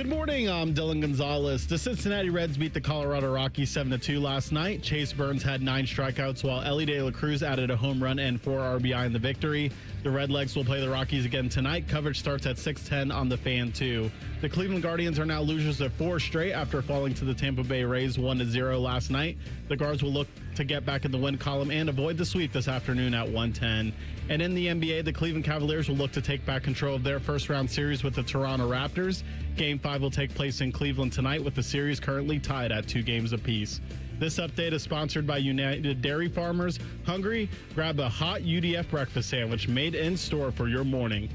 Good morning, I'm Dylan Gonzalez. The Cincinnati Reds beat the Colorado Rockies 7-2 last night. Chase Burns had 9 strikeouts, while Ellie De La Cruz added a home run and 4 RBI in the victory. The Redlegs will play the Rockies again tonight. Coverage starts at 6:10 on the Fan 2. The Cleveland Guardians are now losers of 4 straight after falling to the Tampa Bay Rays 1-0 last night. The Guards will look to get back in the win column and avoid the sweep this afternoon at 1:10. And in the NBA, the Cleveland Cavaliers will look to take back control of their first-round series with the Toronto Raptors. Game 5 will take place in Cleveland tonight, with the series currently tied at 2 games apiece. This update is sponsored by United Dairy Farmers. Hungry? Grab a hot UDF breakfast sandwich made in store for your morning.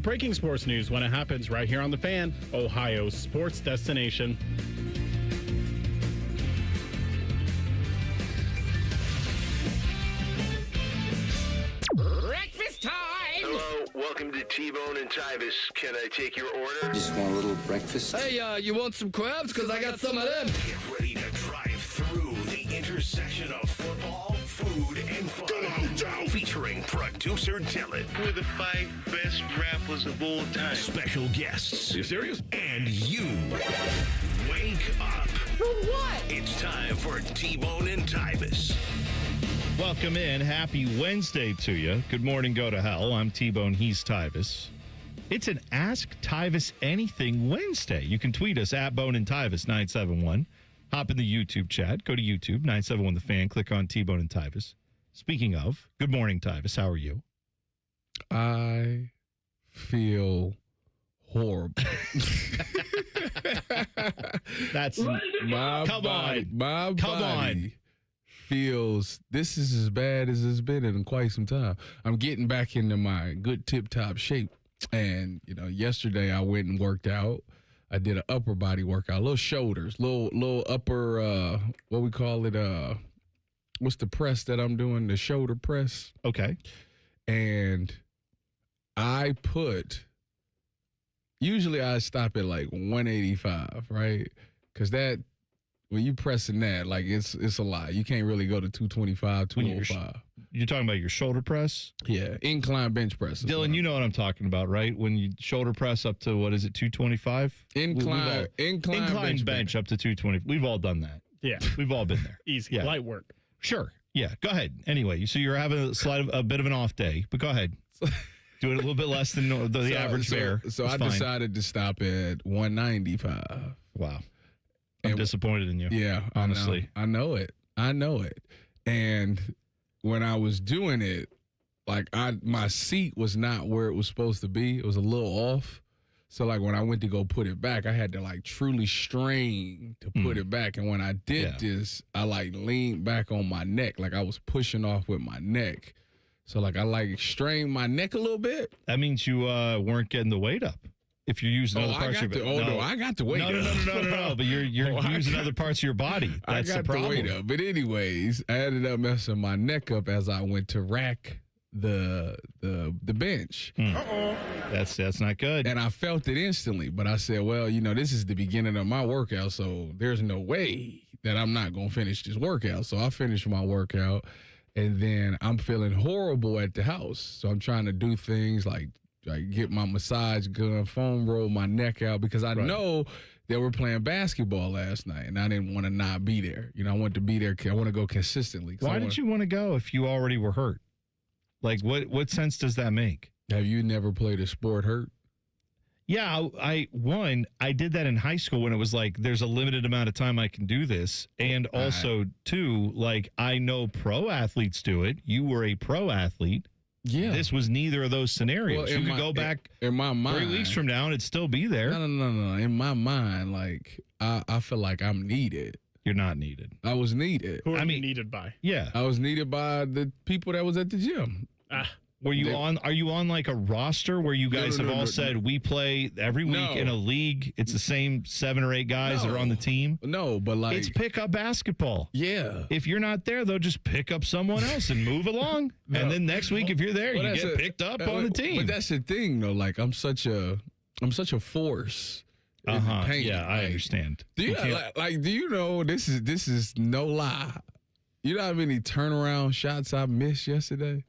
Breaking sports news when it happens right here on The Fan, Ohio's sports destination. Breakfast time! Hello, welcome to T-Bone and Tyvis. Can I take your order? Just want a little breakfast. Hey, you want some crabs? Because I got some of them. Get ready to drive through the intersection of football, food, and fun. Come on, Joe! Featuring producer Dylan. We're the 5 best rappers of all time. Special guests. You serious? And you. Wake up. For what? It's time for T-Bone and Tyvis. Welcome in. Happy Wednesday to you. Good morning, go to hell. I'm T-Bone, he's Tyvis. It's an Ask Tyvis Anything Wednesday. You can tweet us at Bone and Tyvis 971. Hop in the YouTube chat. Go to YouTube, 971 The Fan. Click on T-Bone and Tyvis. Speaking of, good morning, Tyvis. How are you? I feel horrible. That's My Come body, on. My Come body feels this is as bad as it's been in quite some time. I'm getting back into my good tip-top shape. And, yesterday I went and worked out. I did an upper body workout, little shoulders, little upper, what we call it, what's the press that I'm doing? The shoulder press. okay. And usually I stop at like 185, right? Because when you pressing that, like it's a lot. You can't really go to 225, 205. You're talking about your shoulder press? Yeah, incline bench press. Dylan, you know what I'm talking about, right? When you shoulder press up to, what is it, 225? Incline bench up to 220. We've all done that. Yeah, We've all been there. easy, Yeah. light work. Sure. Yeah, go ahead. Anyway, so you're having a bit of an off day, but go ahead. Do it a little bit less than the average bear. So It's I fine. decided to stop at 195. Wow. I'm disappointed in you. Yeah, honestly. I know it. And when I was doing it, like my seat was not where it was supposed to be. It was a little off. So like when I went to go put it back, I had to like truly strain to put it back. And when I did this, I like leaned back on my neck, like I was pushing off with my neck. So like I like strained my neck a little bit. That means you weren't getting the weight up. If you're using other parts of your body. I got the weight up. No. But you're using other parts of your body. That's the problem. The weight up. But anyways, I ended up messing my neck up as I went to rack the bench. That's not good. And I felt it instantly. But I said, well, this is the beginning of my workout, so there's no way that I'm not going to finish this workout. So I finished my workout, and then I'm feeling horrible at the house. So I'm trying to do things like get my massage gun, foam roll my neck out, because I know they were playing basketball last night, and I didn't want to not be there. I wanted to be there. I want to go consistently. Why did you want to go if you already were hurt? Like, what sense does that make? Have you never played a sport hurt? Yeah, I did that in high school when it was like, there's a limited amount of time I can do this. And also, too, like, I know pro athletes do it. You were a pro athlete. Yeah. This was neither of those scenarios. Well, you could go back in my mind, 3 weeks from now and it'd still be there. No. In my mind, like, I feel like I'm needed. You're not needed. I was needed. Who are you needed by? Yeah. I was needed by the people that was at the gym. Are you on like a roster where you guys have all said we play every week in a league? It's the same 7 or 8 guys that are on the team? No, but like, it's pickup basketball. Yeah. If you're not there, they'll just pick up someone else and move along. And then next week, if you're there, you get picked up on the team. But that's the thing, though. Like, I'm such a force. Yeah, I understand. Do you know this is no lie? You know how many turnaround shots I missed yesterday?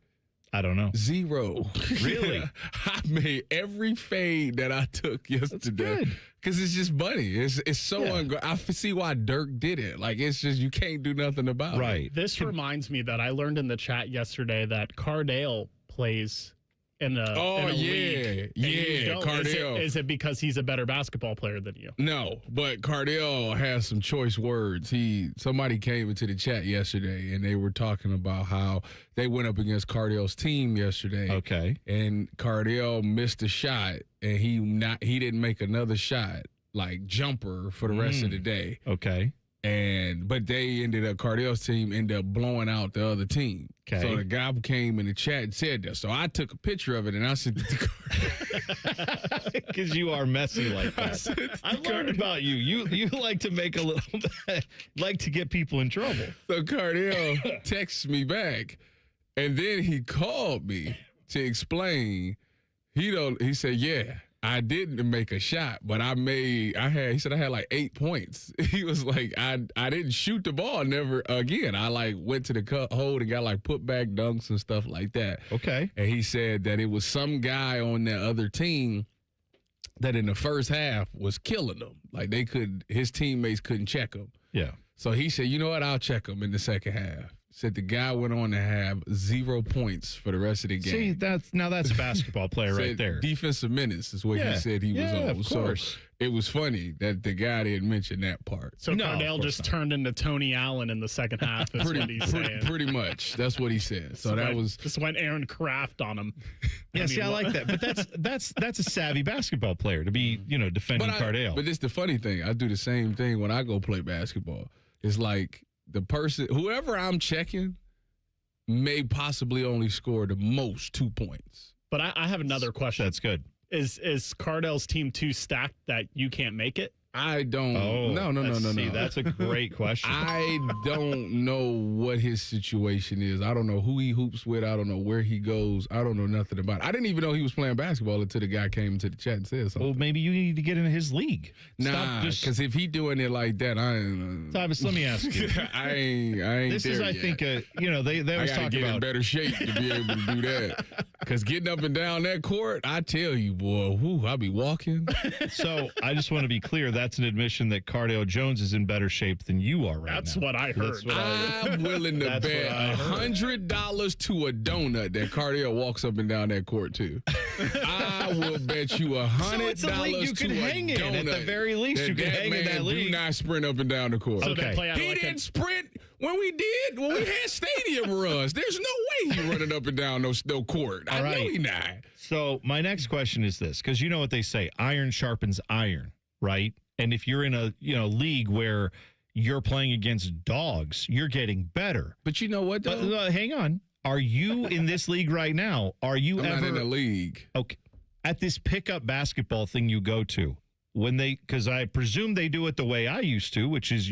I don't know. 0. Really? I made every fade that I took yesterday. Because it's just money. It's so I see why Dirk did it. Like, it's just, you can't do nothing about it. Right. This reminds me that I learned in the chat yesterday that Cardale plays in a league. Yeah, Cardale. Is it because he's a better basketball player than you? No, but Cardale has some choice words. Somebody came into the chat yesterday and they were talking about how they went up against Cardale's team yesterday. Okay. And Cardale missed a shot and he didn't make another shot, like jumper, for the rest of the day. Okay. But Cardale's team ended up blowing out the other team. Okay. So the guy came in the chat and said that. So I took a picture of it and I sent it to Cardale. Because you are messy like that. I learned about you. You like to make a little, like to get people in trouble. So Cardale texts me back, and then he called me to explain. He said, yeah, I didn't make a shot, but he said I had like 8 points. He was like, I didn't shoot the ball never again. I like went to the hold and got like put back dunks and stuff like that. Okay. And he said that it was some guy on that other team that in the first half was killing them. Like his teammates couldn't check him. Yeah. So he said, you know what? I'll check him in the second half. Said the guy went on to have 0 points for the rest of the game. See, that's a basketball player right there. Defensive minutes is what he said he was on. Of course. So it was funny that the guy didn't mention that part. So Cardale just turned into Tony Allen in the second half. Is what he's saying. Pretty much. That's what he said. So that was just went Aaron Kraft on him. I like that. But that's a savvy basketball player to be, defending Cardale. But it's the funny thing. I do the same thing when I go play basketball. It's like the person, whoever I'm checking, may possibly only score the most 2 points. But I have another question. That's good. Is Cardale's team too stacked that you can't make it? I don't. No. See, that's a great question. I don't know what his situation is. I don't know who he hoops with. I don't know where he goes. I don't know nothing about it. I didn't even know he was playing basketball until the guy came into the chat and said something. Well, maybe you need to get into his league. Nah, because if he doing it like that, I ain't. Tyvis, let me ask you. I ain't. This is, I think, they was talking about in better shape to be able to do that. Because getting up and down that court, I tell you, boy, I be walking. So I just want to be clear. That's an admission that Cardale Jones is in better shape than you are right That's now. what I heard. I'm willing to bet $100 to a donut that Cardale walks up and down that court too. I will bet you $100 So it's a league you to can a hang in. donut At the very least, you can hang in that league. Do not sprint up and down the court. So they play out He like didn't sprint when we had stadium runs. There's no way he running up and down no court. I know he not. So my next question is this, because you know what they say, iron sharpens iron, right? And if you're in a league where you're playing against dogs, you're getting better. But you know what, though? But, hang on. Are you in this league right now? Are you I'm not in a league. Okay. At this pickup basketball thing you go to, because I presume they do it the way I used to, which is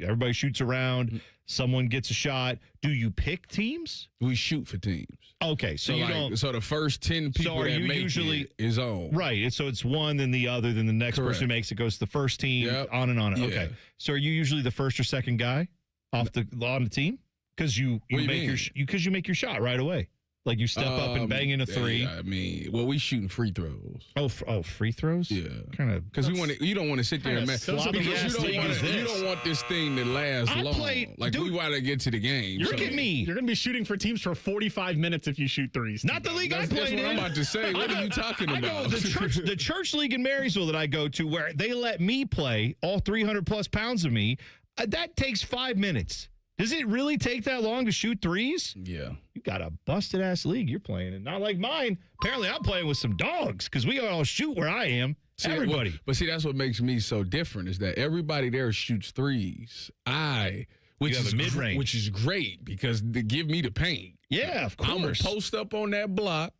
everybody shoots around, someone gets a shot. Do you pick teams? We shoot for teams. Okay, so you don't. So the first 10 people that make it is on. Right, so it's one, then the other, then the next person who makes it goes to the first team, on and on. Yeah. Okay, so are you usually the first or second guy on the team? Because you make your shot right away. Like you step up and bang in a three. Yeah, I mean, we shooting free throws. Oh, free throws? Yeah, kind of. Because you don't want to sit there and because you don't want this thing to last long. We want to get to the game. Look at me. You're going to be shooting for teams for 45 minutes if you shoot threes. Not the league I played in. That's what I'm about to say. What are you talking about? I go the church league in Marysville that I go to, where they let me play all 300 plus pounds of me. That takes 5 minutes. Does it really take that long to shoot threes? Yeah. You got a busted-ass league you're playing in. Not like mine. Apparently, I'm playing with some dogs because we all shoot where I am. Everybody. But that's what makes me so different is that everybody there shoots threes. Which is mid-range. Which is great because they give me the paint. Yeah, of course. I'm going to post up on that block,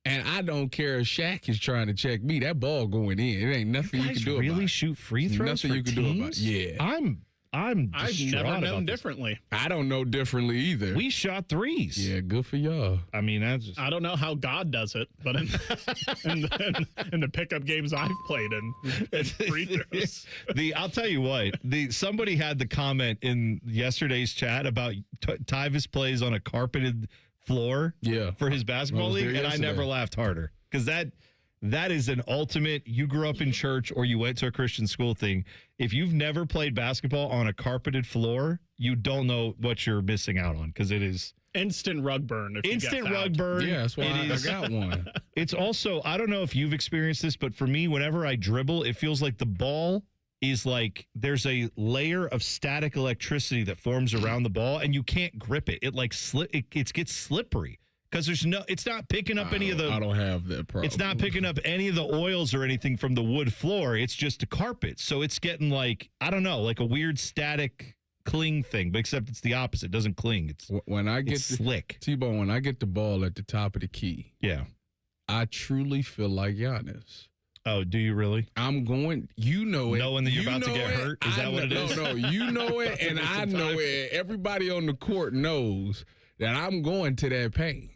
and I don't care if Shaq is trying to check me. That ball going in. It ain't nothing you can do about it. Really shoot free throws nothing for you can teams? do about it. Yeah. I've never known differently. I don't know differently either. We shot threes. Yeah, good for y'all. I mean, I don't know how God does it, but in the pickup games I've played in, it's free throws. I'll tell you what. Somebody had the comment in yesterday's chat about Tyvis plays on a carpeted floor for his basketball league, and I never laughed harder because that is an ultimate. You grew up in church or you went to a Christian school thing. If you've never played basketball on a carpeted floor, you don't know what you're missing out on because it is instant rug burn. Instant rug burn. Yeah, that's why I got one. It's also, I don't know if you've experienced this, but for me, whenever I dribble, it feels like the ball is like there's a layer of static electricity that forms around the ball, and you can't grip it. It like it gets slippery. Because it's not picking up any of the. I don't have that problem. It's not picking up any of the oils or anything from the wood floor. It's just a carpet, so it's getting like I don't know, like a weird static cling thing, but except it's the opposite. It doesn't cling. It's slick. T-Bone, when I get the ball at the top of the key, I truly feel like Giannis. Oh, do you really? I'm going. You know it. Knowing that you're about to get hurt. Is that what it is? No, you know it, and I know it. Everybody on the court knows that I'm going to that paint.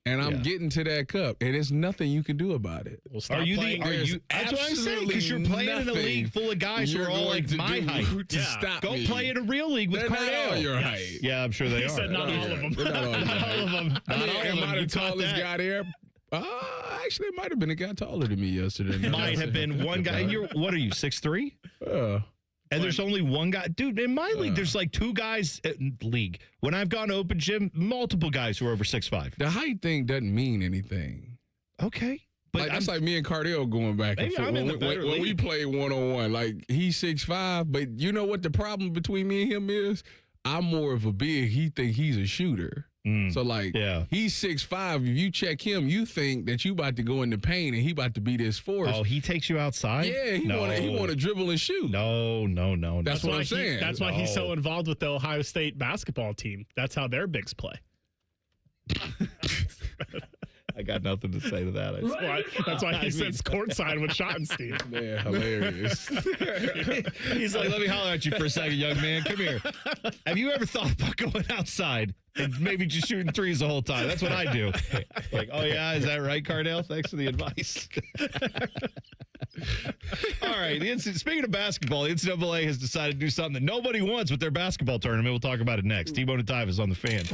And I'm getting to that cup, and there's nothing you can do about it. Well, are you? That's what I'm saying. Because you're playing in a league full of guys who are all like my height. Go play in a real league with Cardale. Not all your height. Yeah, I'm sure they are. He said not all of them. Not all of them. Am I the tallest guy there? Actually, it might have been a guy taller than me yesterday. Might have been one guy. What are you, 6'3"? And there's only one guy. Dude, in my league, there's like two guys league. When I've gone to open gym, multiple guys who are over 6'5". The height thing doesn't mean anything. Okay. But that's like me and Cardale going back and forth. When we play one-on-one, like he's 6'5", but you know what the problem between me and him is? I'm more of a big. He think he's a shooter. So, like, he's 6'5". If you check him, you think that you about to go in the paint and he about to be this force. Oh, he takes you outside? Yeah, he want to dribble and shoot. No. That's what I'm saying. That's why he's so involved with the Ohio State basketball team. That's how their bigs play. I got nothing to say to that. That's why he sits courtside with Schottenstein. Yeah, hilarious. He's like, let me holler at you for a second, young man. Come here. Have you ever thought about going outside and maybe just shooting threes the whole time? That's what I do. Like, oh, yeah, is that right, Cardale? Thanks for the advice. All right. Speaking of basketball, the NCAA has decided to do something that nobody wants with their basketball tournament. We'll talk about it next. T-Bone and Tyvis on the Fan.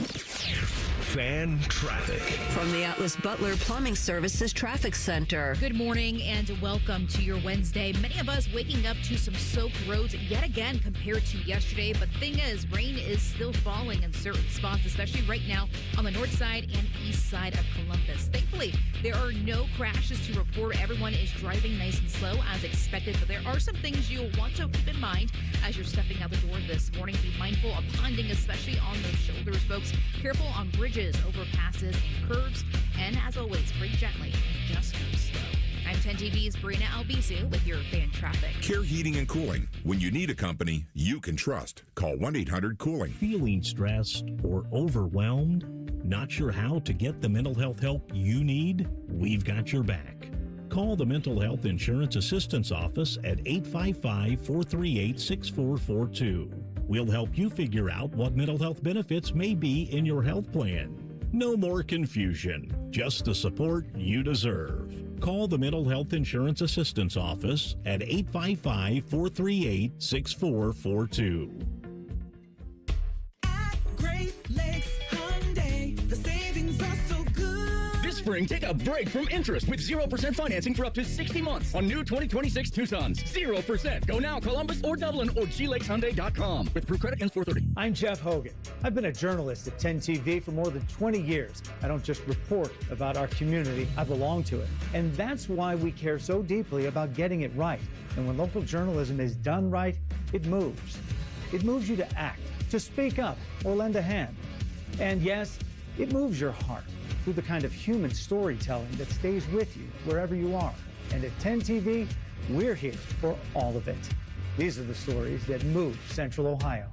Fan traffic. From the Atlas Butler Plumbing Services Traffic Center. Good morning and welcome to your Wednesday. Many of us waking up to some soaked roads yet again compared to yesterday. But the thing is, rain is still falling in certain spots, especially right now on the north side and east side of Columbus. Thankfully, there are no crashes to report. Everyone is driving nice and slow as expected, but there are some things you'll want to keep in mind as you're stepping out the door this morning. Be mindful of ponding, especially on those shoulders, folks. Careful on bridges, overpasses, and curves. And as always, brake gently and just go slow. I'm 10 TV's Brina Albizu with your fan traffic. Care Heating and Cooling. When you need a company you can trust, call 1-800-COOLING. Feeling stressed or overwhelmed? Not sure how to get the mental health help you need? We've got your back. Call the Mental Health Insurance Assistance Office at 855-438-6442. We'll help you figure out what mental health benefits may be in your health plan. No more confusion, just the support you deserve. Call the Mental Health Insurance Assistance Office at 855-438-6442. Spring, take a break from interest with 0% financing for up to 60 months on new 2026 Tucsons. 0%. Go now, Columbus or Dublin or GLakesHyundai.com. With Proof Credit ends 430. I'm Jeff Hogan. I've been a journalist at 10 TV for more than 20 years. I don't just report about our community, I belong to it. And that's why we care so deeply about getting it right. And when local journalism is done right, it moves. It moves you to act, to speak up, or lend a hand. And yes, it moves your heart through the kind of human storytelling that stays with you wherever you are. And at 10 TV, we're here for all of it. These are the stories that move Central Ohio.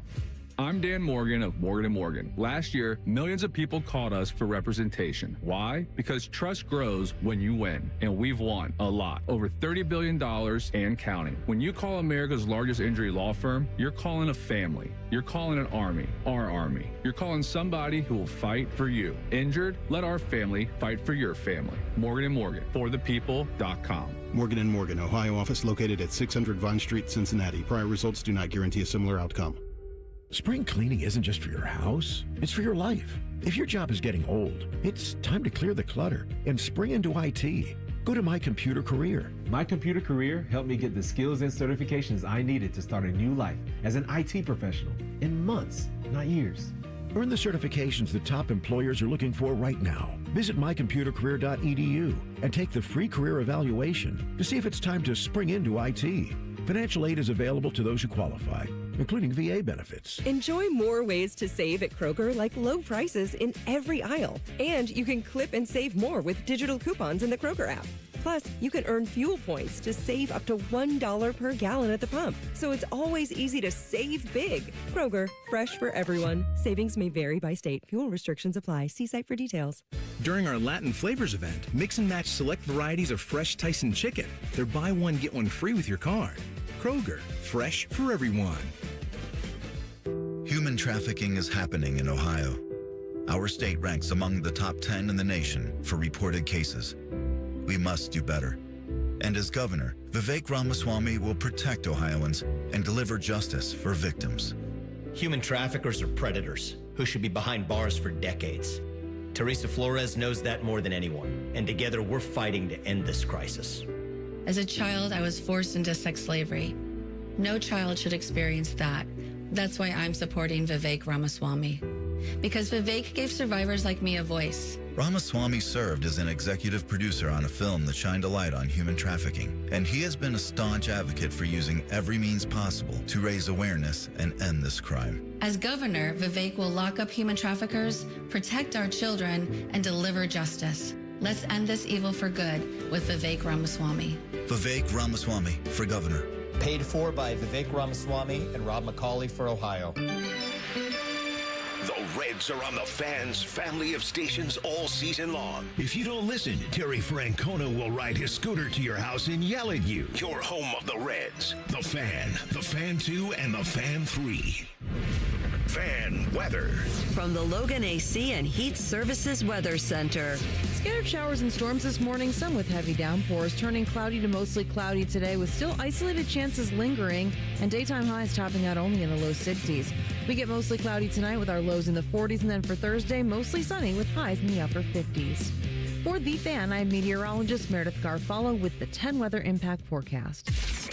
I'm Dan Morgan of Morgan & Morgan. Last year, millions of people called us for representation. Why? Because trust grows when you win, and we've won a lot. Over $30 billion and counting. When you call America's largest injury law firm, you're calling a family. You're calling an army, our army. You're calling somebody who will fight for you. Injured? Let our family fight for your family. Morgan & Morgan, forthepeople.com. Morgan & Morgan, Ohio office located at 600 Vine Street, Cincinnati. Prior results do not guarantee a similar outcome. Spring cleaning isn't just for your house, it's for your life. If your job is getting old, it's time to clear the clutter and spring into IT. Go to My Computer Career. My Computer Career helped me get the skills and certifications I needed to start a new life as an IT professional in months, not years. Earn the certifications the top employers are looking for right now. Visit mycomputercareer.edu and take the free career evaluation to see if it's time to spring into IT. Financial aid is available to those who qualify, including VA benefits. Enjoy more ways to save at Kroger, like low prices in every aisle. And you can clip and save more with digital coupons in the Kroger app. Plus, you can earn fuel points to save up to $1 per gallon at the pump. So it's always easy to save big. Kroger, fresh for everyone. Savings may vary by state. Fuel restrictions apply. See site for details. During our Latin Flavors event, mix and match select varieties of fresh Tyson chicken. They're buy one, get one free with your card. Kroger, fresh for everyone. Human trafficking is happening in Ohio. Our state ranks among the top 10 in the nation for reported cases. We must do better. And as governor, Vivek Ramaswamy will protect Ohioans and deliver justice for victims. Human traffickers are predators who should be behind bars for decades. Teresa Flores knows that more than anyone, and together we're fighting to end this crisis. As a child, I was forced into sex slavery. No child should experience that. That's why I'm supporting Vivek Ramaswamy. Because Vivek gave survivors like me a voice. Ramaswamy served as an executive producer on a film that shined a light on human trafficking, and he has been a staunch advocate for using every means possible to raise awareness and end this crime. As governor, Vivek will lock up human traffickers, protect our children, and deliver justice. Let's end this evil for good with Vivek Ramaswamy. Vivek Ramaswamy for governor. Paid for by Vivek Ramaswamy and Rob McCauley for Ohio. The Reds are on the Fan's family of stations all season long. If you don't listen, Terry Francona will ride his scooter to your house and yell at you. Your home of the Reds. The Fan 2, and the Fan 3. Fan weather. From the Logan AC and Heat Services Weather Center. Scattered showers and storms this morning, some with heavy downpours, turning cloudy to mostly cloudy today with still isolated chances lingering and daytime highs topping out only in the low 60s. We get mostly cloudy tonight with our lows in the 40s, and then for Thursday, mostly sunny with highs in the upper 50s. For The Fan, I'm meteorologist Meredith Garfalo with the 10 weather impact forecast.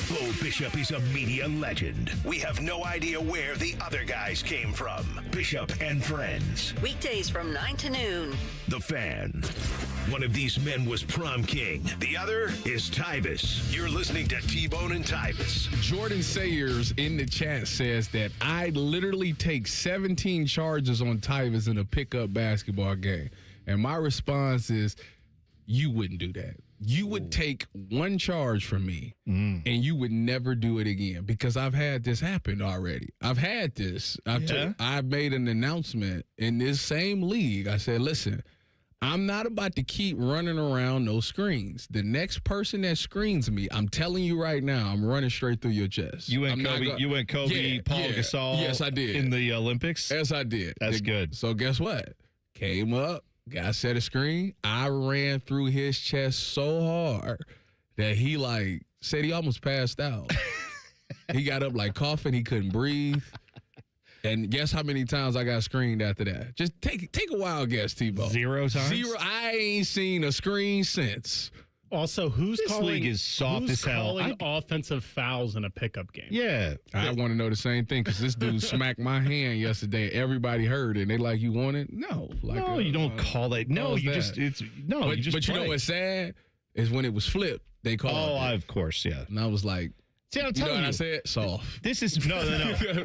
Bo Bishop is a media legend. We have no idea where the other guys came from. Bishop and Friends. Weekdays from 9 to noon. The Fan. One of these men was prom king. The other is Tyvis. You're listening to T-Bone and Tyvis. Jordan Sayers in the chat says that I literally take 17 charges on Tyvis in a pickup basketball game. And my response is, you wouldn't do that. You would take one charge from me and you would never do it again, because I've had this happen already. I've had this. I've made an announcement in this same league. I said, listen, I'm not about to keep running around no screens. The next person that screens me, I'm telling you right now, I'm running straight through your chest. You went Kobe, Paul Gasol. Yes, I did. In the Olympics? Yes, I did. That's good. So guess what? Came up. Guy set a screen. I ran through his chest so hard that he said he almost passed out. He got up coughing. He couldn't breathe. And guess how many times I got screened after that? Just take a wild guess, T-Bone. 0 times? 0. I ain't seen a screen since. Also, who's this calling, league is soft as hell. calling offensive fouls in a pickup game? Yeah. I want to know the same thing, because this dude smacked my hand yesterday. Everybody heard it. They you want it? No. No, you don't call that. No, you just, But you know what's sad is when it was flipped, they called it. Oh, of course, yeah. And I was like, see, I'm telling you. I said? Soft. This is, no.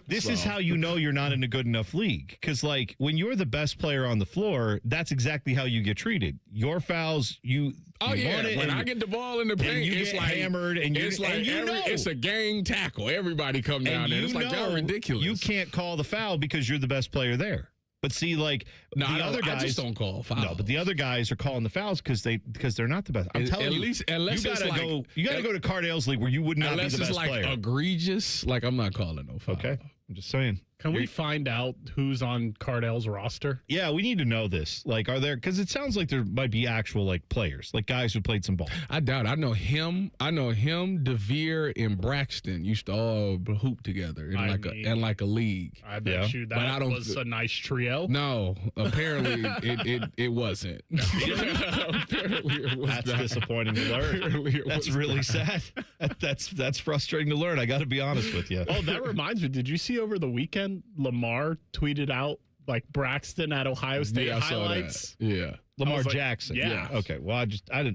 This is how you know you're not in a good enough league. Because, when you're the best player on the floor, that's exactly how you get treated. Your fouls, you want it. When I get the ball in the paint, it's hammered. And it's it's a gang tackle. Everybody come down there. It's that's ridiculous. You can't call the foul because you're the best player there. But see, the other guys, I just don't call fouls. No, but the other guys are calling the fouls because they're not the best. I'm telling you, unless you gotta go to Cardale's league where you would not be the best player. Unless it's egregious, I'm not calling no foul. Okay, I'm just saying. Can we find out who's on Cardale's roster? Yeah, we need to know this. Like, are there, because it sounds like there might be actual, like, players, like guys who played some ball. I doubt it. I know him, DeVere, and Braxton used to all hoop together in like a league. I bet you that was a nice trio. No, apparently it wasn't. Apparently it was That's not. disappointing to learn. That's really sad. That's frustrating to learn. I got to be honest with you. Oh, that reminds me. Did you see over the weekend Lamar tweeted out like Braxton at Ohio State highlights? Yeah. Lamar like, Jackson. yeah. Okay. Well,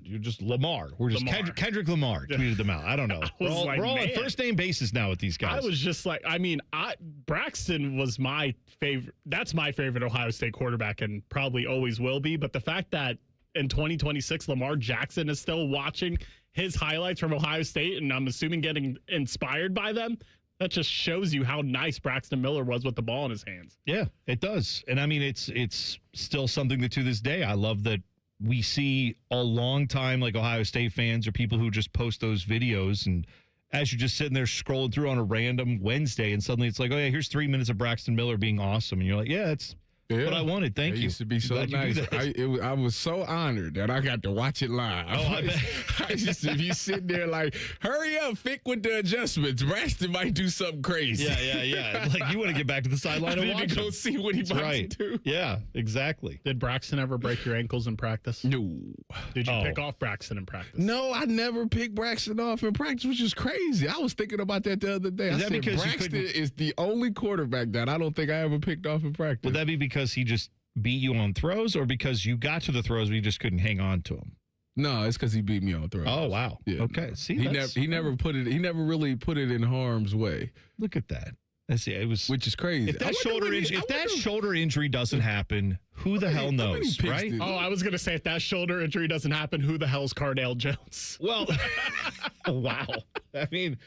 you're just Lamar. We're just Lamar. Kendrick Lamar tweeted them out. I don't know. We're all on first name basis now with these guys. I was just like, Braxton was my favorite. That's my favorite Ohio State quarterback and probably always will be. But the fact that in 2026, Lamar Jackson is still watching his highlights from Ohio State, and I'm assuming getting inspired by them, that just shows you how nice Braxton Miller was with the ball in his hands. Yeah, it does. And I mean, it's still something that to this day, I love that we see a long time like Ohio State fans or people who just post those videos. And as you're just sitting there scrolling through on a random Wednesday and suddenly it's like, oh yeah, here's 3 minutes of Braxton Miller being awesome. And you're like, yeah, that's what I wanted. Thank you. It used to be so nice. I was so honored that I got to watch it live. Oh, I bet. I used to be sitting there like, hurry up, Fick with the adjustments. Braxton might do something crazy. Yeah. Like you want to get back to the sideline and watch go him. see what he might Right. do. Yeah, exactly. Did Braxton ever break your ankles in practice? No. Did you pick off Braxton in practice? No, I never picked Braxton off in practice, which is crazy. I was thinking about that the other day. Is I that said because you Braxton couldn't- is the only quarterback that I don't think I ever picked off in practice. Would that be because he just beat you on throws or because you got to the throws but you just couldn't hang on to him? No, it's because he beat me on throws. Oh, wow. Yeah. Okay. See, He never really put it in harm's way. Look at that. Let's see. It was, which is crazy. If that shoulder injury doesn't happen, who the hell knows, right? Oh, I was going to say, if that shoulder injury doesn't happen, who the hell's Cardale Jones? Well, wow. I mean,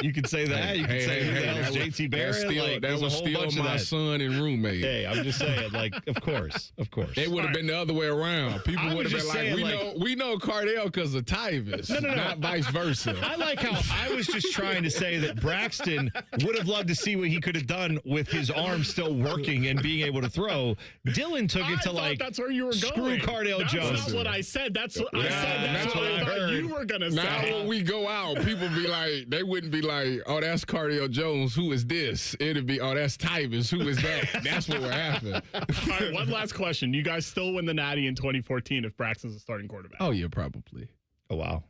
you could say that. You could say who the hell's JT Barrett. That was still my son and roommate. Hey, I'm just saying, like, of course. It would have been the other way around. People would have been like, we know Cardale because of Tyvis, not vice versa. I like how I was just trying to say that Braxton would have loved to see what he could have done with his arm still working and being able to throw. Dylan took it to like, that's where you were screw going. Cardale Jones. That's not what I said. That's what I said. That's what I thought you were going to say. Now when we go out, people be like, they wouldn't be like, oh, that's Cardale Jones. Who is this? It'd be, oh, that's Tyvis. Who is that? That's what would happen. All right, one last question. You guys still win the Natty in 2014 if Braxton's a starting quarterback? Oh, yeah, probably. Oh, wow.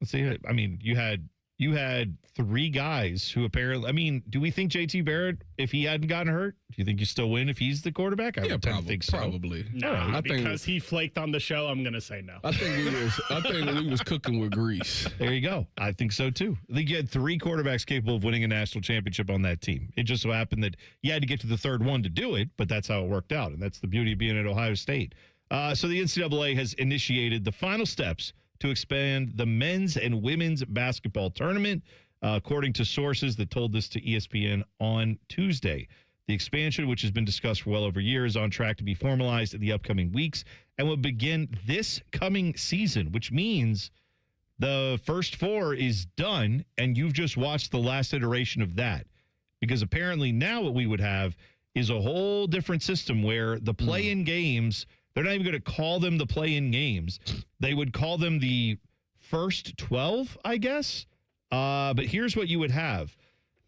Let's see. I mean, you had 3 guys who apparently, I mean, do we think JT Barrett, if he hadn't gotten hurt, do you think you still win if he's the quarterback? I would think so. Probably. No, because he flaked on the show, I'm going to say no. I think we was cooking with grease. There you go. I think so, too. I think you had 3 quarterbacks capable of winning a national championship on that team. It just so happened that you had to get to the third one to do it, but that's how it worked out, and that's the beauty of being at Ohio State. So the NCAA has initiated the final steps to expand the men's and women's basketball tournament, according to sources that told this to ESPN on Tuesday. The expansion, which has been discussed for well over a year, is on track to be formalized in the upcoming weeks and will begin this coming season, which means the first 4 is done, and you've just watched the last iteration of that. Because apparently now what we would have is a whole different system where the play-in games, they're not even going to call them the play-in games. They would call them the first 12, I guess. But here's what you would have.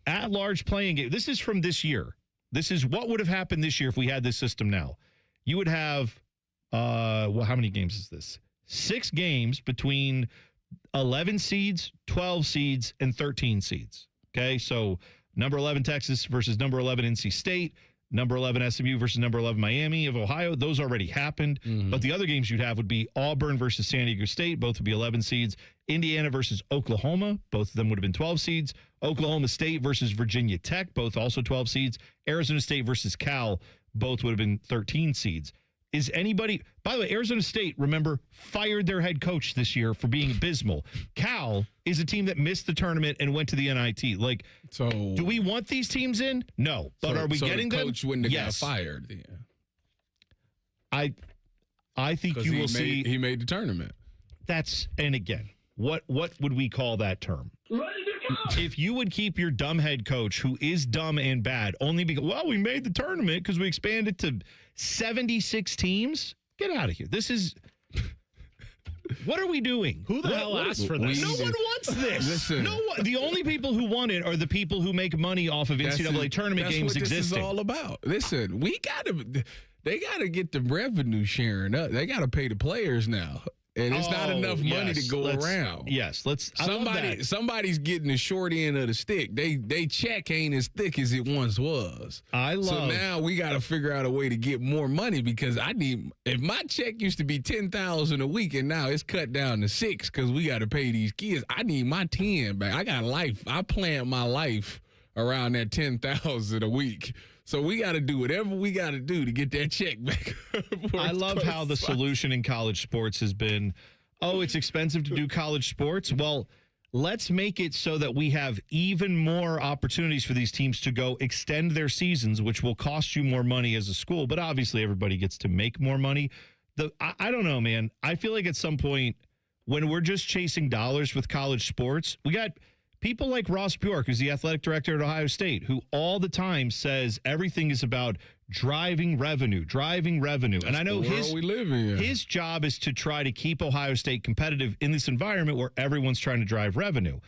At-large playing game. This is from this year. This is what would have happened this year if we had this system now. You would have, how many games is this? 6 games between 11 seeds, 12 seeds, and 13 seeds. Okay, so number 11 Texas versus number 11 NC State. Number 11 SMU versus number 11 Miami of Ohio. Those already happened. But the other games you'd have would be Auburn versus San Diego State. Both would be 11 seeds. Indiana versus Oklahoma. Both of them would have been 12 seeds. Oklahoma State versus Virginia Tech. Both also 12 seeds. Arizona State versus Cal. Both would have been 13 seeds. Is anybody, by the way, Arizona State, remember, fired their head coach this year for being abysmal. Cal is a team that missed the tournament and went to the NIT. Like, so do we want these teams in? No. But are we getting the them? Coach wouldn't have got fired then. I think you will see. He made the tournament. And again, what would we call that term? if you would keep your dumb head coach, who is dumb and bad, only because, well, we made the tournament because we expanded to 76 teams, get out of here. This is... What are we doing? Who the hell asked for this? No one wants this. Listen. No one. The only people who want it are the people who make money off of NCAA tournament games existing. That's what this is all about. Listen, they got to get the revenue sharing up. They got to pay the players now. And it's not enough money to go around. Yes, somebody's getting the short end of the stick. They check ain't as thick as it once was. So now we got to figure out a way to get more money because if my check used to be $10,000 a week and now it's cut down to $6,000 because we got to pay these kids. I need my 10 back. I got life. I plan my life around that $10,000 a week. So we got to do whatever we got to do to get that check back. I love how the solution in college sports has been, it's expensive to do college sports. Well, let's make it so that we have even more opportunities for these teams to go extend their seasons, which will cost you more money as a school. But obviously everybody gets to make more money. I don't know, man. I feel like at some point when we're just chasing dollars with college sports, we got people like Ross Bjork, who's the athletic director at Ohio State, who all the time says everything is about driving revenue. That's and I know his job is to try to keep Ohio State competitive in this environment where everyone's trying to drive revenue.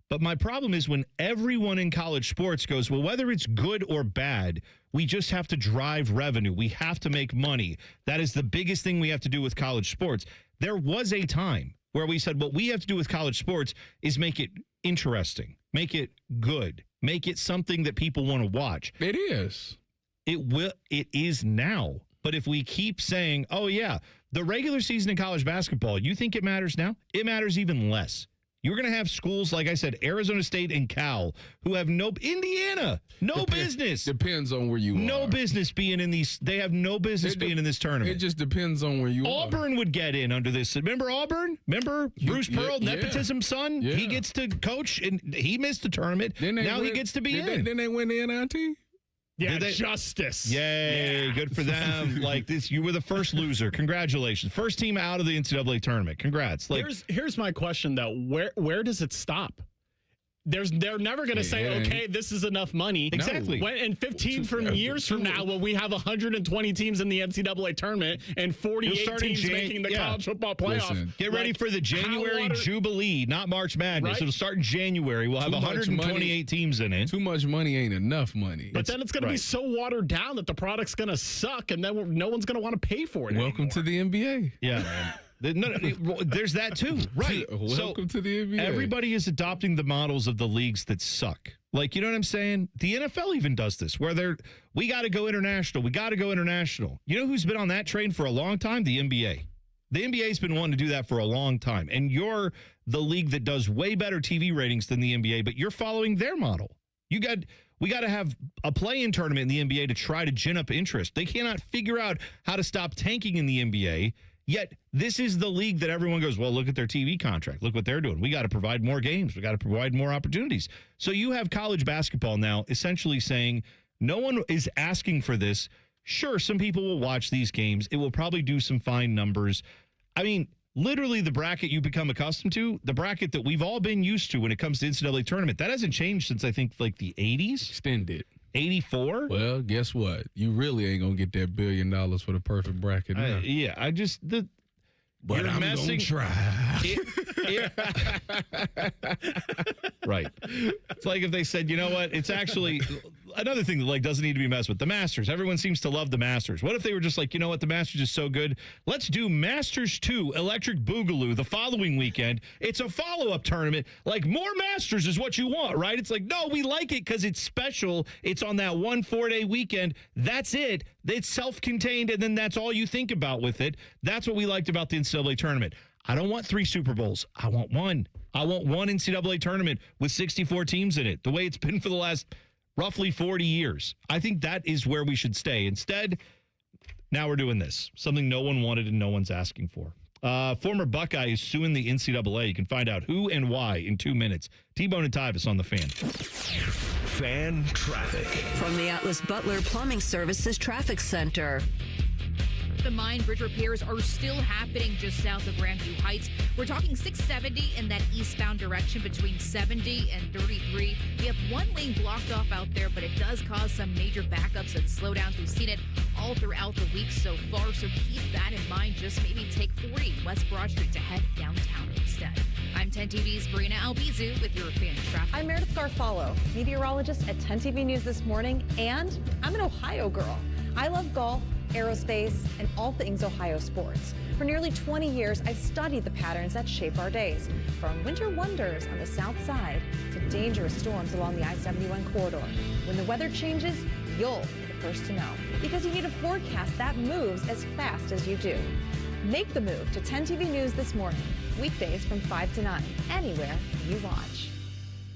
But my problem is when everyone in college sports goes, well, whether it's good or bad, we just have to drive revenue. We have to make money. That is the biggest thing we have to do with college sports. There was a time where we said what we have to do with college sports is make it interesting, make it good, make it something that people want to watch. It is. It is now. But if we keep saying, oh, yeah, the regular season in college basketball, you think it matters now? It matters even less. You're going to have schools, like I said, Arizona State and Cal, who have Indiana, business. Depends on where you are. No business being in these. They have no business being in this tournament. It just depends on where you are. Auburn would get in under this. Remember Auburn? Remember Bruce Pearl, nepotism son? Yeah. He gets to coach, and he missed the tournament. Now he gets to be in. Then they win the NIT? Yeah, justice. Yay, good for them. Like this, you were the first loser. Congratulations. First team out of the NCAA tournament. Congrats. Here's my question, though. Where does it stop? They're never going to say, okay, this is enough money. Exactly. And 15 years from now, when we have 120 teams in the NCAA tournament and 48 teams making the college football playoff. Listen, get ready for the January Jubilee, not March Madness. Right? It'll start in January. We'll have 128 teams in it. Too much money ain't enough money. But then it's going to be so watered down that the product's going to suck, and then no one's going to want to pay for it Welcome anymore. To the NBA. Yeah, man. No, there's that too, right? Welcome to the NBA. Everybody is adopting the models of the leagues that suck. Like, you know what I'm saying? The NFL even does this, where we got to go international. We got to go international. You know who's been on that train for a long time? The NBA. The NBA's been wanting to do that for a long time, and you're the league that does way better TV ratings than the NBA, but you're following their model. We got to have a play-in tournament in the NBA to try to gin up interest. They cannot figure out how to stop tanking in the NBA. Yet this is the league that everyone goes, well, look at their TV contract. Look what they're doing. We got to provide more games. We got to provide more opportunities. So you have college basketball now essentially saying no one is asking for this. Sure, some people will watch these games. It will probably do some fine numbers. I mean, literally the bracket you become accustomed to, the bracket that we've all been used to when it comes to NCAA tournament, that hasn't changed since I think like the 80s. Extended. 84? Well, guess what? You really ain't gonna get that $1 billion for the perfect bracket now. But I'm messing. Gonna try. Right. It's like if they said, you know what? It's actually another thing that doesn't need to be messed with. The Masters. Everyone seems to love the Masters. What if they were just like, you know what? The Masters is so good. Let's do Masters 2 Electric Boogaloo the following weekend. It's a follow-up tournament. Like, more Masters is what you want, right? It's like, no, we like it because it's special. It's on that 1 4-day weekend. That's it. It's self-contained, and then that's all you think about with it. That's what we liked about the NCAA tournament. I don't want 3 Super Bowls. I want one. I want one NCAA tournament with 64 teams in it, the way it's been for the last roughly 40 years. I think that is where we should stay. Instead, now we're doing this, something no one wanted and no one's asking for. Former Buckeye is suing the NCAA. You can find out who and why in 2 minutes. T-Bone and Tyvis on the Fan. Fan traffic. From the Atlas Butler Plumbing Services Traffic Center. in mind, bridge repairs are still happening just south of Grandview Heights. We're talking 670 in that eastbound direction between 70 and 33. We have one lane blocked off out there, but it does cause some major backups and slowdowns. We've seen it all throughout the week so far, so keep that in mind. Just maybe take 40 West Broad Street to head downtown instead. I'm 10 TV's Brina Albizu with your fan traffic. I'm Meredith Garfalo, meteorologist at 10 TV News this morning, and I'm an Ohio girl. I love golf, aerospace, and all things Ohio sports. For nearly 20 years, I've studied the patterns that shape our days, from winter wonders on the south side to dangerous storms along the I-71 corridor. When the weather changes, you'll be the first to know, because you need a forecast that moves as fast as you do. Make the move to 10 TV News this morning, weekdays from 5 to 9, anywhere you watch.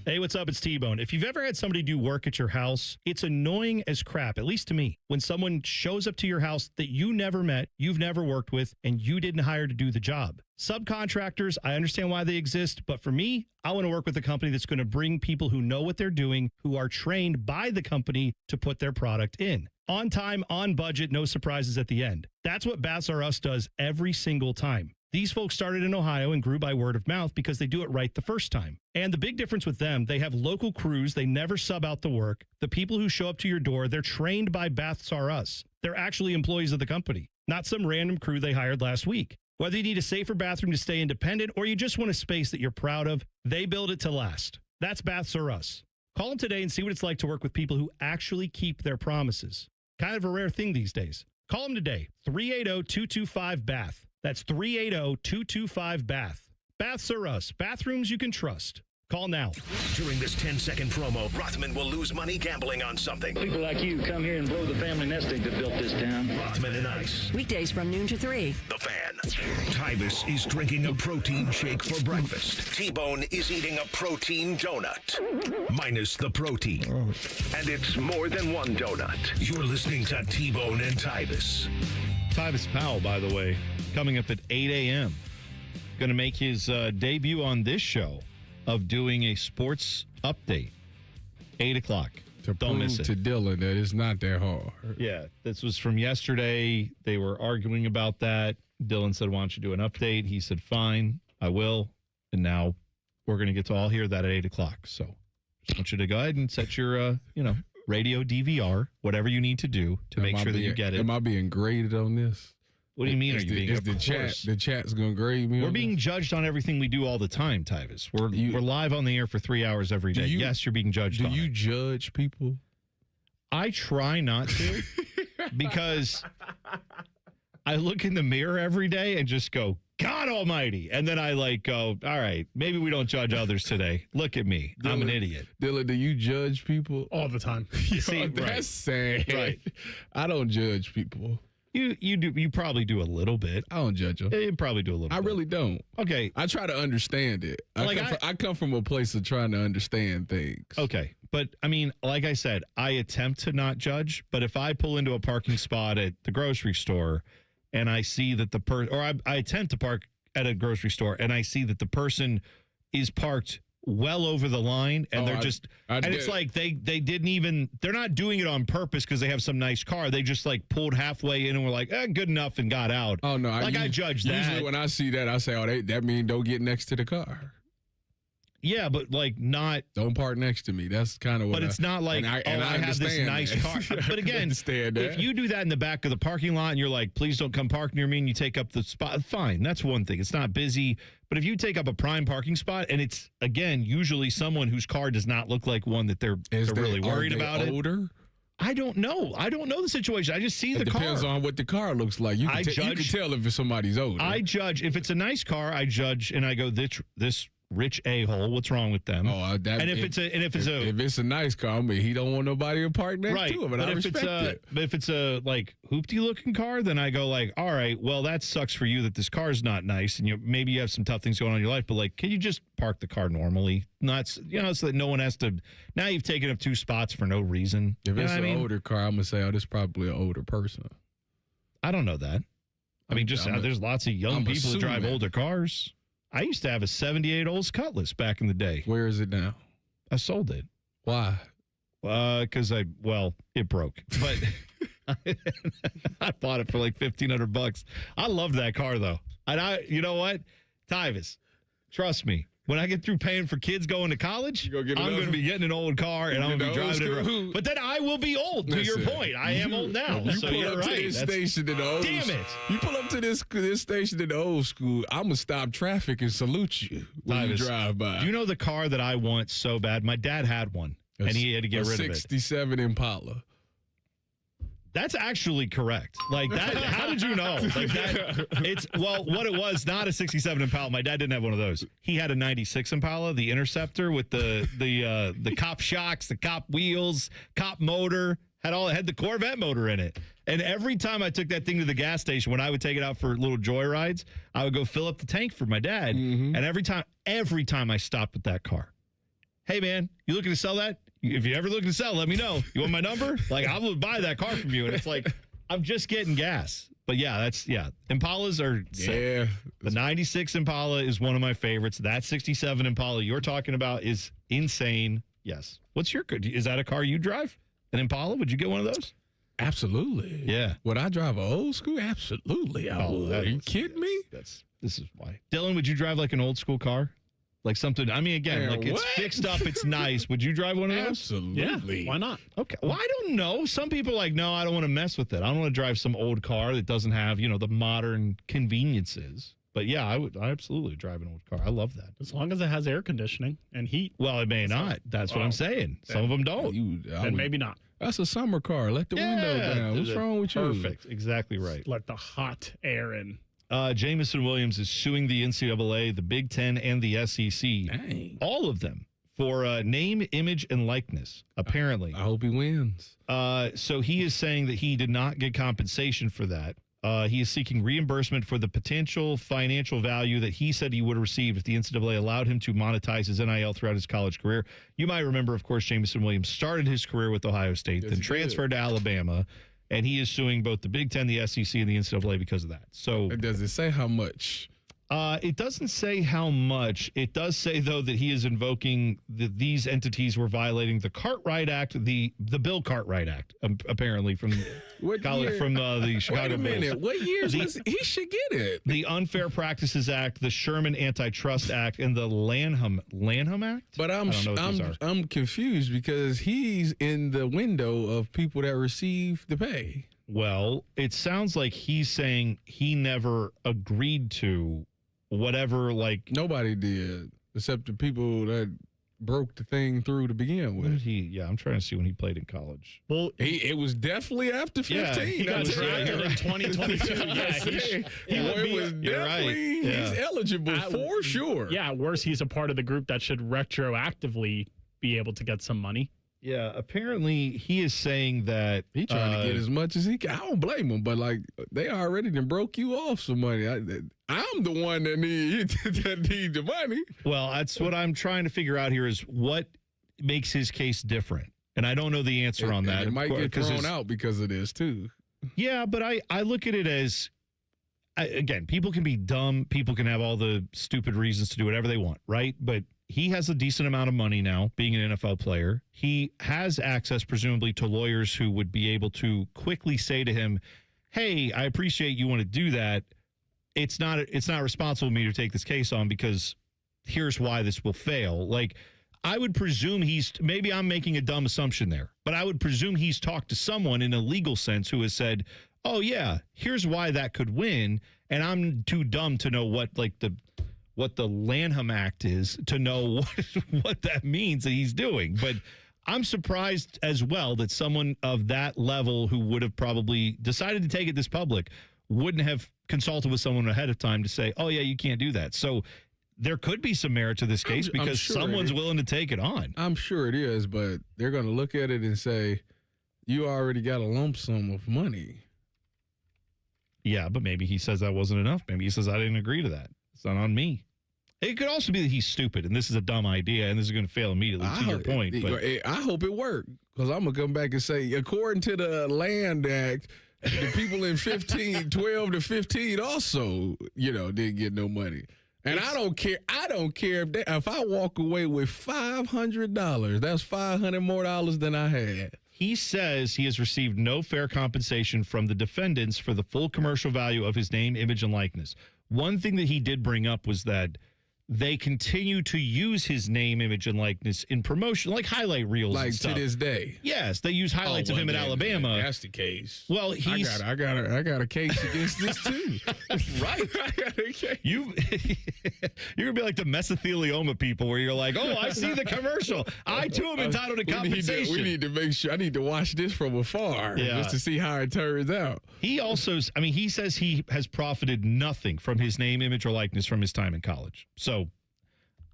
Hey, what's up? It's T-Bone. If you've ever had somebody do work at your house, it's annoying as crap, at least to me, when someone shows up to your house that you never met, you've never worked with, and you didn't hire to do the job. Subcontractors, I understand why they exist, but for me, I want to work with a company that's going to bring people who know what they're doing, who are trained by the company to put their product in. On time, on budget, no surprises at the end. That's what Baths R Us does every single time. These folks started in Ohio and grew by word of mouth because they do it right the first time. And the big difference with them, they have local crews. They never sub out the work. The people who show up to your door, they're trained by Baths R Us. They're actually employees of the company, not some random crew they hired last week. Whether you need a safer bathroom to stay independent or you just want a space that you're proud of, they build it to last. That's Baths R Us. Call them today and see what it's like to work with people who actually keep their promises. Kind of a rare thing these days. Call them today, 380-225-BATH. That's 380-225-BATH. Baths R Us. Bathrooms you can trust. Call now. During this 10-second promo, Rothman will lose money gambling on something. People like you come here and blow the family nest egg that built this town. Rothman and Ice. Weekdays from noon to 3. The Fan. Tyvis is drinking a protein shake for breakfast. T-Bone is eating a protein donut. Minus the protein. And it's more than one donut. You're listening to T-Bone and Tyvis. Tyvis Powell, by the way, coming up at 8 a.m. Going to make his debut on this show of doing a sports update. 8 o'clock. Don't miss it. To Dylan that it's not that hard. Yeah, this was from yesterday. They were arguing about that. Dylan said, why don't you do an update? He said, fine, I will. And now we're going to get to all hear that at 8 o'clock. So just want you to go ahead and set your, radio DVR, whatever you need to do to make sure that you get it. Am I being graded on this? What do you mean? Are you being? The chat's gonna grade me? We're being judged on everything we do all the time, Tyvis. We're live on the air for 3 hours every day. Yes, you're being judged. Do you judge people? I try not to because I look in the mirror every day and just go, God Almighty, and then I go, all right, maybe we don't judge others today. Look at me, Dylan, I'm an idiot. Dylan, do you judge people all the time? See, that's sad. Right. I don't judge people. You do. You probably do a little bit. I don't judge them. You probably do a little bit. I really don't. Okay. I try to understand it. I come from a place of trying to understand things. Okay. But, I mean, like I said, I attempt to not judge. But if I pull into a parking spot at the grocery store and I see that I attempt to park at a grocery store and I see that the person is parked well over the line and it's like they didn't even, they're not doing it on purpose because they have some nice car. They just pulled halfway in and were like, good enough, and got out. Oh no. I judge that. Usually when I see that, I say, that means don't get next to the car. Yeah, but not. Don't park next to me. That's kind of what. But it's not like, I have this nice car. But again, if you do that in the back of the parking lot and you're like, please don't come park near me, and you take up the spot, fine. That's one thing. It's not busy. But if you take up a prime parking spot and it's, again, usually someone whose car does not look like one that they're really worried about older? I don't know. I don't know the situation. I just see the car. It depends on what the car looks like. You can tell if somebody's older. I judge. If it's a nice car, I judge and I go, this rich a-hole, what's wrong with them? If it's a nice car, I mean, he don't want nobody to park next to him, and I respect it. But if it's a hoopty looking car, then I go all right, well, that sucks for you that this car's not nice, and maybe you have some tough things going on in your life, but can you just park the car normally? Not so that no one has to. Now you've taken up 2 spots for no reason. If it's an older car, I'm gonna say, this is probably an older person. I don't know that. I mean, there's lots of young people who drive older cars. I used to have a 78 Olds Cutlass back in the day. Where is it now? I sold it. Why? Because it broke. But I bought it for like $1,500. I love that car though. And you know what? Tyvis, trust me. When I get through paying for kids going to college, I'm going to be getting an old car and I'm going to be driving it around. But then I will be old, to your point. I am old now. You So pull you're up right. to this station in the old Damn it. You pull up to this station in the old school, I'm going to stop traffic and salute you when you drive by. Do you know the car that I want so bad? My dad had one, and he had to get rid of it. 67 Impala. That's actually correct. Like that. How did you know? Like that. It's what it was. Not a '67 Impala. My dad didn't have one of those. He had a '96 Impala, the Interceptor with the cop shocks, the cop wheels, cop motor. Had the Corvette motor in it. And every time I took that thing to the gas station, when I would take it out for little joy rides, I would go fill up the tank for my dad. And every time I stopped with that car, hey man, you looking to sell that? If you ever looking to sell, let me know. You want my number? Like, I will buy that car from you. And it's like, I'm just getting gas. But yeah, Impalas are sick. Yeah. The 96 Impala is one of my favorites. That 67 Impala you're talking about is insane. Yes. Is that a car you drive? An Impala? Would you get one of those? Absolutely. Yeah. Would I drive an old school? Absolutely. I would. Are you kidding me? This is why. Dylan, would you drive like an old school car? Like something, I mean, again, Man, like it's fixed up, it's nice. Would you drive one of those? Absolutely. Yeah, why not? Okay. Well, I don't know. Some people are like, no, I don't want to mess with it. I don't want to drive some old car that doesn't have, the modern conveniences. But yeah, I absolutely drive an old car. I love that. As long as it has air conditioning and heat. Well, it may not. That's what I'm saying. Some of them don't. And maybe not. That's a summer car. Let the window down. What's wrong with you? Perfect. Exactly right. Let the hot air in. Jamison Williams is suing the NCAA, the Big Ten, and the SEC. Dang. All of them for name, image, and likeness, apparently. I hope he wins. So he is saying that he did not get compensation for that. He is seeking reimbursement for the potential financial value that he said he would have received if the NCAA allowed him to monetize his NIL throughout his college career. You might remember, of course, Jamison Williams started his career with Ohio State, then transferred to Alabama. And he is suing both the Big Ten, the SEC, and the NCAA because of that. So, does it say how much? It doesn't say how much. It does say, though, that he is invoking that these entities were violating the Cartwright Act, the Bill Cartwright Act, apparently from the Chicago Bulls. Wait a minute. What years he should get it? The Unfair Practices Act, the Sherman Antitrust Act, and the Lanham Act. But I'm confused because he's in the window of people that receive the pay. Well, it sounds like he's saying he never agreed to whatever, like nobody did except the people that broke the thing through to begin with. I'm trying to see when he played in college. Well, it was definitely after 15. Yeah, he got drafted in 2022. It was definitely he's eligible for sure. Yeah, worse, he's a part of the group that should retroactively be able to get some money. Yeah, apparently he is saying that he trying to get as much as he can. I don't blame him, but like they already done broke you off some money. I'm the one that need the money. Well, that's what I'm trying to figure out here is what makes his case different, and I don't know the answer on that. It might get thrown out because of this too. Yeah, but I look at it as again, people can be dumb, people can have all the stupid reasons to do whatever they want, right? But he has a decent amount of money now, being an NFL player. He has access, presumably, to lawyers who would be able to quickly say to him, hey, I appreciate you want to do that. It's not responsible of me to take this case on because here's why this will fail. Like, I would presume maybe I'm making a dumb assumption there, but I would presume he's talked to someone in a legal sense who has said, oh, yeah, here's why that could win. And I'm too dumb to know what the Lanham Act is to know what that means that he's doing. But I'm surprised as well that someone of that level who would have probably decided to take it this public wouldn't have consulted with someone ahead of time to say, oh, yeah, you can't do that. So there could be some merit to this case because sure someone's willing to take it on. I'm sure it is, but they're going to look at it and say, you already got a lump sum of money. Yeah, but maybe he says that wasn't enough. Maybe he says, I didn't agree to that. It's not on me. It could also be that he's stupid and this is a dumb idea and this is going to fail immediately to your point. But I hope it worked because I'm going to come back and say, according to the Land Act, the people in 12 to 15 also, didn't get no money. And I don't care. I don't care if I walk away with $500, that's $500 more than I had. He says he has received no fair compensation from the defendants for the full commercial value of his name, image, and likeness. One thing that he did bring up was that they continue to use his name, image, and likeness in promotion, like highlight reels and stuff. To this day. Yes, they use highlights of him at Alabama. That's the case. Well, I got a case against this too. Right. I got a case. You're gonna be like the mesothelioma people, where you're like, oh, I see the commercial. I too am entitled to compensation. We need to make sure. I need to watch this from afar just to see how it turns out. He also, he says he has profited nothing from his name, image, or likeness from his time in college. So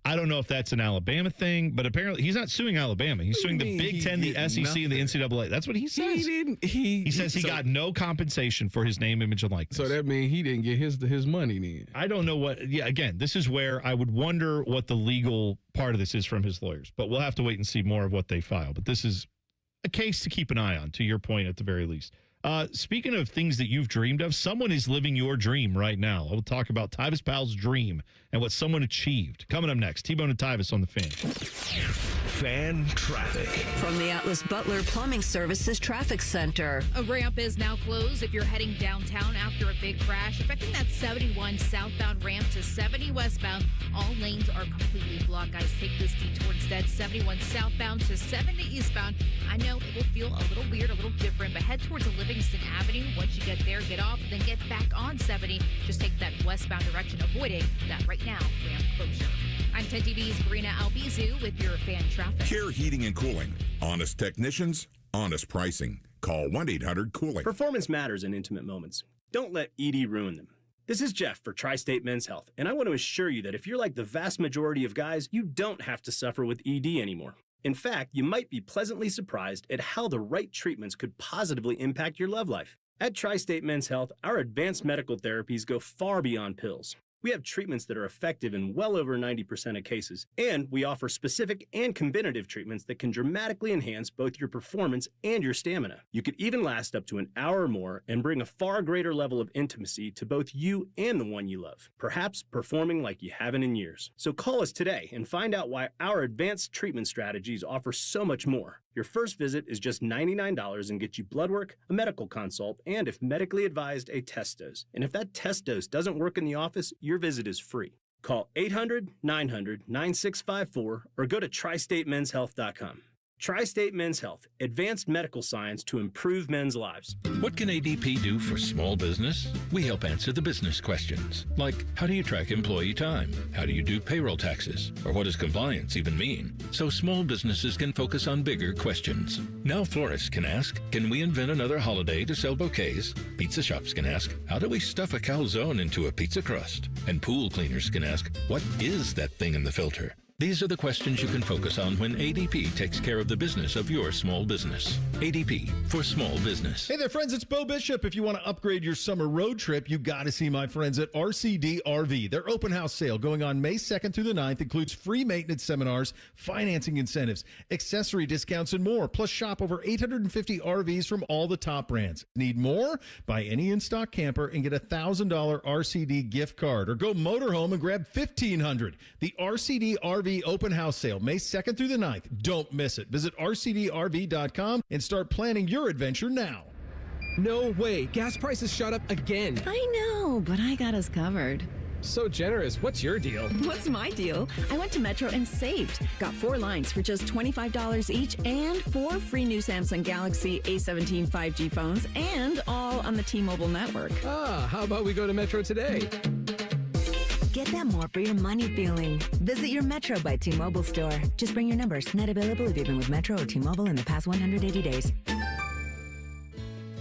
I don't know if that's an Alabama thing, but apparently he's not suing Alabama. He's suing the Big Ten, the SEC, and the NCAA. That's what he says. He says he got no compensation for his name, image, and likeness. So that means he didn't get his money then. I don't know what. Yeah, again, this is where I would wonder what the legal part of this is from his lawyers. But we'll have to wait and see more of what they file. But this is a case to keep an eye on, to your point at the very least. Speaking of things that you've dreamed of, someone is living your dream right now. We'll talk about Tyvis Powell's dream and what someone achieved. Coming up next, T-Bone and Tyvis on the Fan. Fan traffic. From the Atlas Butler Plumbing Services Traffic Center. A ramp is now closed if you're heading downtown after a big crash, affecting that 71 southbound ramp to 70 westbound. All lanes are completely blocked. Guys, take this detour instead. 71 southbound to 70 eastbound. I know it will feel a little weird, a little different, but head towards Livingston Avenue. Once you get there, get off, then get back on 70. Just take that westbound direction, avoiding that right now ramp closure. I'm 10 TV's Brina Albizu with your fan traffic. Care Heating and Cooling. Honest technicians, honest pricing. Call 1-800-COOLING. Performance matters in intimate moments. Don't let ED ruin them. This is Jeff for Tri-State Men's Health, and I want to assure you that if you're like the vast majority of guys, you don't have to suffer with ED anymore. In fact, you might be pleasantly surprised at how the right treatments could positively impact your love life. At Tri-State Men's Health, our advanced medical therapies go far beyond pills. We have treatments that are effective in well over 90% of cases, and we offer specific and combinative treatments that can dramatically enhance both your performance and your stamina. You could even last up to an hour or more and bring a far greater level of intimacy to both you and the one you love, perhaps performing like you haven't in years. So call us today and find out why our advanced treatment strategies offer so much more. Your first visit is just $99 and gets you blood work, a medical consult, and if medically advised, a test dose. And if that test dose doesn't work in the office, your visit is free. Call 800-900-9654 or go to tristatemenshealth.com. Tri-State Men's Health, advanced medical science to improve men's lives. What can ADP do for small business? We help answer the business questions, like how do you track employee time? How do you do payroll taxes? Or what does compliance even mean? So small businesses can focus on bigger questions. Now florists can ask, can we invent another holiday to sell bouquets? Pizza shops can ask, how do we stuff a calzone into a pizza crust? And pool cleaners can ask, what is that thing in the filter? These are the questions you can focus on when ADP takes care of the business of your small business. ADP for small business. Hey there, friends. It's Bo Bishop. If you want to upgrade your summer road trip, you got to see my friends at RCD RV. Their open house sale going on May 2nd through the 9th includes free maintenance seminars, financing incentives, accessory discounts, and more. Plus, shop over 850 RVs from all the top brands. Need more? Buy any in-stock camper and get a $1,000 RCD gift card. Or go motorhome and grab $1,500. The RCD RV open house sale, May 2nd through the 9th. Don't miss it. Visit rcdrv.com and start planning your adventure now. No way. Gas prices shot up again. I know, but I got us covered. So generous. What's your deal? What's my deal? I went to Metro and saved. Got 4 lines for just $25 each and 4 free new Samsung Galaxy A17 5G phones and all on the T-Mobile network. How about we go to Metro today? Get that more for your money feeling. Visit your Metro by T-Mobile store. Just bring your numbers. Net available if you've been with Metro or T-Mobile in the past 180 days.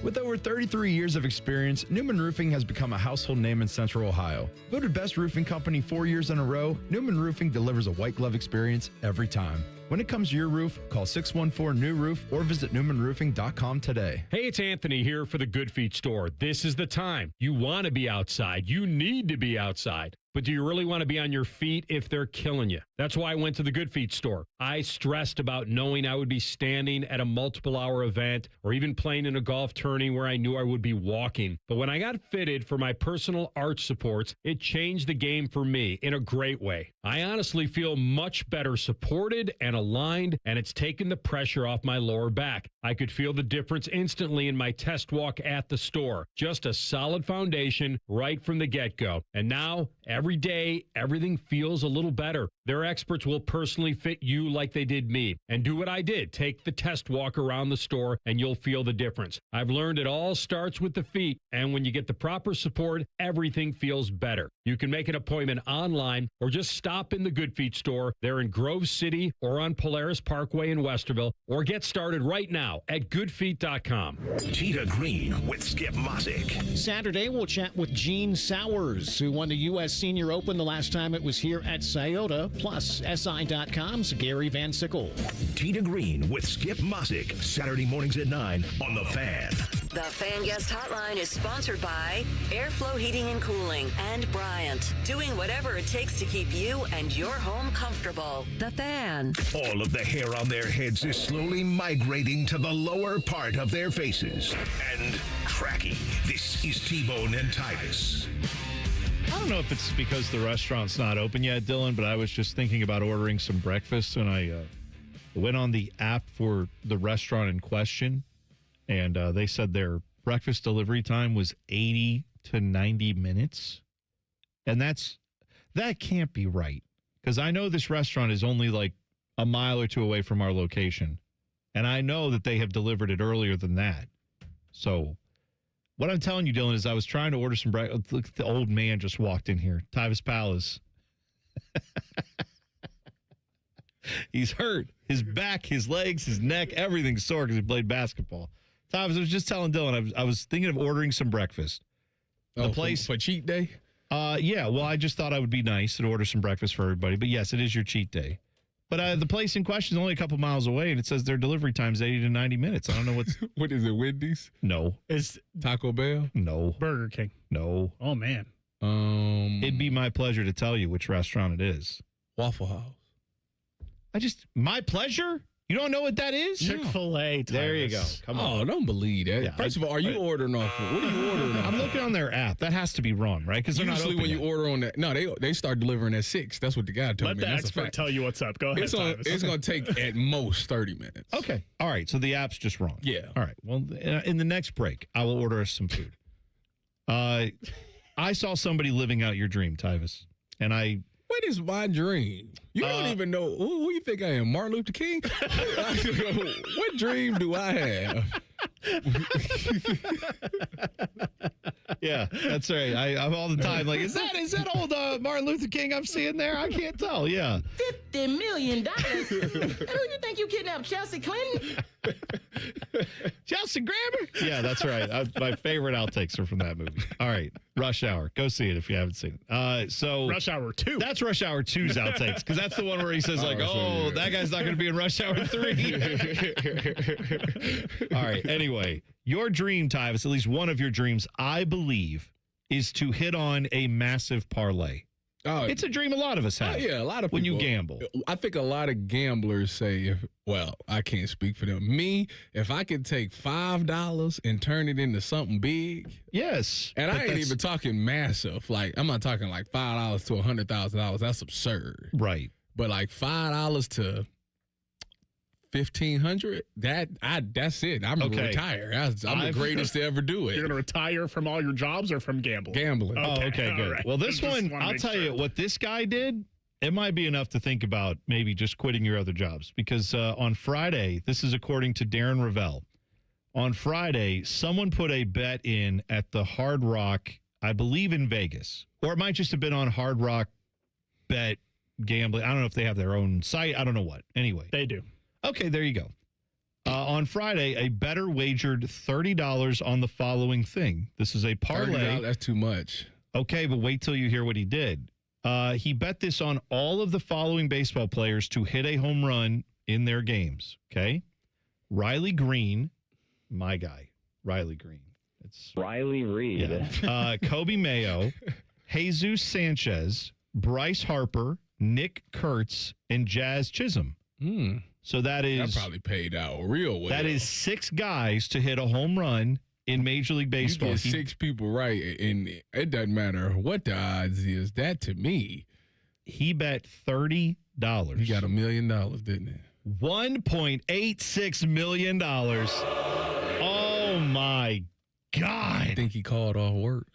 With over 33 years of experience, Newman Roofing has become a household name in Central Ohio. Voted best roofing company 4 years in a row, Newman Roofing delivers a white glove experience every time. When it comes to your roof, call 614-NEW-ROOF or visit newmanroofing.com today. Hey, it's Anthony here for the Good Feet store. This is the time. You want to be outside. You need to be outside. But do you really want to be on your feet if they're killing you? That's why I went to the Good Feet store. I stressed about knowing I would be standing at a multiple-hour event or even playing in a golf tourney where I knew I would be walking. But when I got fitted for my personal arch supports, it changed the game for me in a great way. I honestly feel much better supported and been aligned, and it's taken the pressure off my lower back. I could feel the difference instantly in my test walk at the store. Just a solid foundation right from the get-go. And now, every day, everything feels a little better. Their experts will personally fit you like they did me. And do what I did. Take the test walk around the store, and you'll feel the difference. I've learned it all starts with the feet, and when you get the proper support, everything feels better. You can make an appointment online or just stop in the Good Feet store. They're in Grove City or on Polaris Parkway in Westerville, or get started right now at goodfeet.com. Cheetah Green with Skip Mosick. Saturday, we'll chat with Gene Sowers, who won the U.S. Senior Open the last time it was here at Scioto, plus SI.com's Gary Van Sickle. Cheetah Green with Skip Mosick, Saturday mornings at 9 on The Fan. The Fan Guest Hotline is sponsored by Airflow Heating and Cooling and Bryant, doing whatever it takes to keep you and your home comfortable. The Fan. All of the hair on their heads is slowly migrating to the lower part of their faces and cracking. This is T-Bone and Tyvis. I don't know if it's because the restaurant's not open yet, Dylan, but I was just thinking about ordering some breakfast, and I went on the app for the restaurant in question, and they said their breakfast delivery time was 80 to 90 minutes. And that can't be right, because I know this restaurant is only like a mile or two away from our location, and I know that they have delivered it earlier than that. So what I'm telling you, Dylan, is I was trying to order some breakfast. Look, the old man just walked in here. Tyvis Palace. He's hurt. His back, his legs, his neck, everything's sore because he played basketball. Tyvis, I was just telling Dylan, I was thinking of ordering some breakfast. The place for cheat day? Yeah, well, I just thought I would be nice and order some breakfast for everybody. But yes, it is your cheat day. But the place in question is only a couple miles away, and it says their delivery time is 80 to 90 minutes. I don't know what's... What is it, Wendy's? No. Is Taco Bell? No. Burger King? No. Oh, man. It'd be my pleasure to tell you which restaurant it is. Waffle House. My pleasure? You don't know what that is? Chick-fil-A. There you go. Come on. Oh, don't believe that. Yeah. First of all, are you ordering off? What are you ordering off? I'm looking on their app. That has to be wrong, right? Because they're usually not when you yet. order on that. No, they start delivering at 6. That's what the guy told Let me. the That's expert tell you what's up. Go ahead, It's Tyvis. going to take at most 30 minutes. Okay. All right. So the app's just wrong. Yeah. All right. Well, in the next break, I will order us some food. I saw somebody living out your dream, Tyvis, and What is my dream? You don't even know who you think I am, Martin Luther King? What dream do I have? Yeah, that's right. I'm all the time like, is that old Martin Luther King I'm seeing there? I can't tell. Yeah. $50 million. Who you think you kidnapped, Chelsea Clinton? Chelsea Grammer? Yeah, that's right. My favorite outtakes are from that movie. All right, Rush Hour. Go see it if you haven't seen it. So Rush Hour 2. That's Rush Hour 2's outtakes, because that's the one where he says like, that guy's not going to be in Rush Hour 3. All right. Anyway, your dream, Tyvis, at least one of your dreams, I believe, is to hit on a massive parlay. Oh, it's a dream a lot of us have. Yeah, a lot of people. When you gamble. I think a lot of gamblers say, I can't speak for them. Me, if I could take $5 and turn it into something big. Yes. And I ain't even talking massive. Like, I'm not talking like $5 to $100,000. That's absurd. Right. But like $5 to $1,500, that's it. I'm retired. I'm the greatest to ever do it. You're going to retire from all your jobs or from gambling? Gambling. Okay, good. Right. Well, this one, I'll tell you what this guy did. It might be enough to think about maybe just quitting your other jobs, because on Friday, this is according to Darren Revel. On Friday, someone put a bet in at the Hard Rock, I believe in Vegas, or it might just have been on Hard Rock Bet Gambling. I don't know if they have their own site. I don't know what. Anyway. They do. Okay, there you go. On Friday, a bettor wagered $30 on the following thing. This is a parlay. That's too much. Okay, but wait till you hear what he did. He bet this on all of the following baseball players to hit a home run in their games. Okay? Riley Green, my guy, Riley Green. It's Riley Reed. Yeah. Kobe Mayo, Jesus Sanchez, Bryce Harper, Nick Kurtz, and Jazz Chisholm. So that probably paid out real well. That is 6 guys to hit a home run in Major League Baseball. You get 6 people right, and it doesn't matter what the odds is. That to me, he bet $30 He got $1 million, didn't he? $1.86 million. Oh, my God. I think he called off work.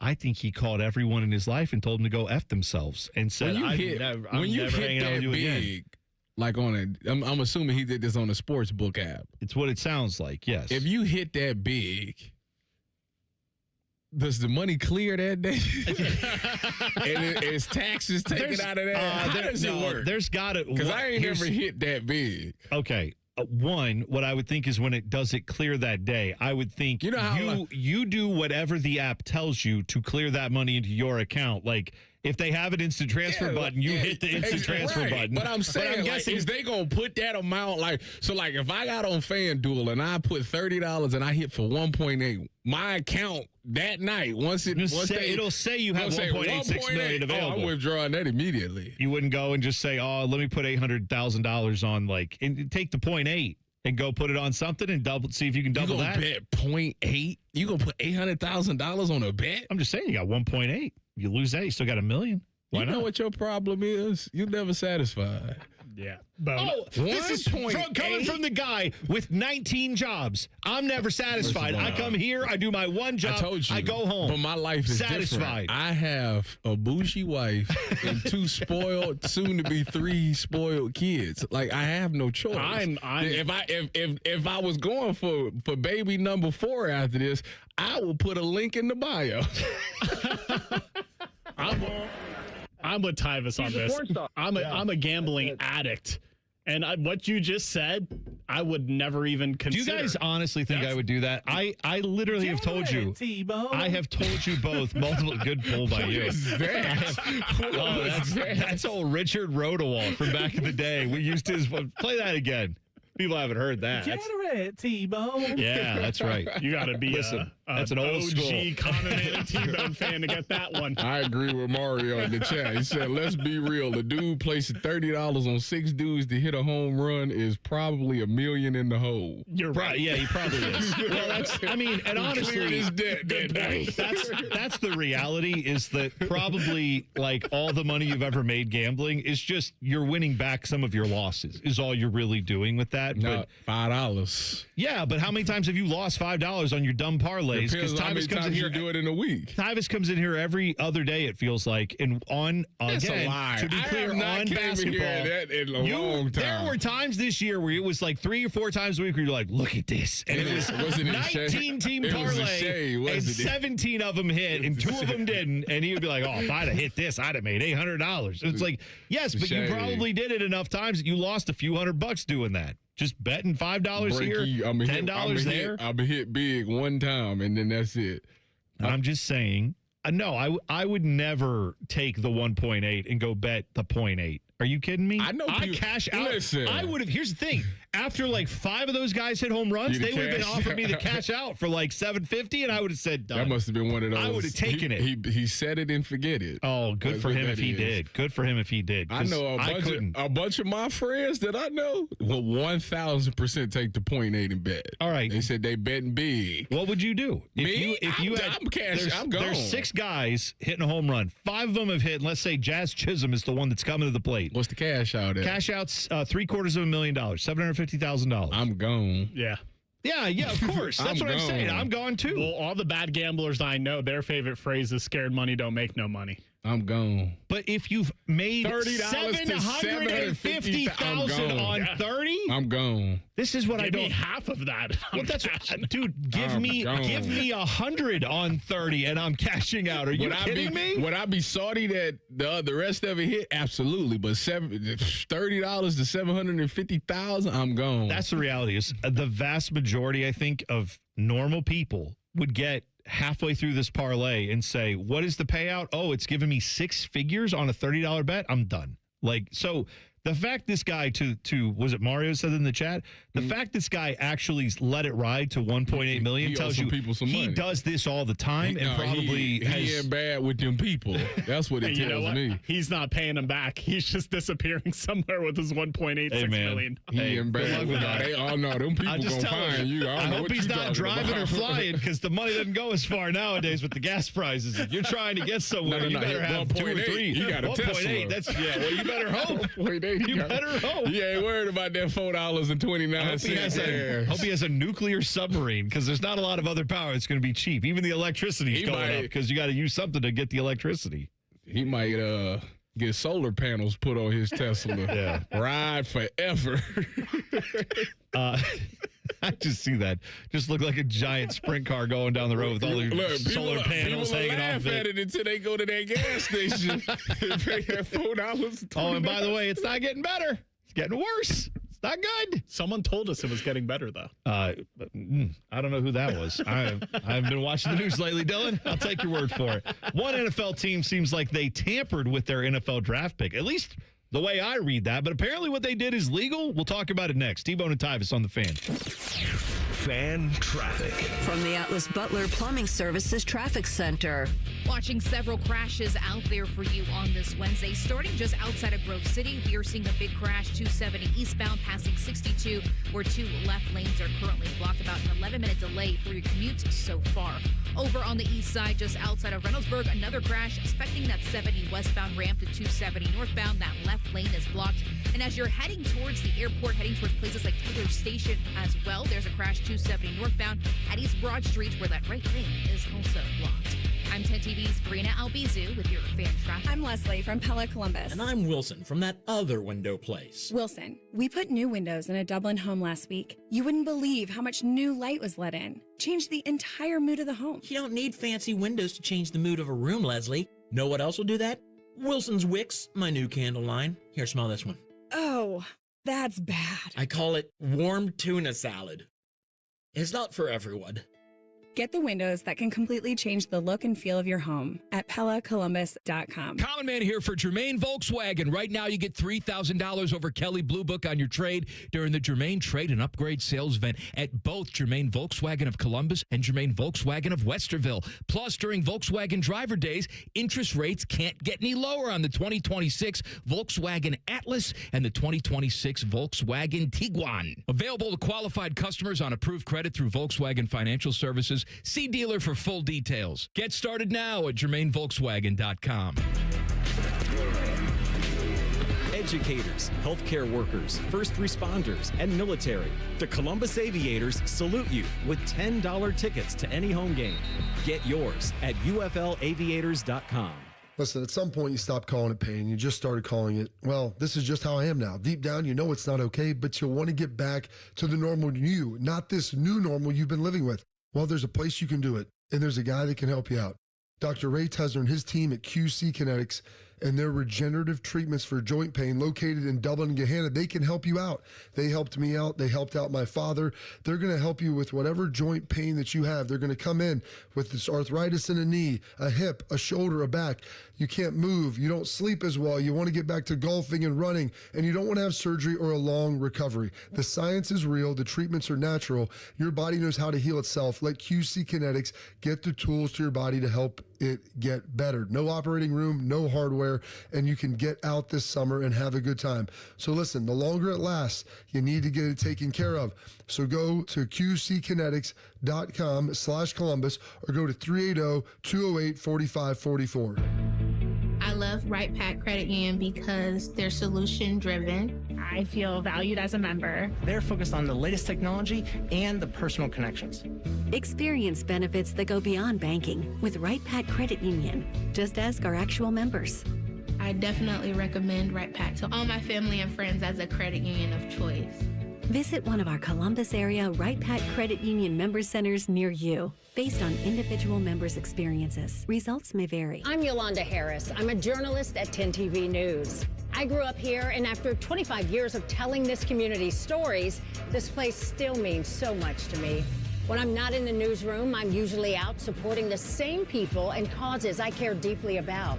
I think he called everyone in his life and told them to go F themselves and said, when you I'm hit never hanging out with that you again. big, like I'm assuming he did this on a sports book app. It's what it sounds like, yes. If you hit that big, does the money clear that day? And is taxes taken out of that? How does it work? There's got to. Because I ain't never hit that big. Okay. One, what I would think is when it does it clear that day, I would think you do whatever the app tells you to clear that money into your account. Like if they have an instant transfer button, you hit the instant transfer button. But I'm saying, is they gonna put that amount like if I got on FanDuel and I put $30 and I hit for 1.8, my account that night it'll say you have 1.86 million available. I'm withdrawing that immediately. You wouldn't go and just say, "Oh, let me put $800,000 on and take the 0.8 and go put it on something and see if you can double that." You gonna bet 0.8? You gonna put $800,000 on a bet? I'm just saying, you got 1.8. You lose that, you still got $1 million. Why you not? know what your problem is? You're never satisfied. Yeah. This is coming from the guy with 19 jobs. I'm never satisfied. I come here, I do my one job, I told you, I go home. But my life is satisfied. Different. I have a bougie wife and 2 spoiled, soon to be 3 spoiled kids. Like I have no choice. If I was going for baby number 4 after this, I will put a link in the bio. I'm with Tyvis on this. I'm a gambling addict. And what you just said, I would never even consider. Do you guys honestly think I would do that? I literally have told you. I have told you both multiple. Good pull by you. That's old Richard Rodewald from back in the day. We used to play that again. People haven't heard that. Generate T-Bone. Yeah, that's right. You got to be that's an old school OG T-Bone fan to get that one. I agree with Mario in the chat. He said, let's be real. The dude placing $30 on 6 dudes to hit a home run is probably $1 million in the hole. You're right. Yeah, he probably is. Well, and honestly, that's the reality is that probably like all the money you've ever made gambling is just you're winning back some of your losses is all you're really doing with that. Not $5. Yeah, but how many times have you lost $5 on your dumb parlays? Because Tyvis comes in here. You do it in a week. Tyvis comes in here every other day. It feels like, and that's a lie. To be clear, on basketball, that in a long time. There were times this year where it was like 3 or 4 times a week where you're like, look at this, and it was 19-team parlay, and 17 of them hit, and 2 of them didn't, and he would be like, oh, if I'd have hit this, I'd have made $800. It's like, yes, but you probably did it enough times that you lost a few $100 doing that. Just betting $5 here, $10 there. I'm hit big one time, and then that's it. I'm just saying, no, I would never take the 1.8 and go bet the 0.8. Are you kidding me? I know. I cash out. Listen. I would have. Here's the thing. After like 5 of those guys hit home runs, they would have been offering me the cash out for like $750, and I would have said, done. That must have been one of those. I would have taken it. He said it and forget it. Oh, good for him if he did. Good for him if he did. I know a bunch of my friends that I know will 1,000% take the 0.8 and bet. All right. They said they betting big. What would you do? I'm gone. There's 6 guys hitting a home run. 5 of them have hit. And let's say Jazz Chisholm is the one that's coming to the plate. What's the cash out at? Cash out's $750,000, $750,000. I'm gone. Yeah. Yeah, of course. That's what I'm saying. I'm gone too. Well, all the bad gamblers I know, their favorite phrase is scared money don't make no money. I'm gone. But if you've made $30 to $750,000 on 30, I'm gone. This is what Give me half of that. Well, that's dude. Give me 100 on 30, and I'm cashing out. Are you kidding me? Would I be salty that the rest of it hit? Absolutely. But $30 to $750,000, I'm gone. That's the reality. Is the vast majority, I think, of normal people would get halfway through this parlay and say, what is the payout? Oh, it's giving me 6 figures on a $30 bet. I'm done. Like, so The fact this guy was it Mario said in the chat? The fact this guy actually let it ride to 1.8 million tells you people some money. He does this all the time and probably he ain't bad with them people. That's what it tells me. He's not paying them back. He's just disappearing somewhere with his 1.86 million. He ain't bad with that. Oh no, them people gonna find you. I hope he's not driving or flying because the money doesn't go as far nowadays with the gas prices. If you're trying to get somewhere, you better have 2 or 3. You got a 1.8. Tesla. Well, you better hope. You better hope. He ain't worried about that $4.29. Hope he has a nuclear submarine because there's not a lot of other power that's going to be cheap. Even the electricity's going up because you got to use something to get the electricity. He might get solar panels put on his Tesla. Yeah. Ride forever. I just see that. Just look like a giant sprint car going down the road with all the solar panels hanging off laugh at it until they go to that gas station and pay that $4. Oh, and by the way, it's not getting better. It's getting worse. It's not good. Someone told us it was getting better, though. I don't know who that was. I haven't been watching the news lately, Dylan. I'll take your word for it. One NFL team seems like they tampered with their NFL draft pick, at least the way I read that. But apparently what they did is legal. We'll talk about it next. T-Bone and Tyvis on the Fan. Fan traffic. From the Atlas Butler Plumbing Services Traffic Center. Watching several crashes out there for you on this Wednesday. Starting just outside of Grove City, we are seeing a big crash, 270 eastbound, passing 62, where 2 left lanes are currently blocked. About an 11-minute delay for your commute so far. Over on the east side, just outside of Reynoldsburg, another crash, expecting that 70 westbound ramp to 270 northbound. That left lane is blocked. And as you're heading towards the airport, heading towards places like Taylor Station as well, there's a crash 270 northbound at East Broad Street where that right lane is also blocked. I'm 10 TV's Brina Albizu with your fan traffic. I'm Leslie from Pella Columbus. And I'm Wilson from that other window place. Wilson, we put new windows in a Dublin home last week. You wouldn't believe how much new light was let in. Changed the entire mood of the home. You don't need fancy windows to change the mood of a room, Leslie. Know what else will do that? Wilson's Wicks, my new candle line. Here, smell this one. Oh, that's bad. I call it warm tuna salad. It's not for everyone. Get the windows that can completely change the look and feel of your home at PellaColumbus.com. Common Man here for Germain Volkswagen. Right now, you get $3,000 over Kelly Blue Book on your trade during the Germain Trade and Upgrade Sales Event at both Germain Volkswagen of Columbus and Germain Volkswagen of Westerville. Plus, during Volkswagen Driver Days, interest rates can't get any lower on the 2026 Volkswagen Atlas and the 2026 Volkswagen Tiguan. Available to qualified customers on approved credit through Volkswagen Financial Services. See dealer for full details. Get started now at GermainVolkswagen.com. Educators, healthcare workers, first responders, and military. The Columbus Aviators salute you with $10 tickets to any home game. Get yours at UFLaviators.com. Listen, at some point you stopped calling it pain. You just started calling it, well, this is just how I am now. Deep down, you know it's not okay, but you want to get back to the normal you, not this new normal you've been living with. Well, there's a place you can do it, and there's a guy that can help you out. Dr. Ray Tesner and his team at QC Kinetics and their regenerative treatments for joint pain located in Dublin and Gahanna, they can help you out. They helped me out. They helped out my father. They're going to help you with whatever joint pain that you have. They're going to come in with this arthritis in a knee, a hip, a shoulder, a back. You can't move. You don't sleep as well. You want to get back to golfing and running, and you don't want to have surgery or a long recovery. The science is real. The treatments are natural. Your body knows how to heal itself. Let QC Kinetics get the tools to your body to help it get better. No operating room, no hardware, and you can get out this summer and have a good time. So listen, the longer it lasts, you need to get it taken care of. So go to QCkinetics.com/Columbus or go to 380-208-4544. I love Right Pack Credit Union because they're solution driven. I feel valued as a member. They're focused on the latest technology and the personal connections. Experience benefits that go beyond banking with Right Pack Credit Union. Just ask our actual members. I definitely recommend Right Pack to all my family and friends as a credit union of choice. Visit one of our Columbus area Right Pack Credit Union member centers near you. Based on individual members' experiences, results may vary. I'm Yolanda Harris. I'm a journalist at 10 TV News. I grew up here, and after 25 years of telling this community's stories, this place still means so much to me. When I'm not in the newsroom, I'm usually out supporting the same people and causes I care deeply about.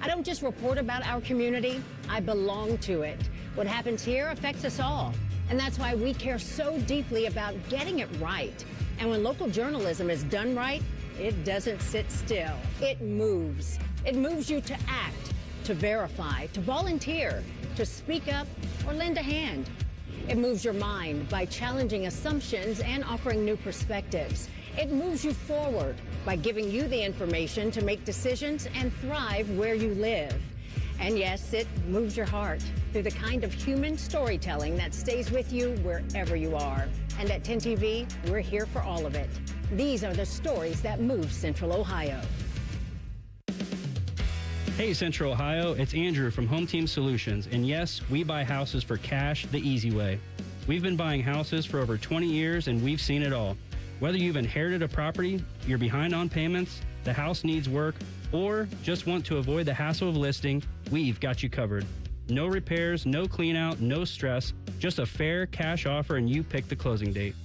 I don't just report about our community, I belong to it. What happens here affects us all. And that's why we care so deeply about getting it right. And when local journalism is done right, it doesn't sit still. It moves. It moves you to act, to verify, to volunteer, to speak up, or lend a hand. It moves your mind by challenging assumptions and offering new perspectives. It moves you forward by giving you the information to make decisions and thrive where you live. And yes, it moves your heart through the kind of human storytelling that stays with you wherever you are. And at 10 TV, we're here for all of it. These are the stories that move Central Ohio. Hey Central Ohio, it's Andrew from Home Team Solutions, and yes, we buy houses for cash the easy way. We've been buying houses for over 20 years and we've seen it all. Whether you've inherited a property, you're behind on payments, the house needs work, or just want to avoid the hassle of listing, we've got you covered. No repairs, no clean out, no stress, just a fair cash offer and you pick the closing date.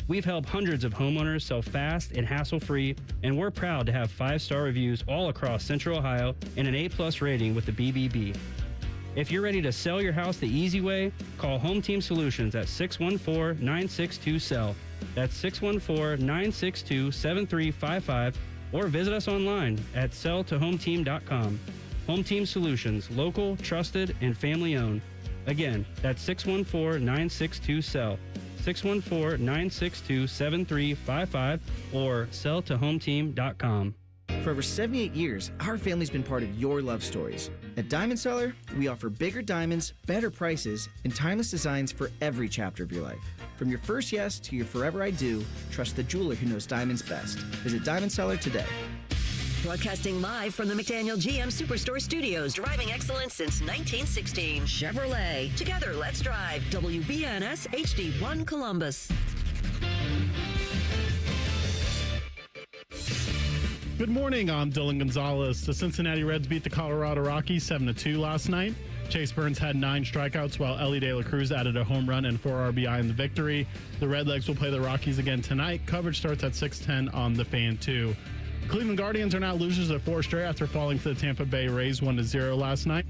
We've helped hundreds of homeowners sell fast and hassle-free, and we're proud to have 5-star reviews all across Central Ohio and an A+ rating with the BBB. If you're ready to sell your house the easy way, call Home Team Solutions at 614-962-SELL. That's 614-962-7355, or visit us online at selltohometeam.com. Home Team Solutions, local, trusted, and family-owned. Again, that's 614-962-SELL. 614-962-7355 or selltohometeam.com. For over 78 years, our family's been part of your love stories. At Diamond Seller, we offer bigger diamonds, better prices, and timeless designs for every chapter of your life. From your first yes to your forever I do, trust the jeweler who knows diamonds best. Visit Diamond Seller today. Broadcasting live from the McDaniel GM Superstore Studios, driving excellence since 1916. Chevrolet. Together, let's drive. WBNS HD1 Columbus. Good morning. I'm Dylan Gonzalez. The Cincinnati Reds beat the Colorado Rockies 7-2 last night. Chase Burns had 9 strikeouts, while Elly De La Cruz added a home run and 4 RBI in the victory. The Redlegs will play the Rockies again tonight. Coverage starts at 6:10 on the Fan 2. Cleveland Guardians are now losers of 4 straight after falling to the Tampa Bay Rays 1-0 last night.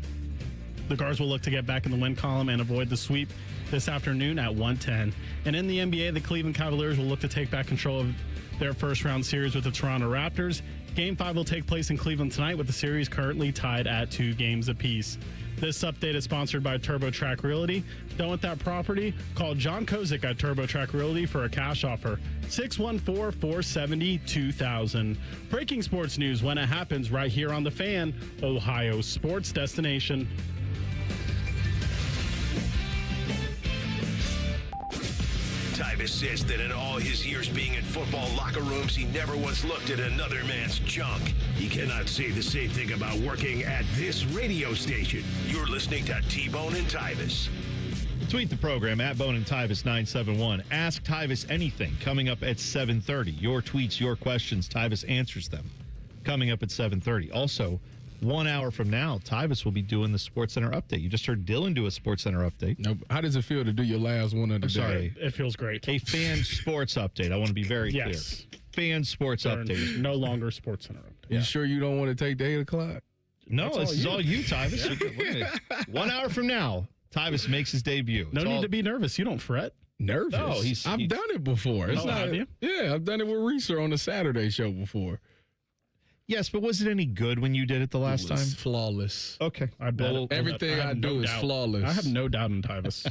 The Guards will look to get back in the win column and avoid the sweep this afternoon at 1:10. And in the NBA, the Cleveland Cavaliers will look to take back control of their first-round series with the Toronto Raptors. Game 5 will take place in Cleveland tonight, with the series currently tied at 2 games apiece. This update is sponsored by TurboTrack Realty. Done with that property? Call John Kozik at TurboTrack Realty for a cash offer. 614-470-2000. Breaking sports news when it happens right here on The Fan, Ohio's sports destination. Tyvis says that in all his years being in football locker rooms, he never once looked at another man's junk. He cannot say the same thing about working at this radio station. You're listening to T-Bone and Tyvis. Tweet the program at Bone and Tyvis 971. Ask Tyvis anything coming up at 7:30. Your tweets, your questions, Tyvis answers them. Coming up at 7:30. Also, 1 hour from now, Tyvis will be doing the SportsCenter update. You just heard Dylan do a SportsCenter update. No, how does it feel to do your last one of the day? Sorry. It feels great. A fan sports update. I want to be very clear. Fan sports update. No longer SportsCenter update. You sure you don't want to take the 8 o'clock? No, this is all you, Tyvis. 1 hour from now, Tyvis makes his debut. No need to be nervous. You don't fret. Nervous? No, I've done it before. It's not, have you? Yeah, I've done it with Reeser on the Saturday show before. Yes, but was it any good when you did it the last time? Flawless. Okay. I bet. Everything I do is flawless. I have no doubt in Tyvis.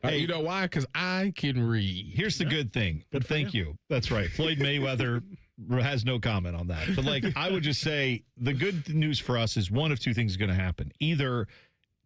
Hey, you know why? Because I can read. Here's the good thing. But thank you. That's right. Floyd Mayweather has no comment on that. But I would just say the good news for us is one of two things is going to happen. Either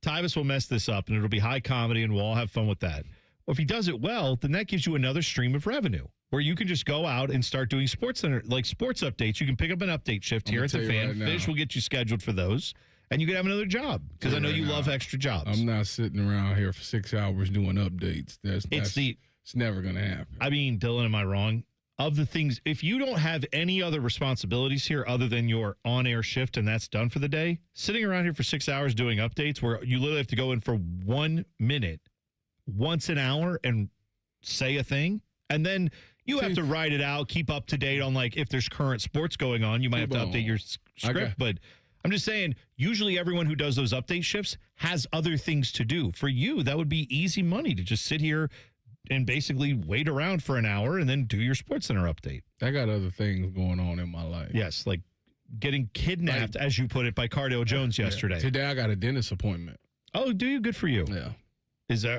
Tyvis will mess this up and it'll be high comedy and we'll all have fun with that. Or if he does it well, then that gives you another stream of revenue where you can just go out and start doing SportsCenter, like sports updates. You can pick up an update shift here at the Fan. Fish will get you scheduled for those. And you can have another job because I know you love extra jobs. I'm not sitting around here for 6 hours doing updates. It's never going to happen. I mean, Dylan, am I wrong? Of the things, if you don't have any other responsibilities here other than your on-air shift and that's done for the day, sitting around here for 6 hours doing updates where you literally have to go in for 1 minute once an hour and say a thing, and then you have to write it out, keep up to date on if there's current sports going on. You might have to update your script, but I'm just saying, usually everyone who does those update shifts has other things to do. For you, that would be easy money to just sit here and basically wait around for an hour and then do your SportsCenter update. I got other things going on in my life. Yes, like getting kidnapped, as you put it, by Cardale Jones yesterday. Today I got a dentist appointment. Oh, do you? Good for you. Yeah.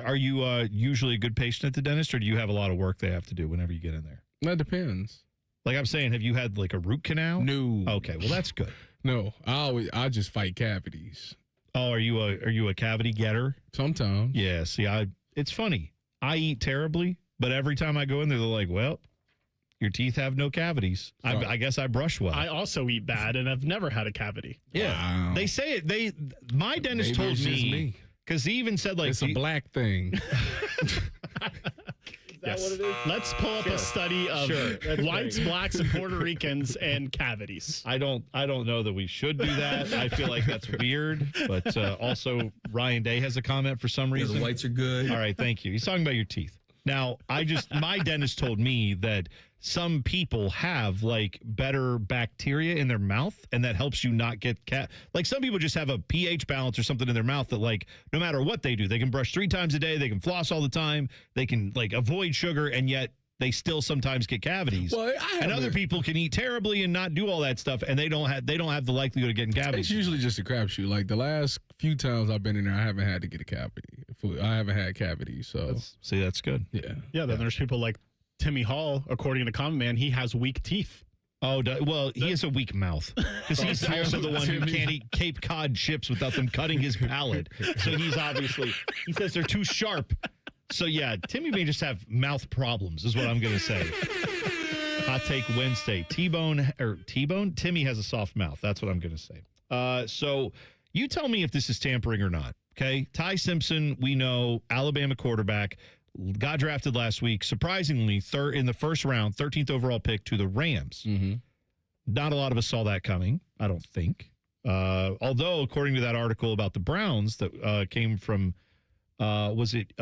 Are you usually a good patient at the dentist, or do you have a lot of work they have to do whenever you get in there? That depends. Like I'm saying, have you had like a root canal? No. Okay, well that's good. No, I just fight cavities. Oh, are you a cavity getter? Sometimes. Yeah. See, it's funny. I eat terribly, but every time I go in there, they're like, "Well, your teeth have no cavities." I guess I brush well. I also eat bad, and I've never had a cavity. Yeah, wow. They say it. My dentist Maybe told it's just me because he even said like it's a black thing. Is that what it is? Let's pull up a study of whites, blacks, and Puerto Ricans and cavities. I don't know that we should do that. I feel like that's weird. But also, Ryan Day has a comment for some reason. The whites are good. All right, thank you. He's talking about your teeth. Now, my dentist told me that some people have like better bacteria in their mouth, and that helps you not get like some people just have a pH balance or something in their mouth that like no matter what they do, they can brush 3 times a day, they can floss all the time, they can like avoid sugar, and yet they still sometimes get cavities. Well, and other people can eat terribly and not do all that stuff, and they don't have the likelihood of getting cavities. It's usually just a crapshoot. Like the last few times I've been in there, I haven't had to get a cavity. I haven't had cavities, so that's good. Yeah. Then there's people like Timmy Hall, according to Common Man, he has weak teeth. Oh, well, he has a weak mouth because he's also the one who can't eat Cape Cod chips without them cutting his palate. So he says they're too sharp. So yeah, Timmy may just have mouth problems is what I'm going to say. Hot Take Wednesday. T-Bone? Timmy has a soft mouth. That's what I'm going to say. So you tell me if this is tampering or not, okay? Ty Simpson, we know, Alabama quarterback, got drafted last week, surprisingly, in the first round, 13th overall pick to the Rams. Mm-hmm. Not a lot of us saw that coming, I don't think. Although, according to that article about the Browns that came from, was it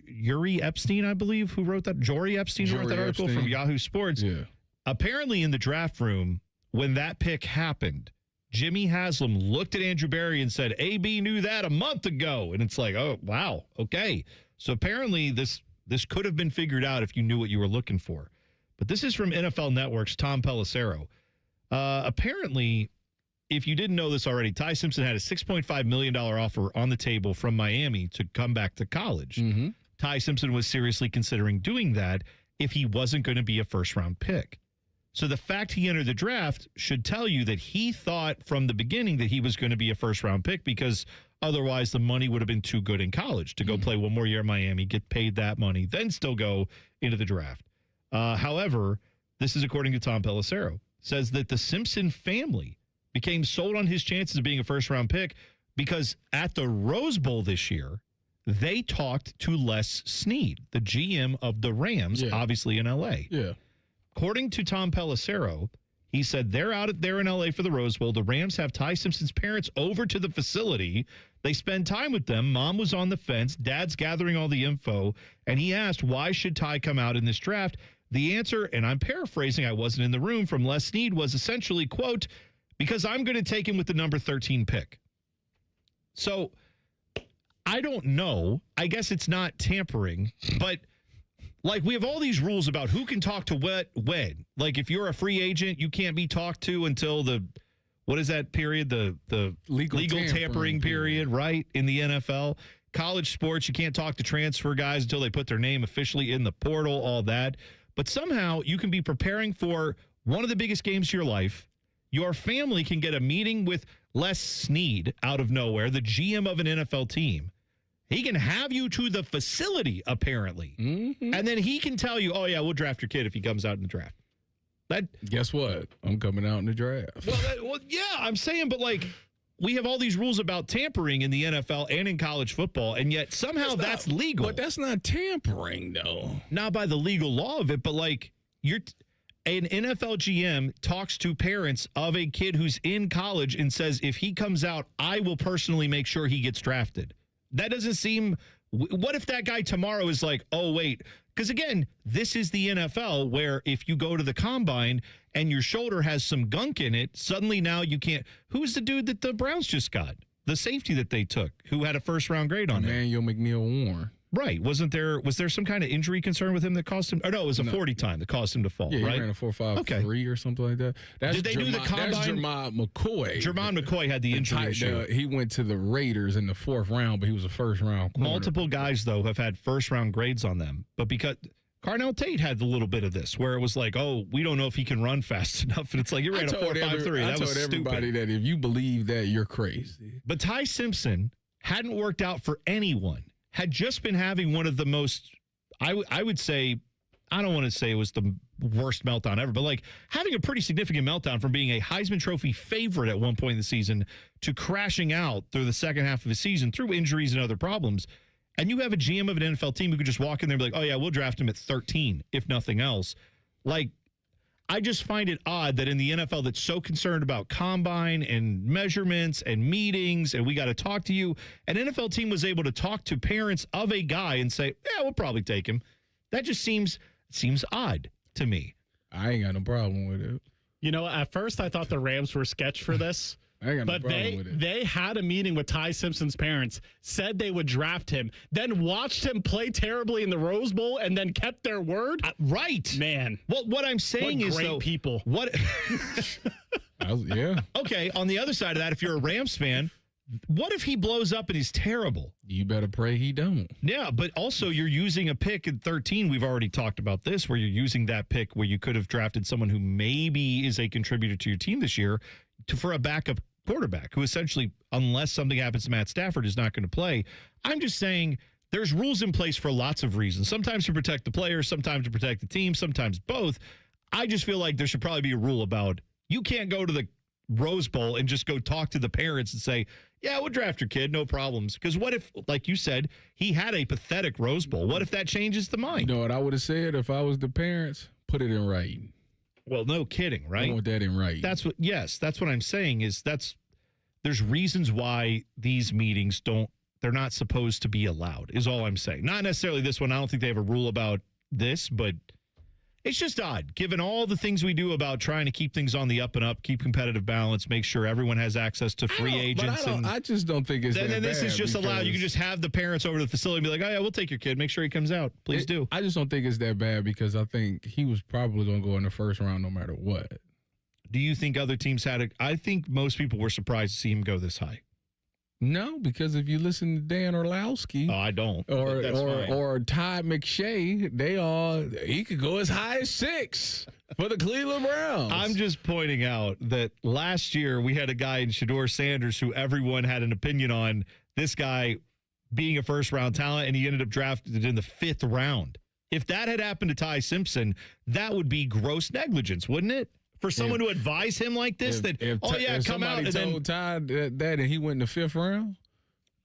Yuri Epstein, I believe, who wrote that? Jory Epstein wrote that article from Yahoo Sports. Yeah. Apparently, in the draft room, when that pick happened, Jimmy Haslam looked at Andrew Berry and said, AB knew that a month ago. And it's like, oh, wow, okay. So apparently this could have been figured out if you knew what you were looking for. But this is from NFL Network's Tom Pelissero. Apparently, if you didn't know this already, Ty Simpson had a $6.5 million offer on the table from Miami to come back to college. Mm-hmm. Ty Simpson was seriously considering doing that if he wasn't going to be a first-round pick. So the fact he entered the draft should tell you that he thought from the beginning that he was going to be a first-round pick because otherwise the money would have been too good in college to go play one more year in Miami, get paid that money, then still go into the draft. However, this is according to Tom Pelissero, says that the Simpson family became sold on his chances of being a first-round pick because at the Rose Bowl this year, they talked to Les Snead, the GM of the Rams, obviously in L.A. Yeah. According to Tom Pelissero, he said they're out there in L.A. for the Rose Bowl. The Rams have Ty Simpson's parents over to the facility. They spend time with them. Mom was on the fence. Dad's gathering all the info. And he asked, why should Ty come out in this draft? The answer, and I'm paraphrasing, I wasn't in the room, from Les Snead was essentially, quote, because I'm going to take him with the number 13 pick. So I don't know. I guess it's not tampering, but like we have all these rules about who can talk to what when. Like if you're a free agent, you can't be talked to until what is that period? The legal tampering period, right? In the NFL. College sports, you can't talk to transfer guys until they put their name officially in the portal, all that. But somehow you can be preparing for one of the biggest games of your life. Your family can get a meeting with Les Snead out of nowhere, the GM of an NFL team. He can have you to the facility, apparently. Mm-hmm. And then he can tell you, oh, yeah, we'll draft your kid if he comes out in the draft. Guess what? I'm coming out in the draft. Well, yeah, I'm saying, but like, we have all these rules about tampering in the NFL and in college football, and yet somehow that's legal. But that's not tampering, though. Not by the legal law of it, but like, an NFL GM talks to parents of a kid who's in college and says, if he comes out, I will personally make sure he gets drafted. That doesn't seem. What if that guy tomorrow is like, oh, wait, Because, again, this is the NFL where if you go to the combine and your shoulder has some gunk in it, suddenly now you can't. Who's the dude that the Browns just got? The safety that they took, who had a first-round grade on him? Emmanuel McNeil-Warren. Right. Was there some kind of injury concern with him that caused him? Or no, it was a 40 time that caused him to fall, Yeah, right? he ran a 4.53 or something like that. Did they do the combine? That's Jermon McCoy. Jermon McCoy had the injury issue. He went to the Raiders in the 4th round, but he was a first-round corner. Multiple guys, though, have had first-round grades on them. But because Carnell Tate had a little bit of this, where it was like, oh, we don't know if he can run fast enough. And it's like, you ran a 4.53. That was stupid. I told everybody that if you believe that, you're crazy. But Ty Simpson hadn't worked out for anyone. Had just been having one of the most, I would say, I don't want to say it was the worst meltdown ever, but like having a pretty significant meltdown from being a Heisman Trophy favorite at one point in the season to crashing out through the second half of the season through injuries and other problems. And you have a GM of an NFL team who could just walk in there and be like, oh, yeah, we'll draft him at 13, if nothing else. Like, I just find it odd that in the NFL that's so concerned about combine and measurements and meetings and we got to talk to you, an NFL team was able to talk to parents of a guy and say, yeah, we'll probably take him. That just seems odd to me. I ain't got no problem with it. You know, at first I thought the Rams were sketch for this. But they had a meeting with Ty Simpson's parents, said they would draft him, then watched him play terribly in the Rose Bowl, and then kept their word. Right, man. Well, what I'm saying is, great though, people. What? Yeah. Okay. On the other side of that, if you're a Rams fan, what if he blows up and he's terrible? You better pray he don't. Yeah, but also you're using a pick in 13. We've already talked about this, where you're using that pick where you could have drafted someone who maybe is a contributor to your team this year for a backup quarterback who essentially, unless something happens to Matt Stafford, is not going to play. I'm just saying there's rules in place for lots of reasons. Sometimes to protect the players, sometimes to protect the team, sometimes both. I just feel like there should probably be a rule about you can't go to the Rose Bowl and just go talk to the parents and say, yeah, we'll draft your kid, no problems. Because what if, like you said, he had a pathetic Rose Bowl? What if that changes the mind? You know what I would have said if I was the parents? Put it in writing. Well, no kidding, right? I want that in writing. That's what I'm saying is there's reasons why these meetings they're not supposed to be allowed, is all I'm saying. Not necessarily this one. I don't think they have a rule about this, but it's just odd, given all the things we do about trying to keep things on the up and up, keep competitive balance, make sure everyone has access to free agents. I just don't think it's that bad. And this is just allowed. You can just have the parents over to the facility and be like, oh, yeah, we'll take your kid. Make sure he comes out. Please do. I just don't think it's that bad because I think he was probably going to go in the first round no matter what. Do you think other teams had it? I think most people were surprised to see him go this high. No, because if you listen to Dan Orlowski, I don't, or Todd McShay, he could go as high as 6 for the Cleveland Browns. I'm just pointing out that last year we had a guy in Shedeur Sanders who everyone had an opinion on. This guy being a first round talent, and he ended up drafted in the 5th round. If that had happened to Ty Simpson, that would be gross negligence, wouldn't it? For someone to advise him like this, come out and told Todd that and he went in the 5th round,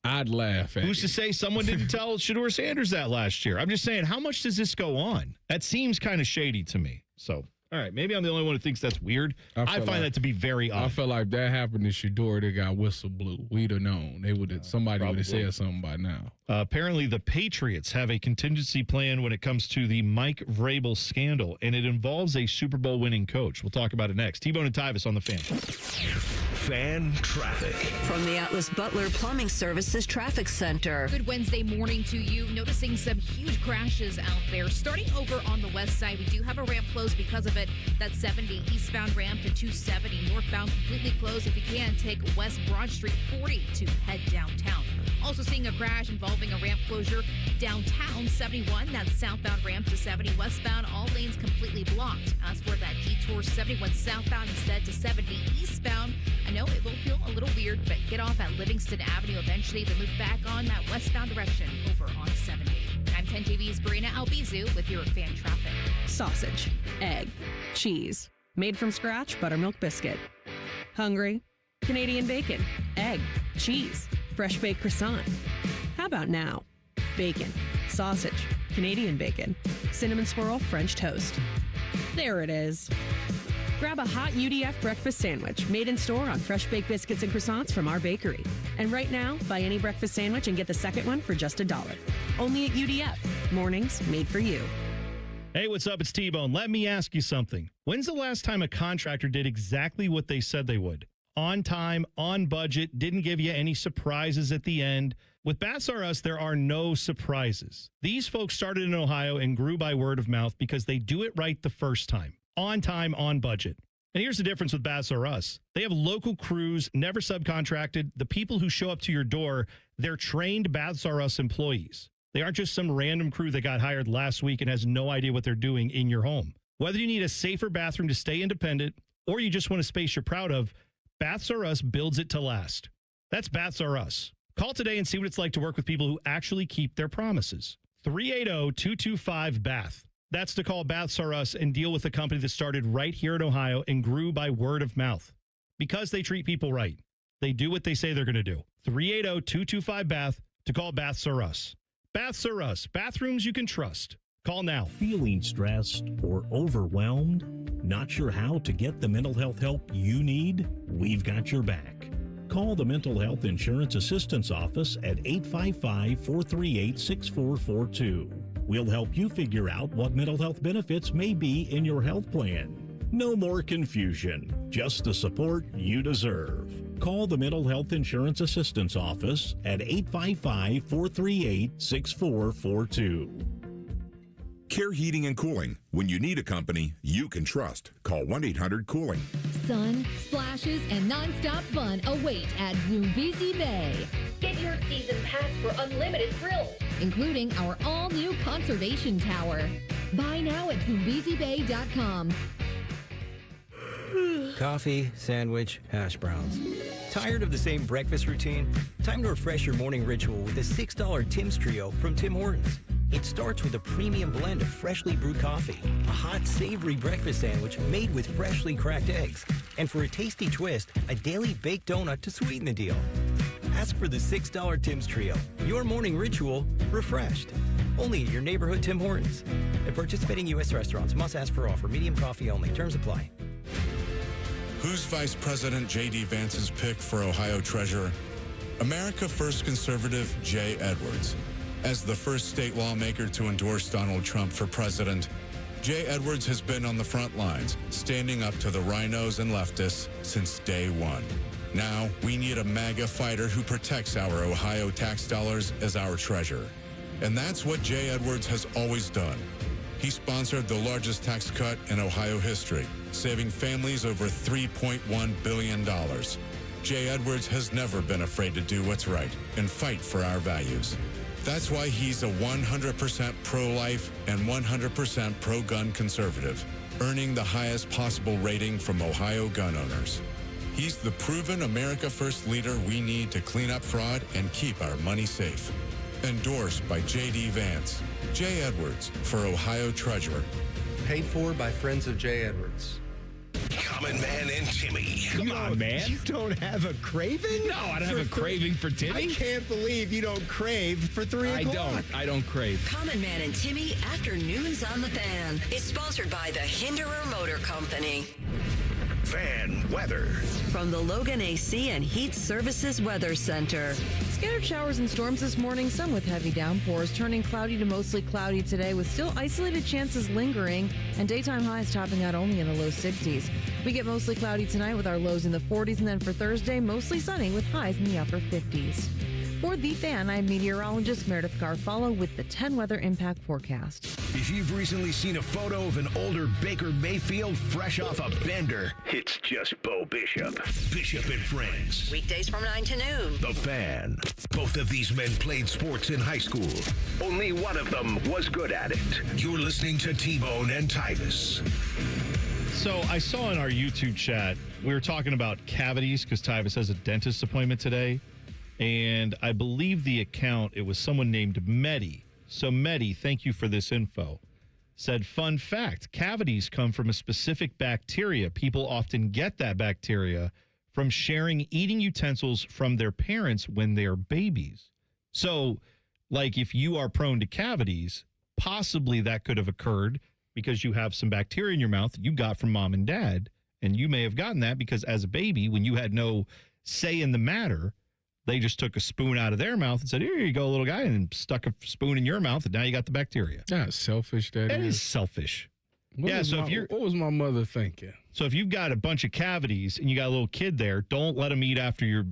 I'd laugh at who's to say someone didn't tell Shedeur Sanders that last year? I'm just saying, how much does this go on? That seems kind of shady to me. So, all right, maybe I'm the only one who thinks that's weird. I find that to be very odd. I feel like that happened to Shedeur. They got whistle blew. We'd have known. Somebody would have said something by now. Apparently, the Patriots have a contingency plan when it comes to the Mike Vrabel scandal, and it involves a Super Bowl winning coach. We'll talk about it next. T-Bone and Tyvis on the Fan. Fan traffic. From the Atlas Butler Plumbing Services Traffic Center. Good Wednesday morning to you. Noticing some huge crashes out there. Starting over on the west side, we do have a ramp closed because of it. That 70 eastbound ramp to 270 northbound completely closed. If you can, take West Broad Street 40 to head downtown. Also seeing a crash involving a ramp closure downtown 71. That southbound ramp to 70 westbound. All lanes completely blocked. As for that detour 71 southbound instead to 70 eastbound. I know it will feel a little weird, but get off at Livingston Avenue eventually, then move back on that westbound direction over on 70. I'm 10 TV's Brina Albizu with your fan traffic. Sausage, egg, cheese, made from scratch buttermilk biscuit. Hungry? Canadian bacon, egg, cheese, fresh baked croissant. How about now? Bacon, sausage, Canadian bacon, cinnamon swirl French toast. There it is. Grab a hot UDF breakfast sandwich made in store on fresh baked biscuits and croissants from our bakery. And right now, buy any breakfast sandwich and get the second one for just $1. Only at UDF. Mornings made for you. Hey, what's up? It's T-Bone. Let me ask you something. When's the last time a contractor did exactly what they said they would? On time, on budget, didn't give you any surprises at the end. With Baths R Us, there are no surprises. These folks started in Ohio and grew by word of mouth because they do it right the first time. On time, on budget. And here's the difference with Baths R Us. They have local crews, never subcontracted. The people who show up to your door, they're trained Baths R Us employees. They aren't just some random crew that got hired last week and has no idea what they're doing in your home. Whether you need a safer bathroom to stay independent or you just want a space you're proud of, Baths R Us builds it to last. That's Baths R Us. Call today and see what it's like to work with people who actually keep their promises. 380-225-BATH. That's to call Baths R Us and deal with a company that started right here in Ohio and grew by word of mouth. Because they treat people right. They do what they say they're going to do. 380-225-BATH to call Baths R Us. Baths R Us. Bathrooms you can trust. Call now. Feeling stressed or overwhelmed? Not sure how to get the mental health help you need? We've got your back. Call the Mental Health Insurance Assistance Office at 855-438-6442. We'll help you figure out what mental health benefits may be in your health plan. No more confusion, just the support you deserve. Call the Mental Health Insurance Assistance Office at 855-438-6442. Care Heating and Cooling. When you need a company you can trust, call 1-800-COOLING. Sun, splashes, and nonstop fun await at Zoombezi Bay. Get your season pass for unlimited thrills, including our all-new conservation tower. Buy now at ZoombeziBay.com. Coffee, sandwich, hash browns. Tired of the same breakfast routine? Time to refresh your morning ritual with a $6 Tim's Trio from Tim Hortons. It starts with a premium blend of freshly brewed coffee, a hot, savory breakfast sandwich made with freshly cracked eggs, and for a tasty twist, a daily baked donut to sweeten the deal. Ask for the $6 Tim's Trio. Your morning ritual refreshed. Only at your neighborhood Tim Hortons. At participating U.S. restaurants, must ask for offer. Medium coffee only. Terms apply. Who's Vice President J.D. Vance's pick for Ohio Treasurer? America First conservative Jay Edwards. As the first state lawmaker to endorse Donald Trump for president, Jay Edwards has been on the front lines, standing up to the rhinos and leftists since day one. Now, we need a MAGA fighter who protects our Ohio tax dollars as our treasurer. And that's what Jay Edwards has always done. He sponsored the largest tax cut in Ohio history, saving families over $3.1 billion. Jay Edwards has never been afraid to do what's right and fight for our values. That's why he's a 100% pro-life and 100% pro-gun conservative, earning the highest possible rating from Ohio gun owners. He's the proven America First leader we need to clean up fraud and keep our money safe. Endorsed by J.D. Vance. Jay Edwards for Ohio Treasurer. Paid for by friends of Jay Edwards. Common Man and Timmy. Come on, man. You don't have a craving? No, I don't have a craving for Timmy. I can't believe you don't crave for 3 o'clock. I don't crave. Common Man and Timmy Afternoons on the Fan is sponsored by the Hinderer Motor Company. Fan weather. From the Logan AC and Heat Services Weather Center. Scattered showers and storms this morning, some with heavy downpours, turning cloudy to mostly cloudy today with still isolated chances lingering and daytime highs topping out only in the low 60s. We get mostly cloudy tonight with our lows in the 40s, and then for Thursday, mostly sunny with highs in the upper 50s. For The Fan, I'm meteorologist Meredith Garfalo with the 10 weather impact forecast. If you've recently seen a photo of an older Baker Mayfield fresh off a bender, it's just Bo Bishop. Bishop and Friends. Weekdays from 9 to noon. The Fan. Both of these men played sports in high school. Only one of them was good at it. You're listening to T-Bone and Tyvis. So I saw in our YouTube chat, we were talking about cavities because Tyvis has a dentist appointment today. And I believe the account, it was someone named Medi. So Medi, thank you for this info. Said, fun fact, cavities come from a specific bacteria. People often get that bacteria from sharing eating utensils from their parents when they're babies. So, like, if you are prone to cavities, possibly that could have occurred because you have some bacteria in your mouth that you got from mom and dad. And you may have gotten that because as a baby, when you had no say in the matter, They just took a spoon out of their mouth and said, here you go, little guy, and stuck a spoon in your mouth, and now you got the bacteria. Yeah, selfish that It is. is selfish. What was my mother thinking? So if you've got a bunch of cavities and you got a little kid there, don't let them eat after your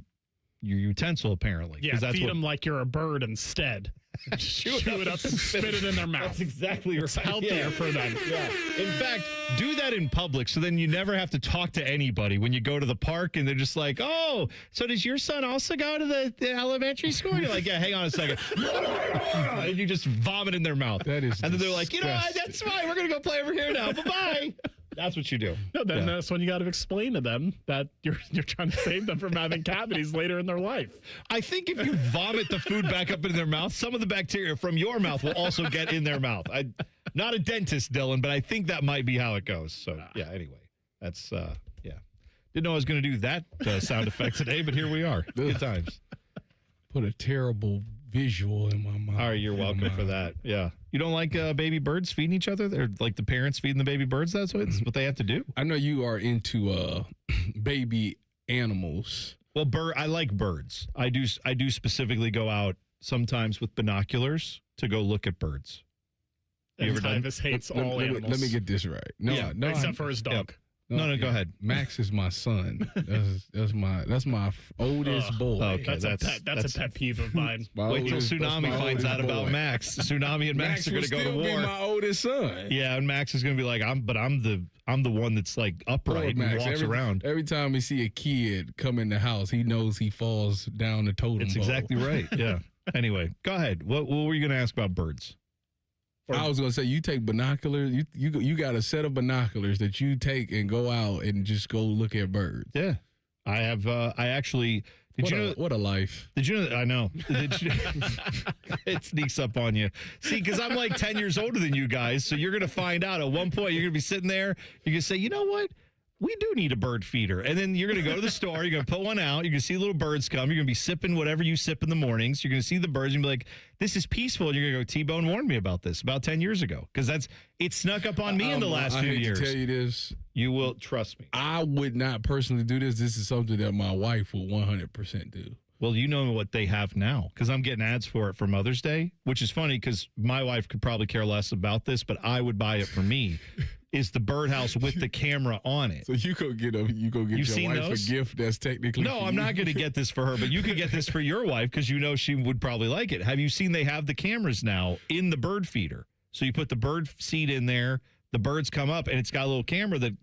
utensil, apparently. Yeah, feed them like you're a bird instead. Chew it up and spit it in their mouth. That's exactly It's right. healthier for them. Yeah. In fact, do that in public so then you never have to talk to anybody when you go to the park and they're just like, oh, so does your son also go to the elementary school? You're like, yeah, hang on a second. And you just vomit in their mouth. That is And then they're like, you know what? That's fine. We're going to go play over here now. Bye-bye. That's what you do. No, then that's when you got to explain to them that you're trying to save them from having cavities later in their life. I think if you vomit the food back up in their mouth, some of the bacteria from your mouth will also get in their mouth. Not a dentist, Dylan, but I think that might be how it goes. So, yeah, anyway, that's, Didn't know I was going to do that sound effect today, but here we are. Good times. Put a terrible visual in my mouth. All right, you're welcome for that. Yeah. You don't like baby birds feeding each other? They're like the parents feeding the baby birds? That's what they have to do? I know you are into baby animals. Well, I like birds. I do specifically go out sometimes with binoculars to go look at birds. And Tyvis hates all animals. Let me get this right. Except for his dog. No, go ahead. Max is my son. That's my oldest boy. Okay, that's a pet peeve of mine. Wait till Tsunami finds out about Max. Tsunami and Max are going to go to war. Be my oldest son. Yeah, and Max is going to be like, I'm the one that's like upright and walks around. Every time we see a kid come in the house, he knows he falls down the totem pole. That's exactly right. Yeah. Anyway, go ahead. What were you going to ask about birds? I was going to say, you take binoculars. You got a set of binoculars that you take and go out and just go look at birds. Yeah, I have. I actually. What a life. Did you know? I know. It sneaks up on you. See, because I'm like 10 years older than you guys, so you're going to find out at one point. You're going to be sitting there. You're going to say, you know what? We do need a bird feeder. And then you're going to go to the store. You're going to put one out. You're going to see little birds come. You're going to be sipping whatever you sip in the mornings. You're going to see the birds and be like, this is peaceful. And you're going to go, T-Bone warned me about this about 10 years ago. Because it snuck up on me in the last few years. I hate to tell you this. You will trust me. I would not personally do this. This is something that my wife would 100% do. Well, you know what they have now, because I'm getting ads for it for Mother's Day, which is funny because my wife could probably care less about this, but I would buy it for me. Is the birdhouse with the camera on it? So you go get your wife a gift that's technically. No, I'm not going to get this for her, but you could get this for your wife because you know she would probably like it. Have you seen they have the cameras now in the bird feeder? So you put the bird seed in there, the birds come up, and it's got a little camera that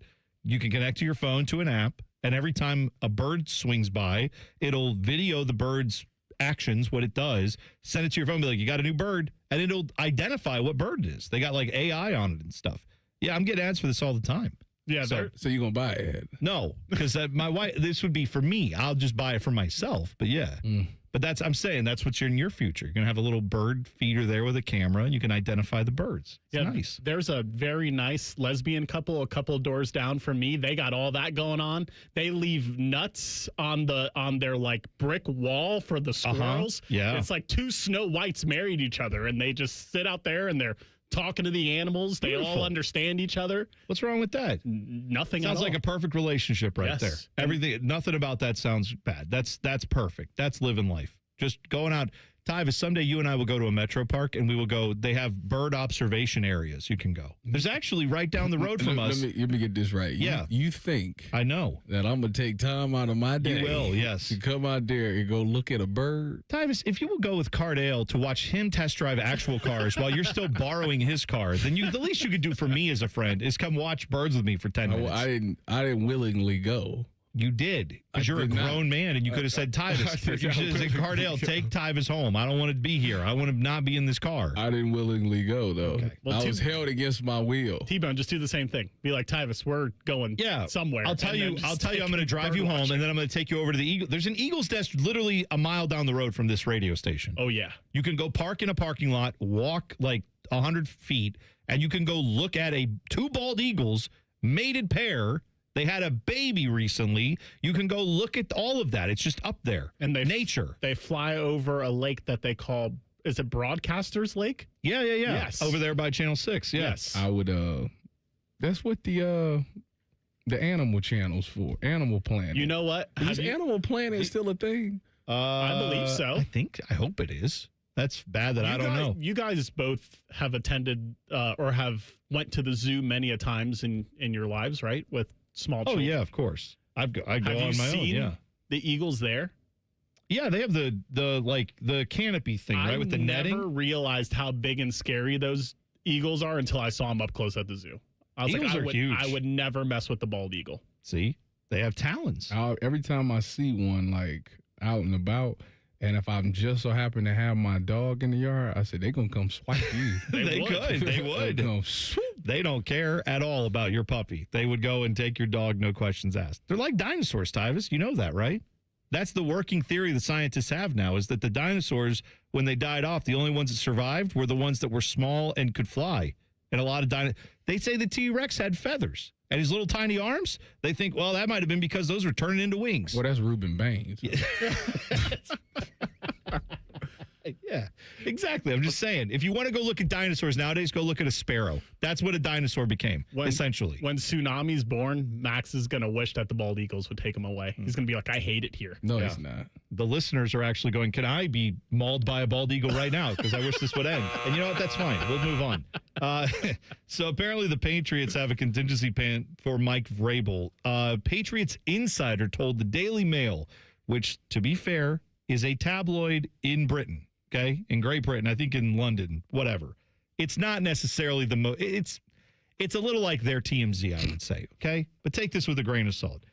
you can connect to your phone to an app. And every time a bird swings by, it'll video the bird's actions, what it does, send it to your phone, be like, you got a new bird, and it'll identify what bird it is. They got like AI on it and stuff. Yeah, I'm getting ads for this all the time. Yeah, so you're going to buy it? No, because my wife, this would be for me. I'll just buy it for myself. But yeah. But I'm saying that's what's in your future. You're going to have a little bird feeder there with a camera, and you can identify the birds. It's nice. There's a very nice lesbian couple a couple doors down from me. They got all that going on. They leave nuts on their like brick wall for the squirrels. Yeah. It's like two Snow Whites married each other, and they just sit out there and they're talking to the animals. They all understand each other. What's wrong with that? Nothing. Sounds like a perfect relationship right there. Everything, nothing about that sounds bad. That's perfect. That's living life. Just going out. Tyvis, someday you and I will go to a metro park and we will go. They have bird observation areas you can go. There's actually right down the road from us. Let me get this right. Yeah. You think I know that I'm going to take time out of my day. You will, yes. To come out there and go look at a bird. Tyvis, if you will go with Cardale to watch him test drive actual cars while you're still borrowing his car, then the least you could do for me as a friend is come watch birds with me for 10 minutes. I didn't willingly go. You did, because you're a grown man, and you could have said, Tyvis, you should have said, Cardale, take Tyvis home. I don't want to be here. I want to not be in this car. I didn't willingly go, though. Okay. Well, I was held against my will. T-Bone, just do the same thing. Be like, Tyvis, we're going somewhere. I'll tell you, I'm going to drive you home, and then I'm going to take you over to the Eagle. There's an Eagles nest literally a mile down the road from this radio station. Oh, yeah. You can go park in a parking lot, walk like 100 feet, and you can go look at two bald eagles, mated pair. They had a baby recently. You can go look at all of that. It's just up there. And nature. They fly over a lake that they call, is it Broadcasters Lake? Yeah. Yes. Over there by Channel 6. Yes. I would, that's what the animal channel's for. Animal Planet. You know what? Is Animal Planet still a thing? I believe so. I hope it is. That's bad that I don't know. You guys both have attended or have went to the zoo many a times in your lives, right? With small children. Oh, yeah, of course. I go on my own, yeah. The eagles there? Yeah, they have the canopy thing, right, with the netting. I never realized how big and scary those eagles are until I saw them up close at the zoo. I was Eagles are huge. I would never mess with the bald eagle. See? They have talons. Every time I see one, like, out and about, and if I'm just so happen to have my dog in the yard, I said, they're going to come swipe you. They would. They don't care at all about your puppy. They would go and take your dog, no questions asked. They're like dinosaurs, Tyvis. You know that, right? That's the working theory the scientists have now, is that the dinosaurs, when they died off, the only ones that survived were the ones that were small and could fly. And a lot of they say the T-Rex had feathers. And his little tiny arms, they think, well, that might have been because those were turning into wings. Well, that's Reuben Baines. Yeah, exactly. I'm just saying, if you want to go look at dinosaurs nowadays, go look at a sparrow. That's what a dinosaur became, essentially. When Tsunami's born, Max is going to wish that the bald eagles would take him away. He's going to be like, I hate it here. No, he's not. The listeners are actually going, can I be mauled by a bald eagle right now? Because I wish this would end. And you know what? That's fine. We'll move on. So apparently the Patriots have a contingency plan for Mike Vrabel. Patriots Insider told the Daily Mail, which, to be fair, is a tabloid in Britain. Okay, in Great Britain, I think in London, whatever. It's not necessarily the it's a little like their TMZ, I would say. Okay, but take this with a grain of salt.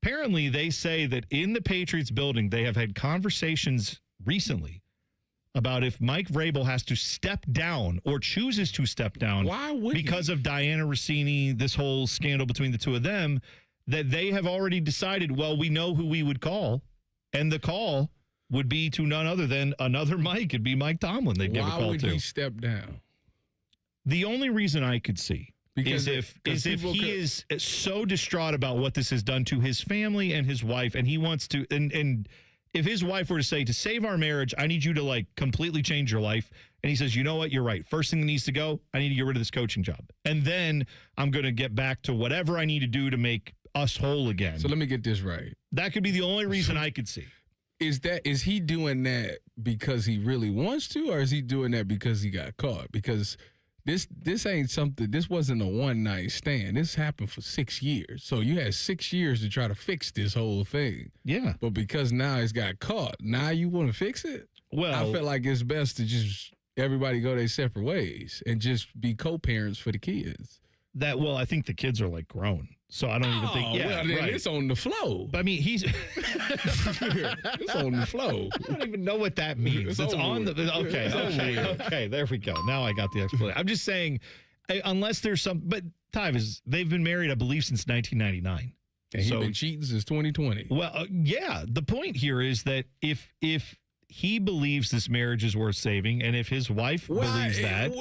Apparently, they say that in the Patriots building, they have had conversations recently about if Mike Vrabel has to step down or chooses to step down because of Diana Rossini, this whole scandal between the two of them, that they have already decided, well, we know who we would call, and the call would be to none other than another Mike. It'd be Mike Tomlin they'd give a call to. Why would he step down? The only reason I could see is if he is so distraught about what this has done to his family and his wife, and he wants to, and if his wife were to say, to save our marriage, I need you to like completely change your life. And he says, you know what? You're right. First thing that needs to go, I need to get rid of this coaching job. And then I'm going to get back to whatever I need to do to make us whole again. So let me get this right. That could be the only reason I could see. Is he doing that because he really wants to, or is he doing that because he got caught? Because this ain't something. This wasn't a one night stand. This happened for 6 years. So you had 6 years to try to fix this whole thing. Yeah. But because now he's got caught, now you want to fix it? Well, I feel like it's best to just everybody go their separate ways and just be co-parents for the kids. I think the kids are like grown. So I don't even think. Yeah, well, then it's on the flow. But I mean, it's on the flow. I don't even know what that means. It's on the. Okay. There we go. Now I got the explanation. I'm just saying, unless there's some. But Tyvis, they've been married, I believe, since 1999. And he's been cheating since 2020. Well, yeah. The point here is that if he believes this marriage is worth saving, and if his wife believes that,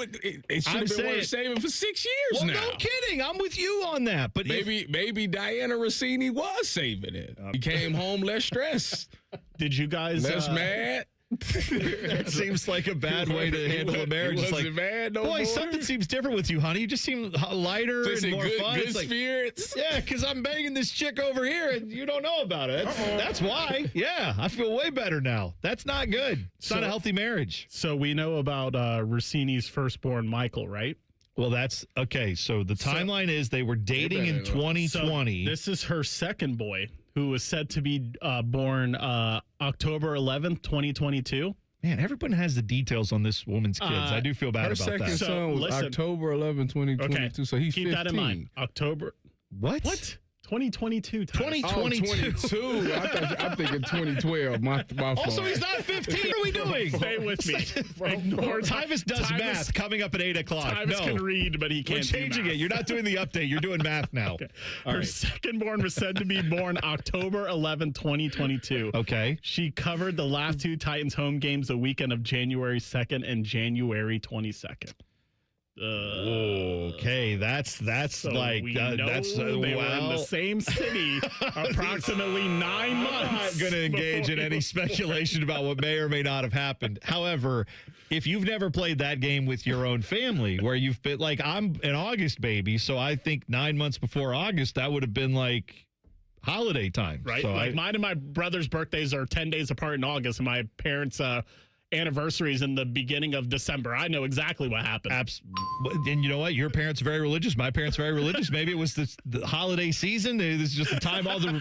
it should have been worth saving for 6 years now. No kidding. I'm with you on that. But maybe Diana Rossini was saving it. He came home less stressed. Did you guys less mad? It seems like a bad way to handle a marriage. It's like, mad no more? Something seems different with you, honey. You just seem lighter and more fun. Good spirits. Yeah, because I'm banging this chick over here and you don't know about it. That's why. Yeah, I feel way better now. That's not good. It's not a healthy marriage. So we know about Rossini's firstborn, Michael, right? Well, that's okay. So the timeline is they were dating in 2020. So this is her second boy, who was said to be born October 11th, 2022. Man, everyone has the details on this woman's kids. I do feel bad about that. Her second son was October 11, 2022, okay. So he's 15. Keep that in mind. October. What? 2022. 2022. I'm thinking 2012. My fault. Also, he's not 15. What are we doing? Stay with me. Ignore Tyvis does math coming up at 8 o'clock. Tyvis can read, but he can't. We're changing it. You're not doing the update. You're doing math now. Okay. Her second-born was said to be born October 11, 2022. Okay. She covered the last two Titans home games the weekend of January 2nd and January 22nd. Okay, that's so like we know that's they were in the same city approximately 9 months. I'm not going to engage in any speculation about what may or may not have happened. However, if you've never played that game with your own family, where you've been like, I'm an August baby, so I think 9 months before August, that would have been like holiday time. Right. So like mine and my brother's birthdays are 10 days apart in August, and my parents' anniversaries in the beginning of December. I know exactly what happened. And you know what? Your parents are very religious. My parents are very religious. Maybe it was the holiday season. This is just the time all the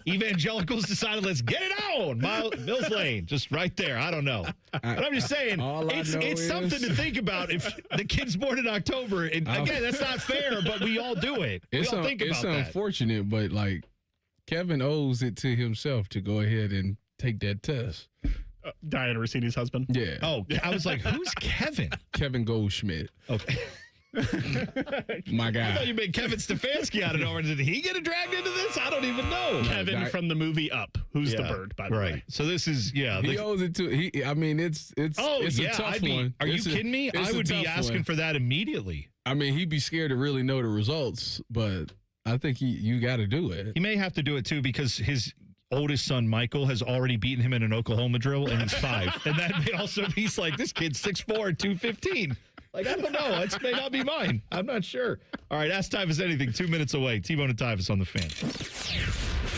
evangelicals decided, let's get it on. Mills Lane, just right there. I don't know. But I'm just saying, it's something to think about if the kid's born in October. And again, that's not fair, but we all do it. We all think about that. It's unfortunate, but like Kevin owes it to himself to go ahead and take that test. Diana Rossini's husband. Yeah. Oh, I was like, who's Kevin? Kevin Goldschmidt. Okay. My guy. I thought you made Kevin Stefanski out of nowhere. Did he get dragged into this? I don't even know. Kevin from the movie Up. Who's the bird, by the way. So this is, he owes it to, it's a tough one. Are you kidding me? I would be asking for that immediately. I mean, he'd be scared to really know the results, but I think you got to do it. He may have to do it, too, because his oldest son, Michael, has already beaten him in an Oklahoma drill, and he's 5. And that may also, he's like, this kid's 6'4", 215. Like, I don't know. It may not be mine. I'm not sure. All right, Ask Tyvis Anything, 2 minutes away. T-Bone and Tyvis on the Fan.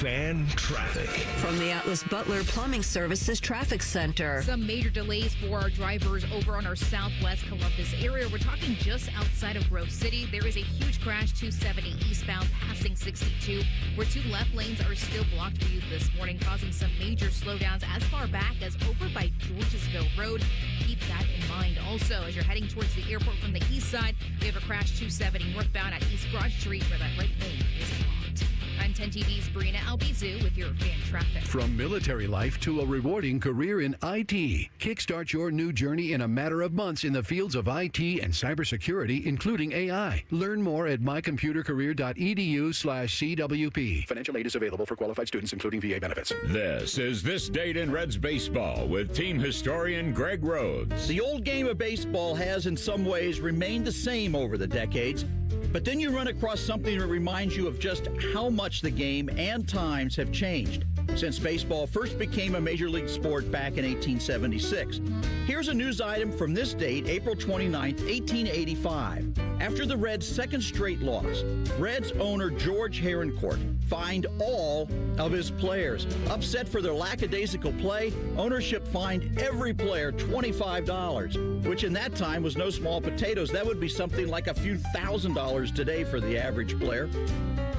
Fan traffic. From the Atlas Butler Plumbing Services Traffic Center. Some major delays for our drivers over on our southwest Columbus area. We're talking just outside of Grove City. There is a huge crash 270 eastbound passing 62, where 2 left lanes are still blocked for you this morning, causing some major slowdowns as far back as over by Georgesville Road. Keep that in mind. Also, as you're heading towards the airport from the east side, we have a crash 270 northbound at East Broad Street, where that right lane is blocked. I'm 10 TV's Brina Albizu with your fan traffic. From military life to a rewarding career in IT, kickstart your new journey in a matter of months in the fields of IT and cybersecurity, including AI. Learn more at mycomputercareer.edu/CWP. Financial aid is available for qualified students, including VA benefits. This is This Date in Reds Baseball with team historian Greg Rhodes. The old game of baseball has in some ways remained the same over the decades, but then you run across something that reminds you of just how much the game and times have changed since baseball first became a major league sport back in 1876. Here's a news item from this date, April 29th, 1885. After the Reds' second straight loss, Reds owner George Herrencourt fined all of his players. Upset for their lackadaisical play, ownership fined every player $25, which in that time was no small potatoes. That would be something like a few $1,000s today for the average player.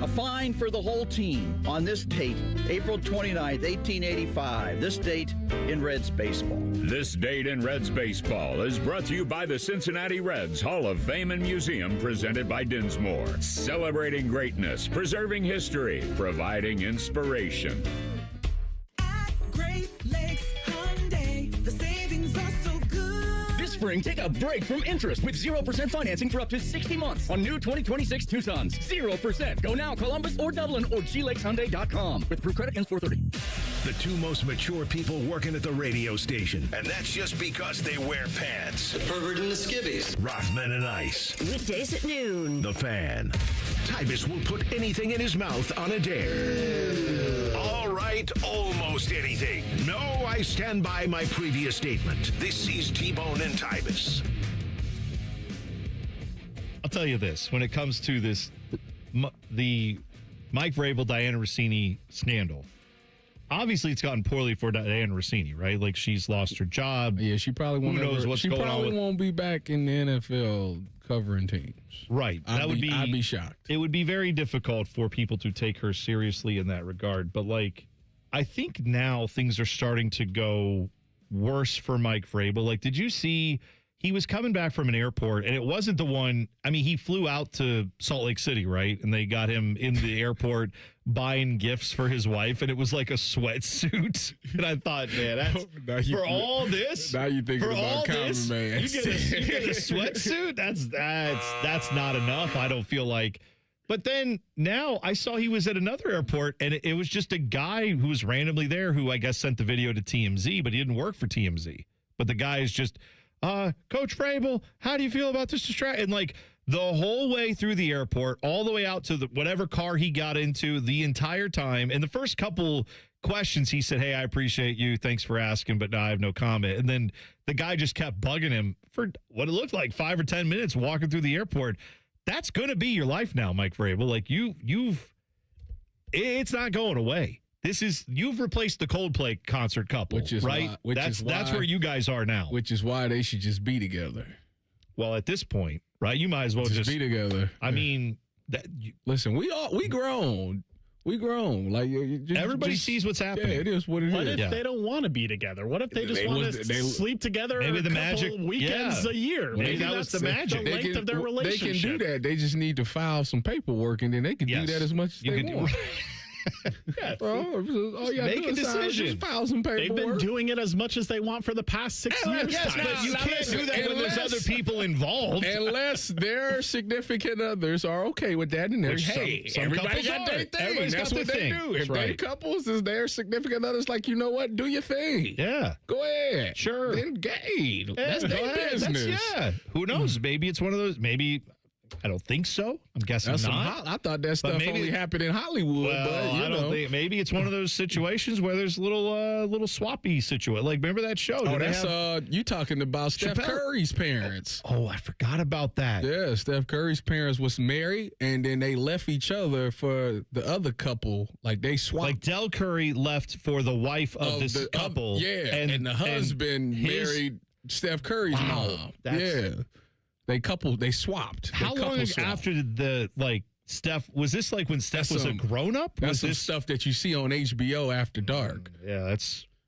A fine for the whole team on this date, April 29th, 1885. This date in Reds baseball. This Date in Reds Baseball is brought to you by the Cincinnati Reds Hall of Fame and Museum, presented by Dinsmore. Celebrating greatness, preserving history, providing inspiration. Spring, take a break from interest with 0% financing for up to 60 months on new 2026 Tucsons. 0%. Go now, Columbus or Dublin or GLakesHyundai.com. With approved credit ends 430. The 2 most mature people working at the radio station. And that's just because they wear pants. Herbert and the Skibbies. Rockman and Ice. Weekdays at noon. The Fan. Tyvis will put anything in his mouth on a dare. All right, almost anything. No, I stand by my previous statement. This is T-Bone and Tyvis. I'll tell you this. When it comes to this, the Mike Vrabel, Diana Rossini scandal, obviously it's gotten poorly for Diana Rossini, right? Like, she's lost her job. Yeah, she probably won't. Who knows what's going on? She probably won't be back in the NFL covering teams. Right. I'd be shocked. It would be very difficult for people to take her seriously in that regard. But, like, I think now things are starting to go worse for Mike Vrabel. Like, did you see he was coming back from an airport, and it wasn't the one, I mean, he flew out to Salt Lake City, right? And they got him in the airport buying gifts for his wife, and it was like a sweatsuit. And I thought, man, that's for all this. Now you thinking about Common Man. You get a sweatsuit? That's not enough. I don't feel like. But then now I saw he was at another airport, and it was just a guy who was randomly there who I guess sent the video to TMZ, but he didn't work for TMZ. But the guy is just, Coach Vrabel, how do you feel about this distraction? And like the whole way through the airport, all the way out to whatever car he got into the entire time. And the first couple questions, he said, hey, I appreciate you. Thanks for asking, but no, I have no comment. And then the guy just kept bugging him for what it looked like 5 or 10 minutes walking through the airport. That's going to be your life now, Mike Vrabel. Like you've it's not going away. You've replaced the Coldplay concert couple, which is right? Why, that's where you guys are now. Which is why they should just be together. Well, at this point, right? You might as well just be together. I mean, listen, we grown. We grown. Like everybody sees what's happening. Yeah, it is what it is. What if they don't want to be together? What if they just want to sleep together? Maybe the couple magic weekends a year. Well, maybe that was the magic. The length of their relationship. They can do that. They just need to file some paperwork, and then they can do that as much as they want. Yeah, bro. All you make a decision. Just file some paperwork. They've been doing it as much as they want for the past 6 years. Yes, but you can't do that when there's other people involved. Unless their significant others are okay with that, and some everybody couples got their are. thing. Everybody's That's got what their they thing. do. If That's they right. couples is their significant others, like, you know what, do your thing. Yeah, go ahead. Sure. Then gay. That's go their ahead. business. Who knows? Maybe it's one of those. Maybe. I don't think so. I'm guessing not. I thought that stuff only happened in Hollywood. Well, but, I don't think. Maybe it's one of those situations where there's little swappy situation. Like, remember that show? Oh, that's you talking about Steph Curry's parents. Oh, I forgot about that. Yeah, Steph Curry's parents was married, and then they left each other for the other couple. Like, they swapped. Like, Del Curry left for the wife of this couple. and the husband married Steph Curry's mom. Yeah. They swapped. How long after Steph, was this like when Steph was a grown-up? That's some stuff that you see on HBO after dark. Yeah,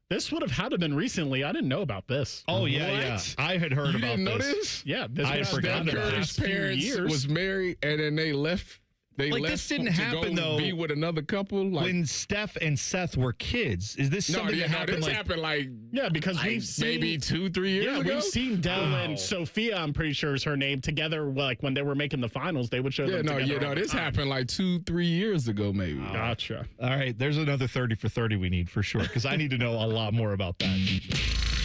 this would have had to been recently. I didn't know about this. Oh, yeah. I had heard about this. You didn't know this? Yeah. This I forgot about Curry's parents was married, and then they left. They left this didn't to happen, go though. Be with another couple. Like, when Steph and Seth were kids, is this something that happened? This happened like because we've seen maybe 2-3 years ago. We've seen Del and Sophia. I'm pretty sure is her name together. Like when they were making the finals, they would show them together. This happened like 2-3 years ago, maybe. Gotcha. All right, there's another 30 for 30 we need for sure because I need to know a lot more about that.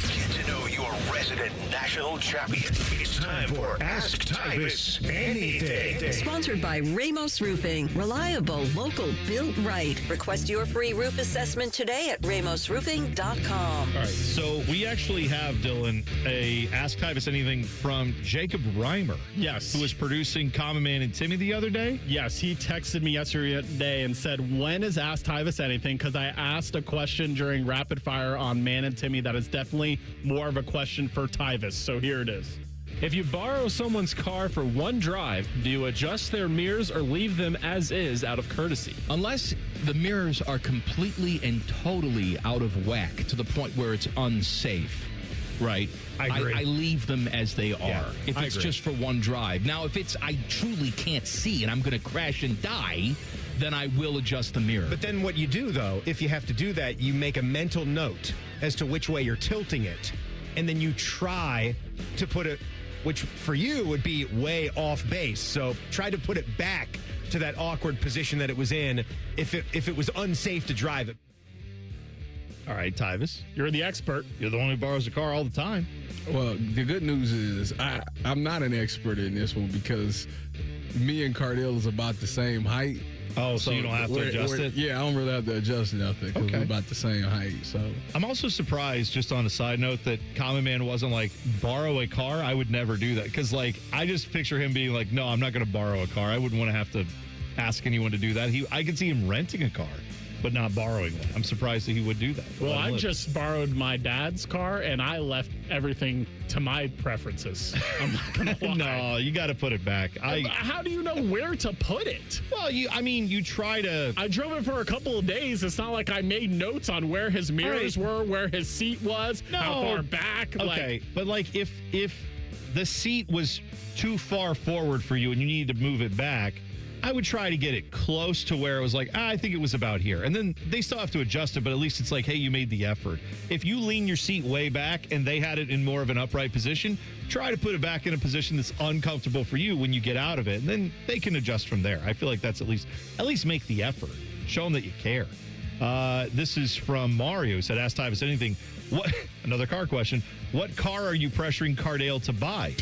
Get to know your resident national champion. It's time for Ask Tyvis Anything. Sponsored by Ramos Roofing. Reliable, local, built right. Request your free roof assessment today at ramosroofing.com. All right, so we actually have, Dylan, a Ask Tyvis Anything from Jacob Reimer. Yes. Who was producing Common Man and Timmy the other day. Yes, he texted me yesterday and said, when is Ask Tyvis Anything? Because I asked a question during Rapid Fire on Man and Timmy that is definitely more of a question for Tyvis. So here it is. If you borrow someone's car for one drive, do you adjust their mirrors or leave them as is out of courtesy? Unless the mirrors are completely and totally out of whack to the point where it's unsafe, right? I agree. I leave them as they are. Yeah, if it's just for one drive. Now, if it's I truly can't see and I'm going to crash and die, then I will adjust the mirror. But then what you do, though, if you have to do that, you make a mental note as to which way you're tilting it, and then you try to put it, which for you would be way off base. So try to put it back to that awkward position that it was in if it was unsafe to drive it. All right, Tyvis, you're the expert. You're the one who borrows a car all the time. Well, the good news is I'm not an expert in this one because me and Cardell is about the same height. Oh, so you don't have to adjust it? Yeah, I don't really have to adjust nothing because we're about the same height. So I'm also surprised, just on a side note, that Common Man wasn't like, borrow a car. I would never do that because, like, I just picture him being like, no, I'm not going to borrow a car. I wouldn't want to have to ask anyone to do that. I could see him renting a car, but not borrowing one. I'm surprised that he would do that. Well, I just borrowed my dad's car, and I left everything to my preferences. I'm not going to lie. No, you got to put it back. How do you know where to put it? Well, you try to... I drove it for a couple of days. It's not like I made notes on where his mirrors were, where his seat was, how far back. Okay, but like if the seat was too far forward for you and you needed to move it back, I would try to get it close to where it was like, I think it was about here. And then they still have to adjust it, but at least it's like, hey, you made the effort. If you lean your seat way back and they had it in more of an upright position, try to put it back in a position that's uncomfortable for you when you get out of it. And then they can adjust from there. I feel like that's at least make the effort. Show them that you care. This is from Mario, who said, ask Tyvis Anything. Another car question. What car are you pressuring Cardale to buy?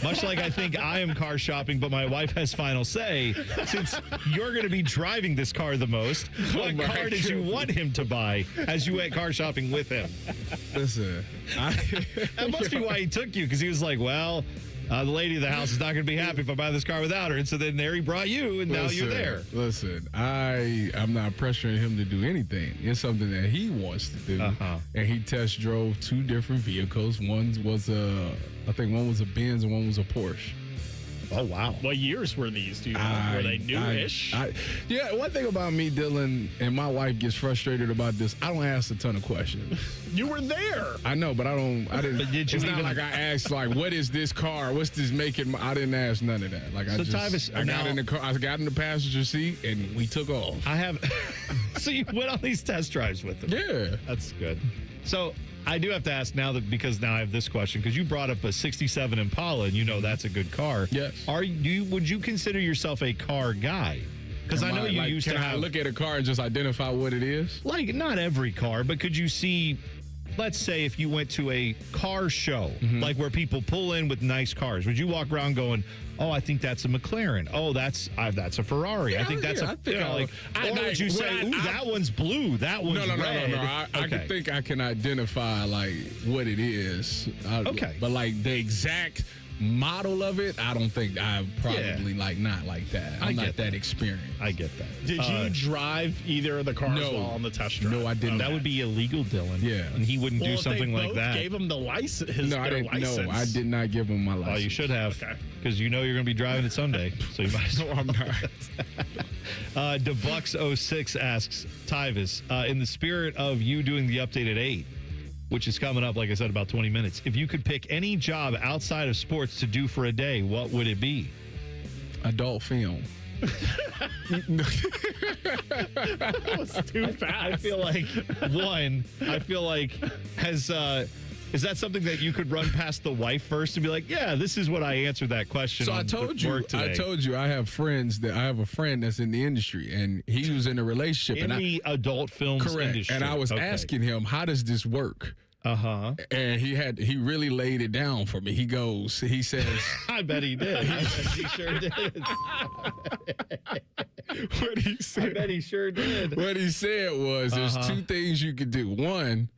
Much like I think I am car shopping, but my wife has final say. Since you're going to be driving this car the most, what car did you want him to buy as you went car shopping with him? Listen, that must be why he took you, because he was like, well, The lady of the house is not going to be happy if I buy this car without her. And so then there he brought you, and now you're there. Listen, I'm not pressuring him to do anything. It's something that he wants to do. And he test drove 2 different vehicles. One was I think one was a Benz and one was a Porsche. Oh, wow. What years were these? Do you know? Were they newish? Yeah, one thing about me, Dylan, and my wife gets frustrated about this, I don't ask a ton of questions. You were there. I know, but I didn't. But did you it's even, not like I asked, like, what is this car? What's this making? I didn't ask none of that. Like, So, Tyvis, I got in the car, I got in the passenger seat, and we took off. I have. So you went on these test drives with them. Yeah. That's good. So I do have to ask because now I have this question, because you brought up a 67 Impala, and you know that's a good car. Yes. Would you consider yourself a car guy? Because I know you used to have. Can I look at a car and just identify what it is? Like, not every car, but could you see, let's say if you went to a car show, like where people pull in with nice cars, would you walk around going, oh, I think that's a McLaren. Oh, that's a Ferrari. Yeah, I think that's or would you say, ooh, that one's blue, that one's red? No. I can think I can identify, like, what it is. Okay. But, like, the exact model of it, I don't think I probably not like that. I'm not that experienced. I get that. Did you drive either of the cars while on the test drive? No, I didn't. That would be illegal, Dylan. Yeah. And he wouldn't do something like that. Gave him the license. No, I didn't. No, I did not give him my license. Oh, you should have, because you know you're going to be driving it Sunday, so you might as well. I'm not. DeBucks06 asks, Tyvis, in the spirit of you doing the update at 8, which is coming up, like I said, about 20 minutes. If you could pick any job outside of sports to do for a day, what would it be? Adult film. That was too fast. I feel like is that something that you could run past the wife first and be like, yeah, this is what I answered that question. So I told you I have a friend that's in the industry, and he was in a relationship in the adult films industry. And I was asking him, how does this work? And he really laid it down for me. He says, I bet he did. He sure did. What he said, I bet he sure did. What he said was, there's 2 things you could do. One,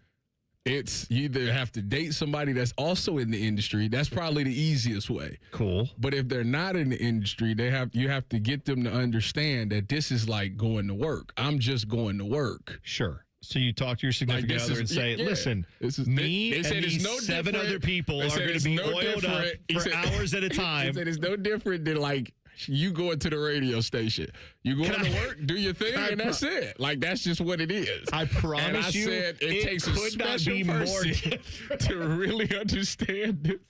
it's you either have to date somebody that's also in the industry. That's probably the easiest way. Cool. But if they're not in the industry, you have to get them to understand that this is like going to work. I'm just going to work. Sure. So you talk to your significant other and say, listen, me and these 7 other people are going to be oiled up for hours at a time. He said it's no different than, like, you going to the radio station. You going to work, do your thing, and that's it. Like, that's just what it is. I promise you, said it takes a special person to really understand it.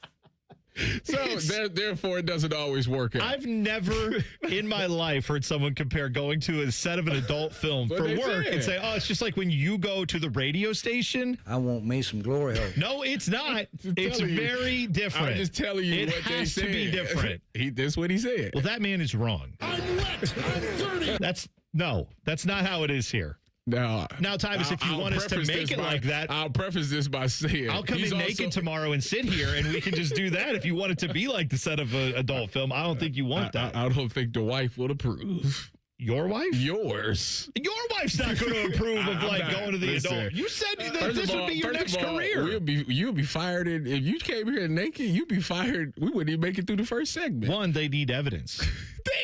So therefore, it doesn't always work out. I've never in my life heard someone compare going to a set of an adult film for work and say, oh, it's just like when you go to the radio station. I want me some glory hole. No, it's not. It's very different. I'm just telling you what they said. It has to be different. That's what he said. Well, that man is wrong. I'm wet. I'm dirty. That's not how it is here. Now, Tyvis, if you want us to make it like that, I'll preface this by saying I'll come in naked tomorrow and sit here, and we can just do that. If you want it to be like the set of an adult film, I don't think you want that. I don't think the wife would approve. Your wife? Yours. Your wife's not going to approve of going to the adult. You said that this would be your next career. You'll be fired. If you came here naked, you'd be fired. We wouldn't even make it through the first segment. One, they need evidence.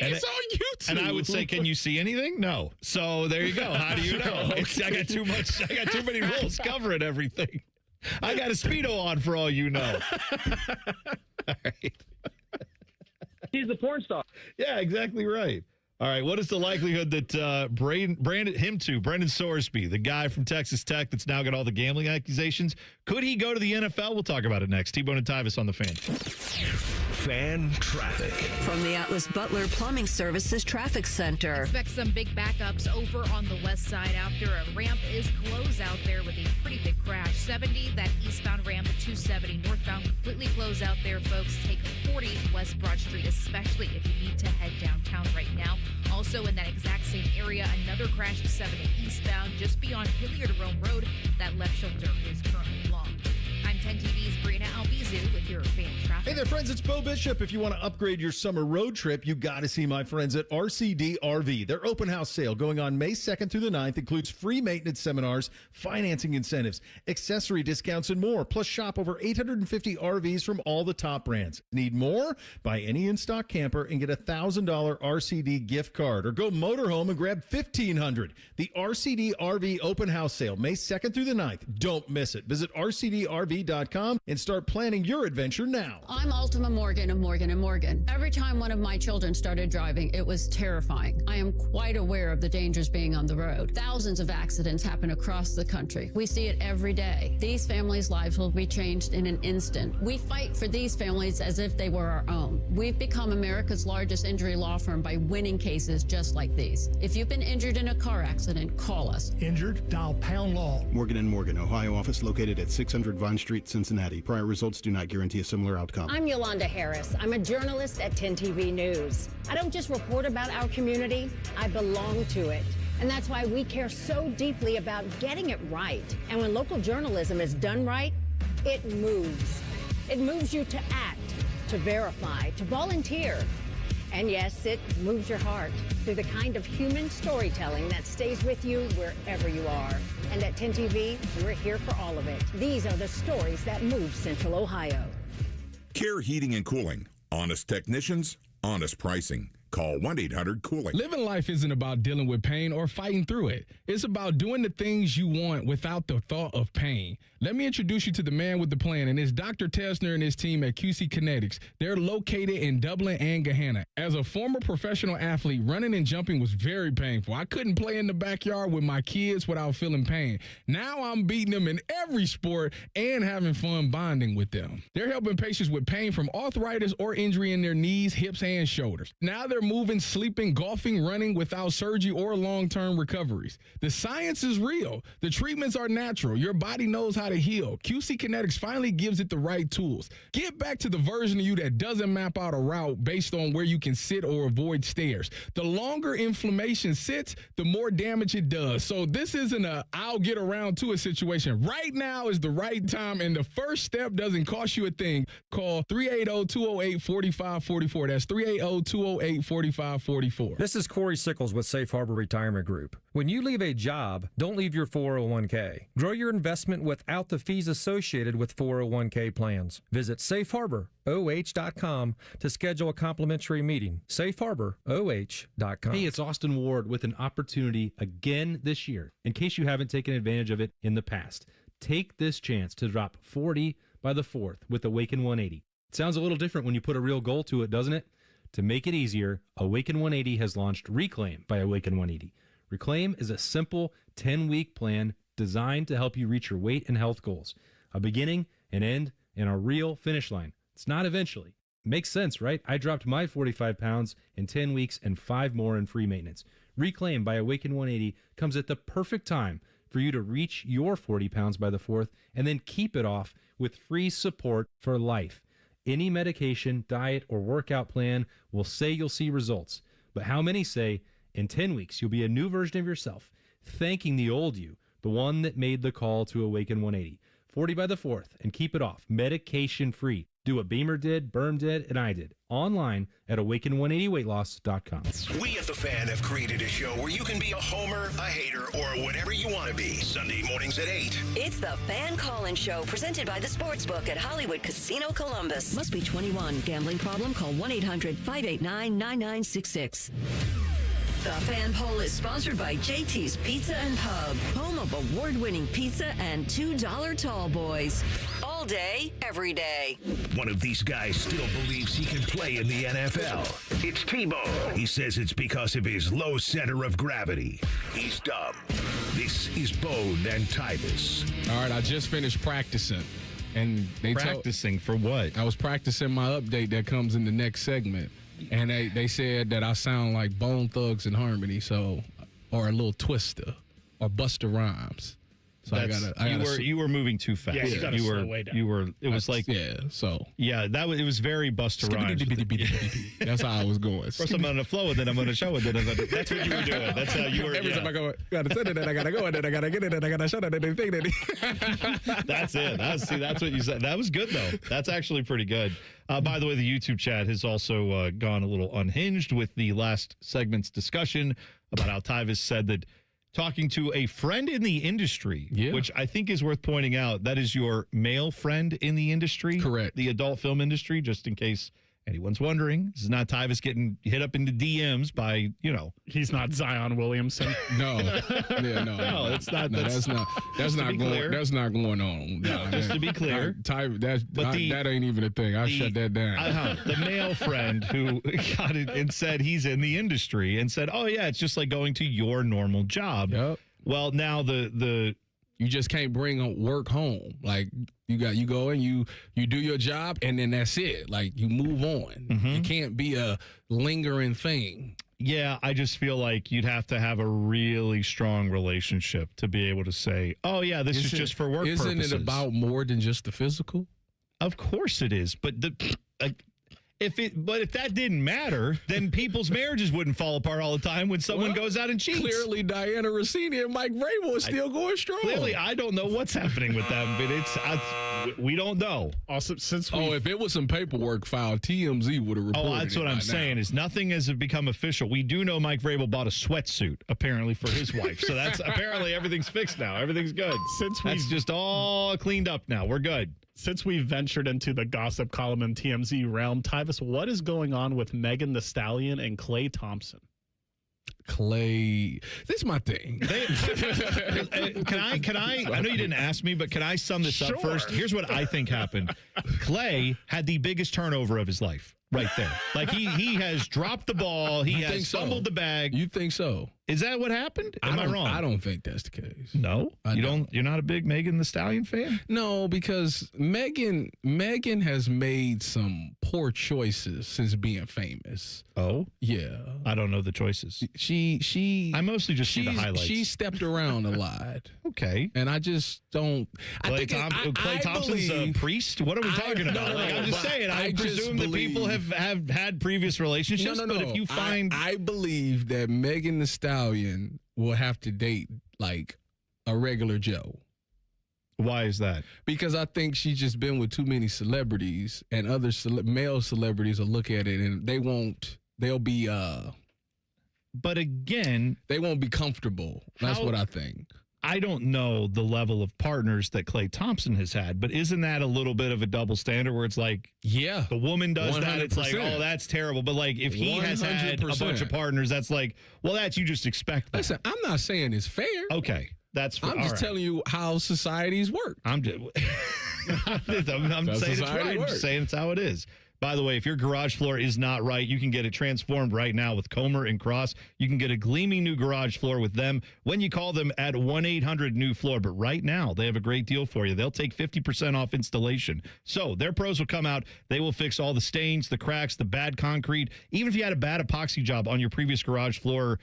It's on YouTube. And I would say, can you see anything? No. So there you go. How do you know? Okay. I got too many rules covering everything. I got a Speedo on for all you know. All right. He's a porn star. Yeah, exactly right. All right, what is the likelihood that Brendan Sorsby, the guy from Texas Tech that's now got all the gambling accusations, could he go to the NFL? We'll talk about it next. T-Bone and Tyvis on the Fan. Fan traffic. From the Atlas Butler Plumbing Services Traffic Center. Expect some big backups over on the west side after a ramp is closed out there with a pretty big crash. 70, that eastbound ramp, 270 northbound, completely closed out there, folks. Take 40 West Broad Street, especially if you need to head downtown right now. Also in that exact same area, another crash, 70 eastbound, just beyond Hilliard Rome Road. That left shoulder is currently blocked. I'm 10 TV's Brianna Albies Zoo with your fan traffic. Hey there, friends. It's Bo Bishop. If you want to upgrade your summer road trip, you got to see my friends at RCD RV. Their open house sale going on May 2nd through the 9th includes free maintenance seminars, financing incentives, accessory discounts, and more. Plus, shop over 850 RVs from all the top brands. Need more? Buy any in-stock camper and get a $1,000 RCD gift card. Or go motorhome and grab $1,500. The RCD RV open house sale, May 2nd through the 9th. Don't miss it. Visit rcdrv.com and start planning your adventure now. I'm Ultima Morgan of Morgan & Morgan. Every time one of my children started driving, it was terrifying. I am quite aware of the dangers being on the road. Thousands of accidents happen across the country. We see it every day. These families' lives will be changed in an instant. We fight for these families as if they were our own. We've become America's largest injury law firm by winning cases just like these. If you've been injured in a car accident, call us. Injured? Dial pound law. Morgan & Morgan, Ohio office located at 600 Vine Street, Cincinnati. Prior results do not guarantee a similar outcome. I'm Yolanda Harris. I'm a journalist at 10 TV News. I don't just report about our community, I belong to it. And that's why we care so deeply about getting it right. And when local journalism is done right, it moves. It moves you to act, to verify, to volunteer. And yes, it moves your heart through the kind of human storytelling that stays with you wherever you are. And at 10 TV, we're here for all of it. These are the stories that move Central Ohio. Care Heating and Cooling. Honest technicians, honest pricing. Call 1-800-COOLING. Living life isn't about dealing with pain or fighting through it. It's about doing the things you want without the thought of pain. Let me introduce you to the man with the plan, and it's Dr. Tessner and his team at QC Kinetics. They're located in Dublin and Gahanna. As a former professional athlete, running and jumping was very painful. I couldn't play in the backyard with my kids without feeling pain. Now I'm beating them in every sport and having fun bonding with them. They're helping patients with pain from arthritis or injury in their knees, hips, and shoulders. Now they're moving, sleeping, golfing, running without surgery or long-term recoveries. The science is real. The treatments are natural. Your body knows how to heal. QC Kinetics finally gives it the right tools. Get back to the version of you that doesn't map out a route based on where you can sit or avoid stairs. The longer inflammation sits, the more damage it does. So this isn't a I'll get around to a situation. Right now is the right time, and the first step doesn't cost you a thing. Call 380-208-4544. That's 380-208-4544. This is Corey Sickles with Safe Harbor Retirement Group. When you leave a job, don't leave your 401k. Grow your investment without the fees associated with 401k plans. Visit safeharboroh.com to schedule a complimentary meeting. safeharboroh.com. Hey, it's Austin Ward with an opportunity again this year. In case you haven't taken advantage of it in the past, take this chance to drop 40 by the 4th with Awaken 180. It sounds a little different when you put a real goal to it, doesn't it? To make it easier, Awaken 180 has launched Reclaim by Awaken 180. Reclaim is a simple 10-week plan designed to help you reach your weight and health goals. A beginning, an end, and a real finish line. It's not eventually. Makes sense, right? I dropped my 45 pounds in 10 weeks and 5 more in free maintenance. Reclaim by Awaken 180 comes at the perfect time for you to reach your 40 pounds by the 4th and then keep it off with free support for life. Any medication, diet, or workout plan will say you'll see results. But how many say in 10 weeks you'll be a new version of yourself, thanking the old you, the one that made the call to Awaken 180. 40 by the 4th and keep it off, medication free. Do what Beamer did, Berm did, and I did. Online at awaken180weightloss.com. We at The Fan have created a show where you can be a homer, a hater, or whatever you want to be. Sunday mornings at 8. It's the Fan Call-In Show presented by the Sportsbook at Hollywood Casino Columbus. Must be 21. Gambling problem? Call 1-800-589-9966. The Fan Poll is sponsored by JT's Pizza and Pub, home of award-winning pizza and $2 tall boys. All day, every day. One of these guys still believes he can play in the NFL. It's T-Bone. He says it's because of his low center of gravity. He's dumb. This is Bone and Tyvis. All right, I just finished practicing. And they practicing for what? I was practicing my update that comes in the next segment. And they said that I sound like Bone Thugs and Harmony, or a little Twister, or Busta Rhymes. So you were moving too fast. Yeah, you gotta slow way down. It was like it was very Busta Rhymes. That's how I was going. First I'm on the flow, and then I'm going to show it. That's what you were doing. That's how you were. Every time I go, gotta send it, and I gotta go, and then I gotta get it, and I gotta show that and think that. That's it. That's what you said. That was good though. That's actually pretty good. By the way, the YouTube chat has also gone a little unhinged with the last segment's discussion about how Tyvis said that talking to a friend in the industry, which I think is worth pointing out, that is your male friend in the industry. Correct. The adult film industry, just in case anyone's wondering. This is not Tyvis getting hit up into DMs by, He's not Zion Williamson. No. No, it's not. No, that's not going on. No, just to be clear. That ain't even a thing. I shut that down. The male friend who got it and said he's in the industry and said, oh, yeah, it's just like going to your normal job. Yep. Well, now you just can't bring work home. Like you go and you do your job and then that's it. Like you move on. Mm-hmm. You can't be a lingering thing. Yeah, I just feel like you'd have to have a really strong relationship to be able to say, oh, yeah, this is just for work purposes. Isn't it about more than just the physical? Of course it is. But if that didn't matter, then people's marriages wouldn't fall apart all the time when someone goes out and cheats. Clearly, Diana Rossini and Mike Vrabel are still going strong. Clearly, I don't know what's happening with them, but we don't know. Also, if it was some paperwork filed, TMZ would have reported. Oh, that's what I'm saying. Is nothing has become official. We do know Mike Vrabel bought a sweatsuit apparently for his wife, so that's apparently everything's fixed now. Everything's good. That's just all cleaned up now. We're good. Since we ventured into the gossip column in TMZ realm, Tyvis, what is going on with Megan Thee Stallion and Klay Thompson? Klay, this is my thing. Can I know you didn't ask me, but can I sum this up first? Here's what I think happened. Klay had the biggest turnover of his life right there. Like he has dropped the ball. He has fumbled the bag. You think so? Is that what happened? Am I wrong? I don't think that's the case. No? You're not a big Megan Thee Stallion fan? No, because Megan has made some poor choices since being famous. Oh? Yeah. I don't know the choices. I mostly just see the highlights. She stepped around a lot. Okay. And I just don't. Klay Thompson's a priest? What are we talking about? I'm just saying, I presume that people have had previous relationships, No. But if you find... I believe that Megan Thee Stallion will have to date like a regular Joe. Why is that? Because I think she's just been with too many celebrities, and other male celebrities will look at it and they'll be but again, they won't be comfortable. That's what I think. I don't know the level of partners that Klay Thompson has had, but isn't that a little bit of a double standard where it's like, yeah, the woman does 100%. that, it's like, oh, that's terrible. But like, if he has had a bunch of partners, that's like, well, you just expect that. Listen, I'm not saying it's fair. Okay. I'm just telling you how societies work. I'm saying it's right. I'm just saying it's how it is. By the way, if your garage floor is not right, you can get it transformed right now with Comer and Cross. You can get a gleaming new garage floor with them when you call them at 1-800-NEW-FLOOR. But right now, they have a great deal for you. They'll take 50% off installation. So their pros will come out. They will fix all the stains, the cracks, the bad concrete. Even if you had a bad epoxy job on your previous garage floor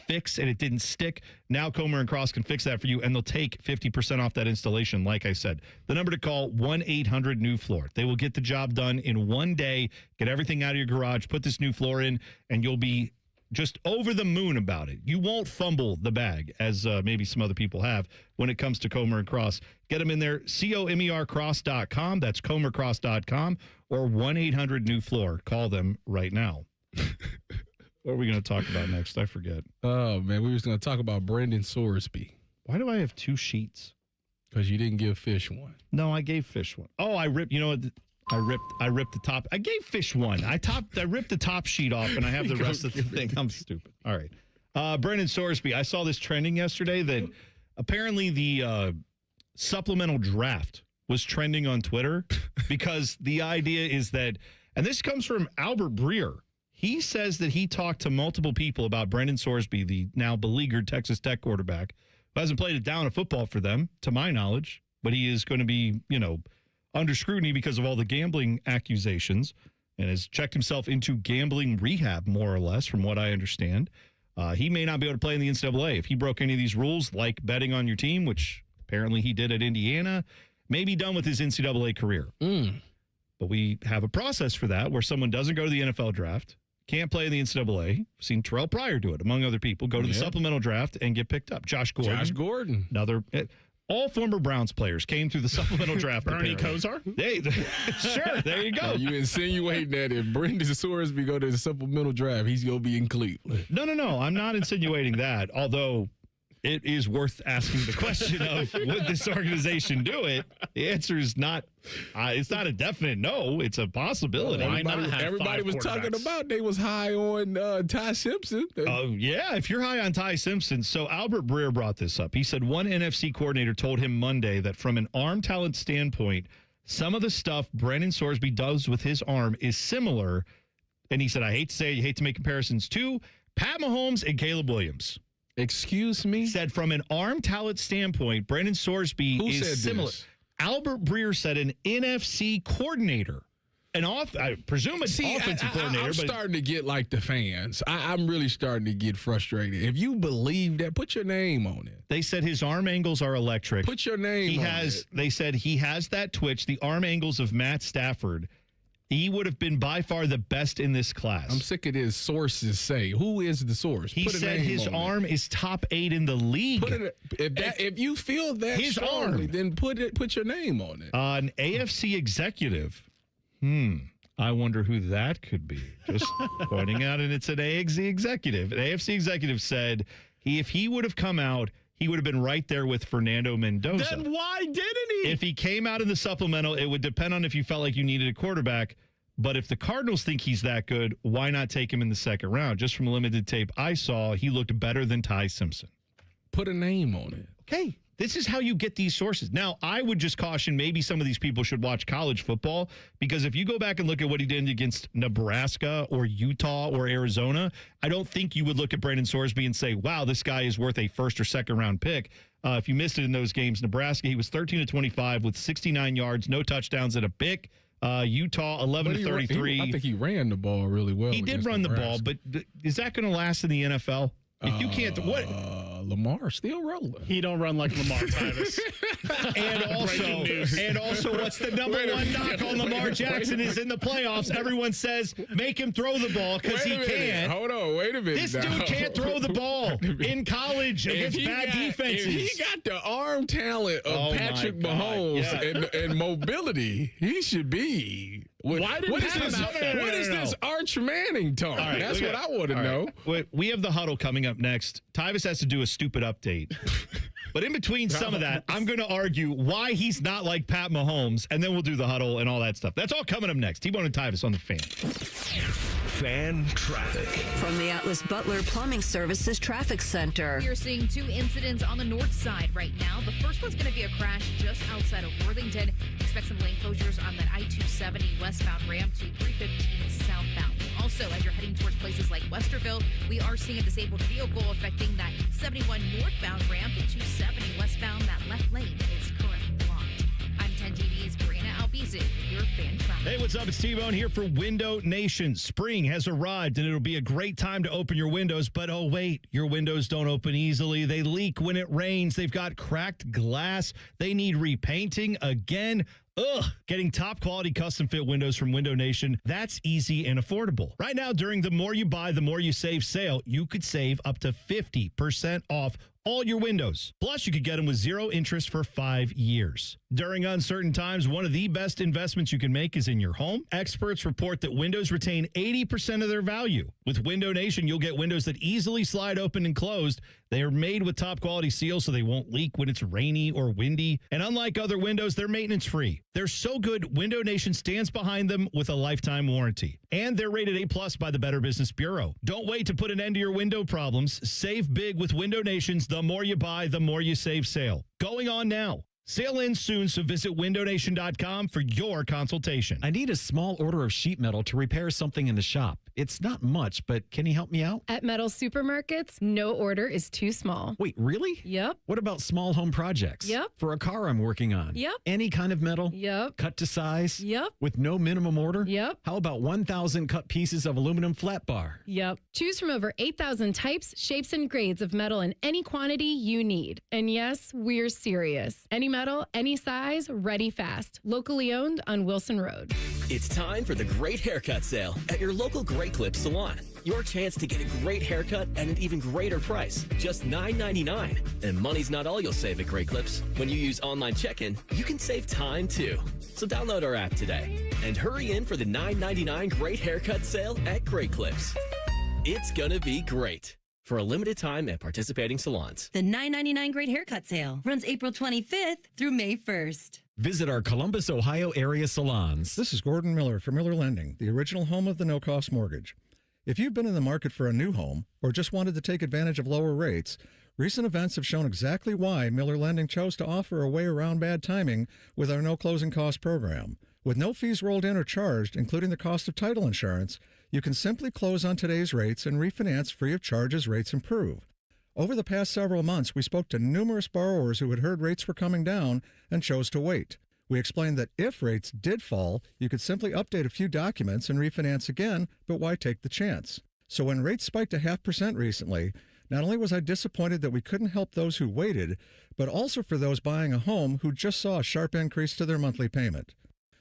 fix and it didn't stick, now Comer and Cross can fix that for you, and they'll take 50% off that installation. Like I said, the number to call, 1-800-NEW-FLOOR. They will get the job done in one day, get everything out of your garage, put this new floor in, and you'll be just over the moon about it. You won't fumble the bag as maybe some other people have when it comes to Comer and Cross. Get them in there, COMERcross.com. That's comercross.com or 1-800-NEW-FLOOR. Call them right now. What are we going to talk about next? I forget. Oh, man, we was going to talk about Brendan Sorsby. Why do I have two sheets? Because you didn't give Fish one. No, I gave Fish one. Oh, I ripped, you know what? I ripped the top. I gave Fish one. I ripped the top sheet off, and I have the rest of the thing. I'm stupid. All right. Brendan Sorsby. I saw this trending yesterday that apparently the supplemental draft was trending on Twitter because the idea is that, and this comes from Albert Breer. He says that he talked to multiple people about Brendan Sorsby, the now beleaguered Texas Tech quarterback, who hasn't played a down of football for them, to my knowledge, but he is going to be, under scrutiny because of all the gambling accusations and has checked himself into gambling rehab, more or less, from what I understand. He may not be able to play in the NCAA. If he broke any of these rules, like betting on your team, which Apparently he did at Indiana. Maybe done with his NCAA career. But we have a process for that where someone doesn't go to the NFL draft, can't play in the NCAA. I've seen Terrell Pryor do it, among other people. Go to the supplemental draft and get picked up. Josh Gordon. Another. All former Browns players came through the supplemental draft. Bernie Kosar? Sure, there you go. You insinuating that if Brendan Sorsby go to the supplemental draft, he's going to be in Cleveland. No. I'm not insinuating that, although it is worth asking the question of, would this organization do it? The answer is not, it's not a definite no. It's a possibility. Everybody was talking about they was high on Ty Simpson. Oh, yeah, if you're high on Ty Simpson. So Albert Breer brought this up. He said one NFC coordinator told him Monday that from an arm talent standpoint, some of the stuff Brendan Sorsby does with his arm is similar. And he said, I hate to say it, you hate to make comparisons to Pat Mahomes and Caleb Williams. Excuse me? Said from an arm talent standpoint, Brendan Sorsby is similar. This? Albert Breer said an NFC coordinator. I presume it's offensive coordinator. I'm starting to get like the fans. I'm really starting to get frustrated. If you believe that, put your name on it. They said his arm angles are electric. Put your name on it. They said he has that twitch, the arm angles of Matt Stafford. He would have been by far the best in this class. I'm sick of this sources say. Who is the source? He said his arm is top 8 in the league. If you feel that his strongly, arm. then put your name on it. An AFC executive. I wonder who that could be. Just pointing out, and it's an AFC executive. An AFC executive said if he would have come out, he would have been right there with Fernando Mendoza. Then why didn't he? If he came out in the supplemental, it would depend on if you felt like you needed a quarterback. But if the Cardinals think he's that good, why not take him in the second round? Just from limited tape I saw, he looked better than Ty Simpson. Put a name on it. Okay. This is how you get these sources. Now, I would just caution maybe some of these people should watch college football, because if you go back and look at what he did against Nebraska or Utah or Arizona, I don't think you would look at Brendan Sorsby and say, wow, this guy is worth a first or second round pick. If you missed it in those games, Nebraska, he was 13-25 with 69 yards, no touchdowns and a pick. Utah, 11-33. I think he ran the ball really well. He did run the ball, but is that going to last in the NFL? If you can't, what? Lamar still rolling. He don't run like Lamar, Tyvis. and also, what's the number one knock on Lamar Jackson is in the playoffs. Everyone says make him throw the ball because he can't. Hold on, wait a minute. This dude can't throw the ball in college against bad defenses. If he got the arm talent of Patrick Mahomes and mobility, he should be. What is this Arch Manning talk? Right, that's what I want to know. We have the huddle coming up next. Tyvis has to do a stupid update. But in between some of that, I'm going to argue why he's not like Pat Mahomes, and then we'll do the huddle and all that stuff. That's all coming up next. T-Bone and Tyvis on the Fan. Fan traffic. From the Atlas Butler Plumbing Services Traffic Center. We are seeing 2 incidents on the north side right now. The first one's going to be a crash just outside of Worthington. Expect some lane closures on that I-270 westbound ramp to 315 southbound. Also, as you're heading towards places like Westerville, we are seeing a disabled vehicle affecting that 71 northbound ramp to 270 westbound. That left lane is currently blocked. I'm 10 TV's Brianna Albizu, your fan traffic. Hey, what's up? It's T-Bone here for Window Nation. Spring has arrived, and it'll be a great time to open your windows. But oh, wait, your windows don't open easily. They leak when it rains. They've got cracked glass. They need repainting again. Ugh, getting top quality custom fit windows from Window Nation, that's easy and affordable. Right now, during the More You Buy, the More You Save sale, you could save up to 50% off all your windows. Plus, you could get them with 0 interest for 5 years. During uncertain times, one of the best investments you can make is in your home. Experts report that windows retain 80% of their value. With Window Nation, you'll get windows that easily slide open and closed. They are made with top quality seals so they won't leak when it's rainy or windy. And unlike other windows, they're maintenance free. They're so good, Window Nation stands behind them with a lifetime warranty. And they're rated A+ by the Better Business Bureau. Don't wait to put an end to your window problems. Save big with Window Nation's The More You Buy, The More You Save sale. Going on now. Sale ends soon, so visit windownation.com for your consultation. I need a small order of sheet metal to repair something in the shop. It's not much, but can you help me out? At Metal Supermarkets, no order is too small. Wait, really? Yep. What about small home projects? Yep. For a car I'm working on? Yep. Any kind of metal? Yep. Cut to size? Yep. With no minimum order? Yep. How about 1,000 cut pieces of aluminum flat bar? Yep. Choose from over 8,000 types, shapes, and grades of metal in any quantity you need. And yes, we're serious. Any metal, any size, ready fast. Locally owned on Wilson Road. It's time for the Great Haircut Sale at your local Great Clips salon. Your chance to get a great haircut at an even greater price, just $9.99. And money's not all you'll save at Great Clips. When you use online check-in, you can save time too. So download our app today and hurry in for the $9.99 Great Haircut Sale at Great Clips. It's gonna be great. For a limited time at participating salons. The $9.99 Great Haircut Sale runs April 25th through May 1st. Visit our Columbus, Ohio area salons. This is Gordon Miller from Miller Lending, the original home of the no-cost mortgage. If you've been in the market for a new home or just wanted to take advantage of lower rates, recent events have shown exactly why Miller Lending chose to offer a way around bad timing with our no closing cost program. With no fees rolled in or charged, including the cost of title insurance, you can simply close on today's rates and refinance free of charge as rates improve. Over the past several months, we spoke to numerous borrowers who had heard rates were coming down and chose to wait. We explained that if rates did fall, you could simply update a few documents and refinance again, but why take the chance? So when rates spiked a 0.5% recently, not only was I disappointed that we couldn't help those who waited, but also for those buying a home who just saw a sharp increase to their monthly payment.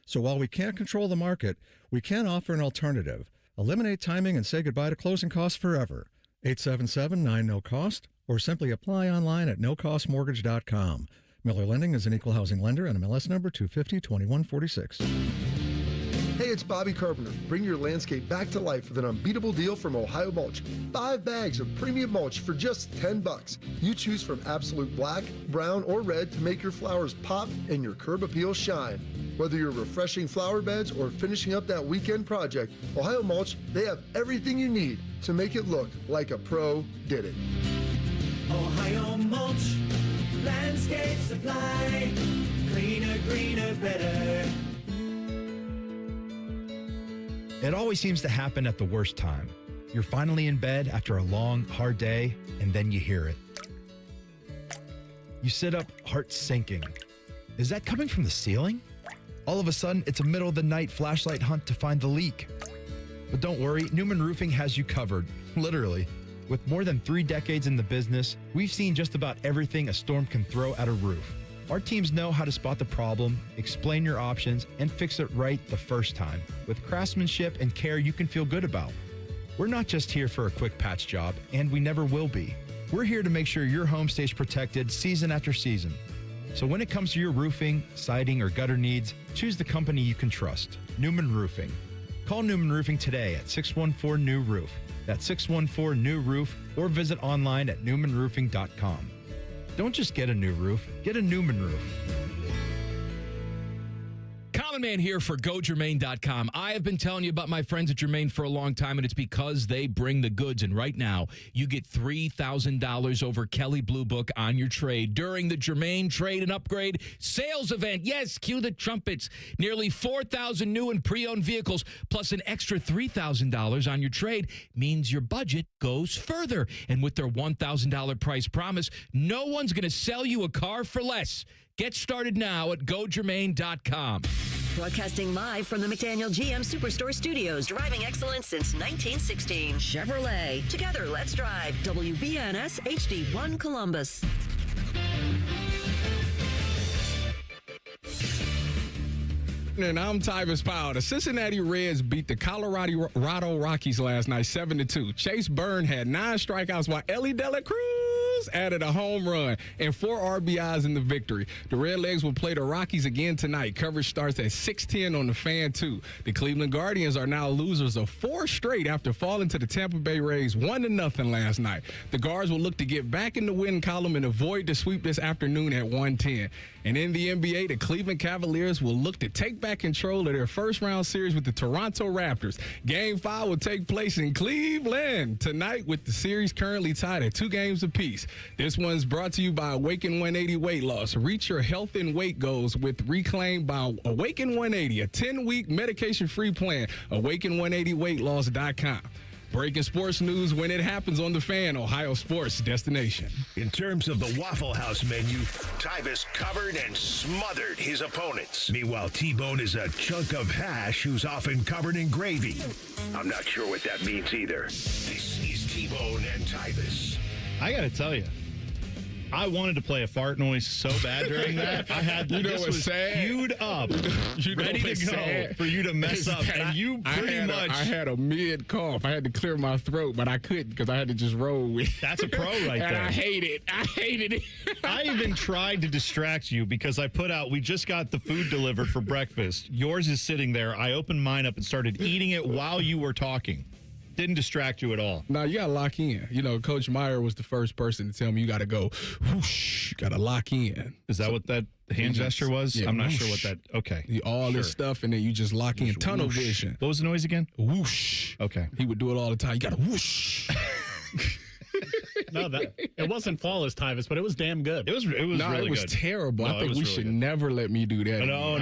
So while we can't control the market, we can offer an alternative. Eliminate timing and say goodbye to closing costs forever. 877-9-NO-COST or simply apply online at nocostmortgage.com. Miller Lending is an equal housing lender and MLS number 250-2146. Hey, it's Bobby Carpenter. Bring your landscape back to life with an unbeatable deal from Ohio Mulch. 5 bags of premium mulch for just $10. You choose from absolute black, brown, or red to make your flowers pop and your curb appeal shine. Whether you're refreshing flower beds or finishing up that weekend project, Ohio Mulch, they have everything you need to make it look like a pro did it. Ohio Mulch, landscape supply, cleaner, greener, better. It always seems to happen at the worst time. You're finally in bed after a long, hard day, and then you hear it. You sit up, heart sinking. Is that coming from the ceiling? All of a sudden, it's a middle of the night flashlight hunt to find the leak. But don't worry, Newman Roofing has you covered, literally. With more than 3 decades in the business, we've seen just about everything a storm can throw at a roof. Our teams know how to spot the problem, explain your options, and fix it right the first time, with craftsmanship and care you can feel good about. We're not just here for a quick patch job, and we never will be. We're here to make sure your home stays protected season after season. So when it comes to your roofing, siding, or gutter needs, choose the company you can trust, Newman Roofing. Call Newman Roofing today at 614-NEW-ROOF. That's 614-NEW-ROOF, or visit online at newmanroofing.com. Don't just get a new roof, get a Newman roof. Common Man here for GoGermain.com. I have been telling you about my friends at Germain for a long time, and it's because they bring the goods. And right now, you get $3,000 over Kelley Blue Book on your trade during the Germain Trade and Upgrade Sales Event. Yes, cue the trumpets. Nearly 4,000 new and pre-owned vehicles, plus an extra $3,000 on your trade means your budget goes further. And with their $1,000 price promise, no one's going to sell you a car for less. Get started now at GoGermain.com. Broadcasting live from the McDaniel GM Superstore Studios, driving excellence since 1916. Chevrolet. Together, let's drive. WBNS HD1 Columbus. And I'm Tyvis Powell. The Cincinnati Reds beat the Colorado Rockies last night 7-2. Chase Byrne had 9 strikeouts while Ellie De La Cruz added a home run and 4 RBIs in the victory. The Redlegs will play the Rockies again tonight. Coverage starts at 6:10 on the Fan 2. The Cleveland Guardians are now losers of 4 straight after falling to the Tampa Bay Rays 1-0 last night. The Guards will look to get back in the win column and avoid the sweep this afternoon at 1:10. And in the NBA, the Cleveland Cavaliers will look to take back control of their first-round series with the Toronto Raptors. Game 5 will take place in Cleveland tonight with the series currently tied at 2 games apiece. This one's brought to you by Awaken 180 Weight Loss. Reach your health and weight goals with Reclaim by Awaken 180, a 10-week medication-free plan. Awaken180weightloss.com. Breaking sports news when it happens on The Fan, Ohio sports destination. In terms of the Waffle House menu, Tyvis covered and smothered his opponents. Meanwhile, T-Bone is a chunk of hash who's often covered in gravy. I'm not sure what that means either. This is T-Bone and Tyvis. I got to tell you, I wanted to play a fart noise so bad during that. I had this was queued up, ready to go for you to mess up, and you pretty much. I had a mid cough. I had to clear my throat, but I couldn't because I had to just roll with. That's a pro right there. And I hated it. I even tried to distract you because I put out. We just got the food delivered for breakfast. Yours is sitting there. I opened mine up and started eating it while you were talking. Didn't distract you at all. No, you got to lock in. You know, Coach Meyer was the first person to tell me you got to go whoosh, you got to lock in. Is that what that hand gesture was? Yeah, I'm not whoosh. sure what that, okay. All this stuff, and then you just lock in. Tunnel vision. What was the noise again? Whoosh. Okay. He would do it all the time. You got to whoosh. No, it wasn't flawless, Tyvis, but it was damn good. It was really good. It was terrible. I think we should never let me do that. No.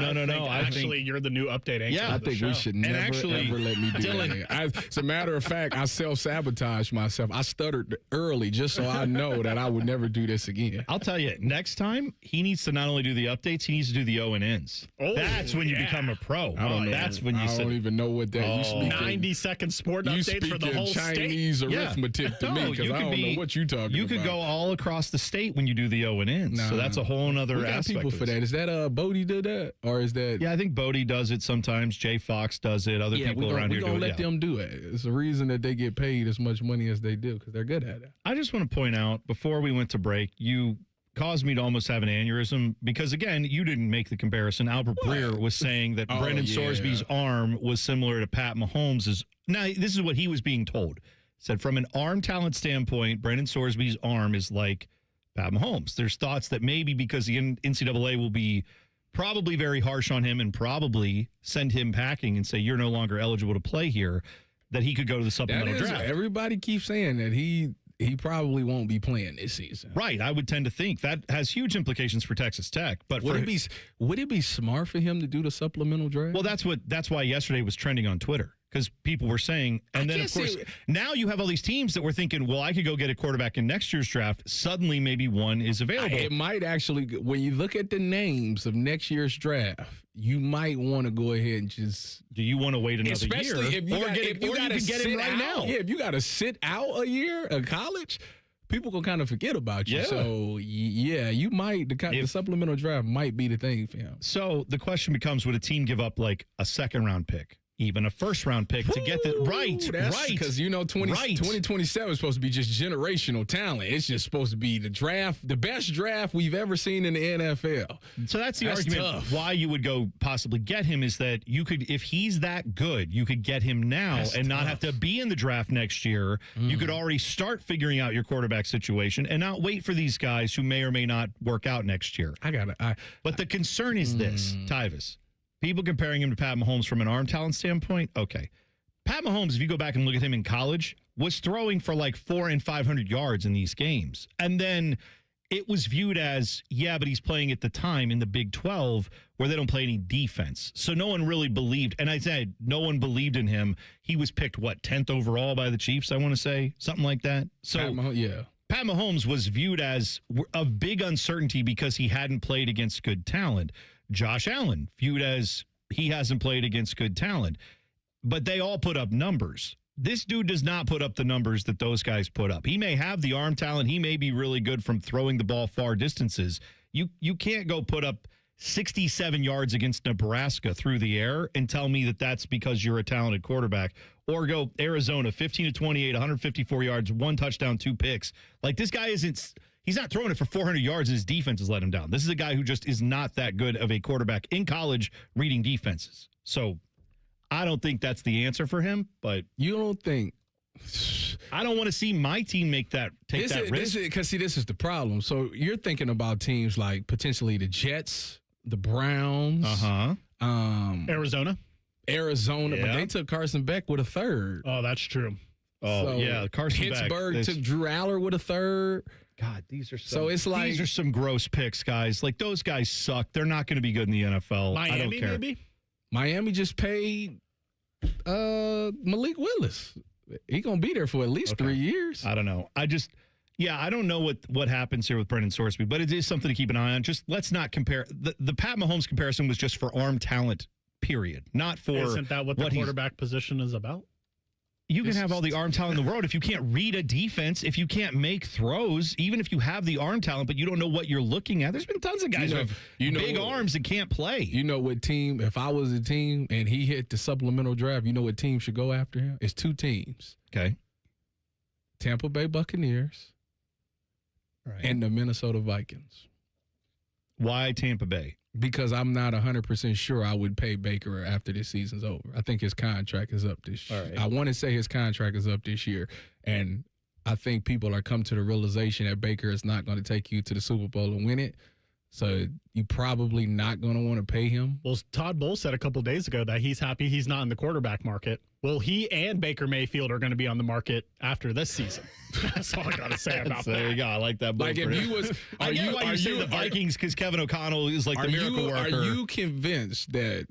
I think you're the new update anchor. Yeah, I think we should never ever let me do that. As a matter of fact, I self-sabotaged myself. I stuttered early just so I know that I would never do this again. I'll tell you, next time he needs to not only do the updates, he needs to do the O and Ns. That's when you become a pro. I don't know. That's when you I don't even know what that. You speak 90-second sport updates for the whole Chinese state. arithmetic to me because I don't know what you talking about. You could go all across the state when you do the O and Ns. So that's a whole other we got aspect. people for that. Is that Bodie did that, or is that? Yeah, I think Bodie does it sometimes. Jay Fox does it. Other people around here do it. We don't let them do it. It's the reason that they get paid as much money as they do because they're good at it. I just want to point out before we went to break, you caused me to almost have an aneurysm because, again, you didn't make the comparison. Albert Breer was saying that Brendan Sorsby's arm was similar to Pat Mahomes'. Now, this is what he was being told. Said from an arm talent standpoint, Brendan Sorsby's arm is like Pat Mahomes. There's thoughts that maybe because the NCAA will be probably very harsh on him and probably send him packing and say you're no longer eligible to play here, that he could go to the supplemental draft. Everybody keeps saying that he probably won't be playing this season. Right. I would tend to think that has huge implications for Texas Tech. But would it be smart for him to do the supplemental draft? Well, that's why yesterday was trending on Twitter. Because people were saying, and then, of course, now you have all these teams that were thinking, well, I could go get a quarterback in next year's draft. Suddenly, maybe one is available. It might actually, when you look at the names of next year's draft, you might want to go ahead and just. Do you want to wait another especially year? If you got to get him right now. Yeah, if you got to sit out a year of college, people will kind of forget about you. Yeah. So, yeah, you might, the supplemental draft might be the thing for him. So the question becomes, would a team give up like a second-round pick? Even a first-round pick to get the right. Because 2027 is supposed to be just generational talent. It's just supposed to be the draft, the best draft we've ever seen in the NFL. So that's the argument tough. why you would go possibly get him is that you could, if he's that good, you could get him now and not have to be in the draft next year. You could already start figuring out your quarterback situation and not wait for these guys who may or may not work out next year. But the concern is this, Tyvis. People comparing him to Pat Mahomes from an arm talent standpoint, okay. Pat Mahomes, if you go back and look at him in college, was throwing for like 400 and 500 yards in these games. And then it was viewed as, yeah, but he's playing at the time in the Big 12 where they don't play any defense. So no one really believed, and I said no one believed in him. He was picked, 10th overall by the Chiefs, I want to say, something like that. So Pat Mahomes was viewed as of big uncertainty because he hadn't played against good talent. Josh Allen, viewed as he hasn't played against good talent. But they all put up numbers. This dude does not put up the numbers that those guys put up. He may have the arm talent. He may be really good from throwing the ball far distances. You can't go put up 67 yards against Nebraska through the air and tell me that that's because you're a talented quarterback. Or go Arizona, 15 to 28, 154 yards, 1 touchdown, 2 picks. Like, this guy isn't... He's not throwing it for 400 yards and his defense has let him down. This is a guy who just is not that good of a quarterback in college reading defenses. So I don't think that's the answer for him, but you don't think I don't want to see my team take that risk. Because this is the problem. So you're thinking about teams like potentially the Jets, the Browns, Arizona, but they took Carson Beck with a third. Oh, that's true. Oh, so yeah, Carson Pittsburgh Beck. took Drew Aller with a third. God, these are So it's like these are some gross picks, guys. Like those guys suck. They're not going to be good in the NFL. I don't Miami, care. maybe? Miami just paid Malik Willis. He gonna be there for at least 3 years. I don't know. I don't know what happens here with Brendan Sorsby, but it is something to keep an eye on. Just let's not compare. The Pat Mahomes comparison was just for arm talent, period. Not for Isn't that what the quarterback position is about? You can have all the arm talent in the world. If you can't read a defense, if you can't make throws, even if you have the arm talent, but you don't know what you're looking at. There's been tons of guys who have big arms that can't play. You know what team, if I was a team and he hit the supplemental draft, you know what team should go after him? It's 2 teams. Okay. Tampa Bay Buccaneers and the Minnesota Vikings. Why Tampa Bay? Because I'm not 100% sure I would pay Baker after this season's over. I think his contract is up this year. I want to say his contract is up this year. And I think people are come to the realization that Baker is not going to take you to the Super Bowl and win it. So you probably not going to want to pay him. Well, Todd Bowles said a couple days ago that he's happy he's not in the quarterback market. Well, he and Baker Mayfield are going to be on the market after this season. That's all I got to say about that. There you go. I like that. Like if you was, I get why you say the Vikings because Kevin O'Connell is like the miracle worker. Are you convinced that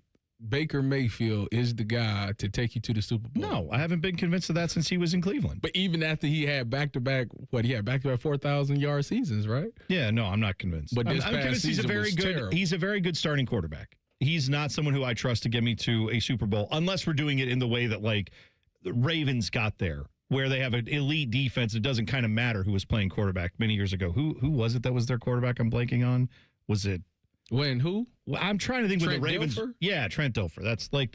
Baker Mayfield is the guy to take you to the Super Bowl? No, I haven't been convinced of that since he was in Cleveland. But even after he had back-to-back 4,000-yard seasons, right? Yeah, no, I'm not convinced. But this I'm past convinced season was terrible. He's a very good starting quarterback. He's not someone who I trust to get me to a Super Bowl unless we're doing it in the way that like the Ravens got there, where they have an elite defense. It doesn't kind of matter who was playing quarterback many years ago. Who was it that was their quarterback? I'm blanking on. Was it who? Well, I'm trying to think with the Ravens. Dilfer? Yeah, Trent Dilfer.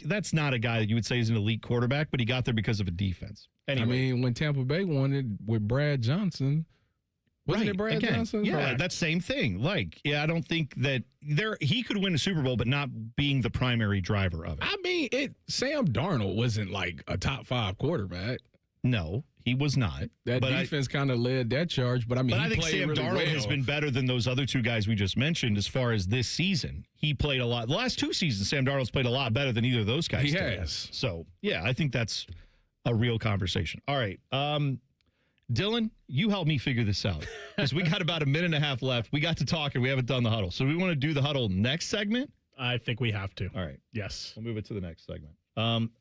That's not a guy that you would say is an elite quarterback, but he got there because of a defense. Anyway. I mean, when Tampa Bay won it with Brad Johnson, wasn't it Brad Johnson? Yeah, Correct. that same thing. Like, yeah, I don't think that he could win a Super Bowl, but not being the primary driver of it. I mean, Sam Darnold wasn't like a top 5 quarterback. No, he was not. That defense kind of led that charge, but I mean, I think Sam really Darnold has been better than those other 2 guys we just mentioned as far as this season. He played a lot. The last 2 seasons, Sam Darnold's played a lot better than either of those guys. He did. has. So, yeah, I think that's a real conversation. All right. Dylan, you help me figure this out because we got about a minute and a half left. We got to talk and we haven't done the huddle. So we want to do the huddle next segment? I think we have to. All right. Yes. We'll move it to the next segment.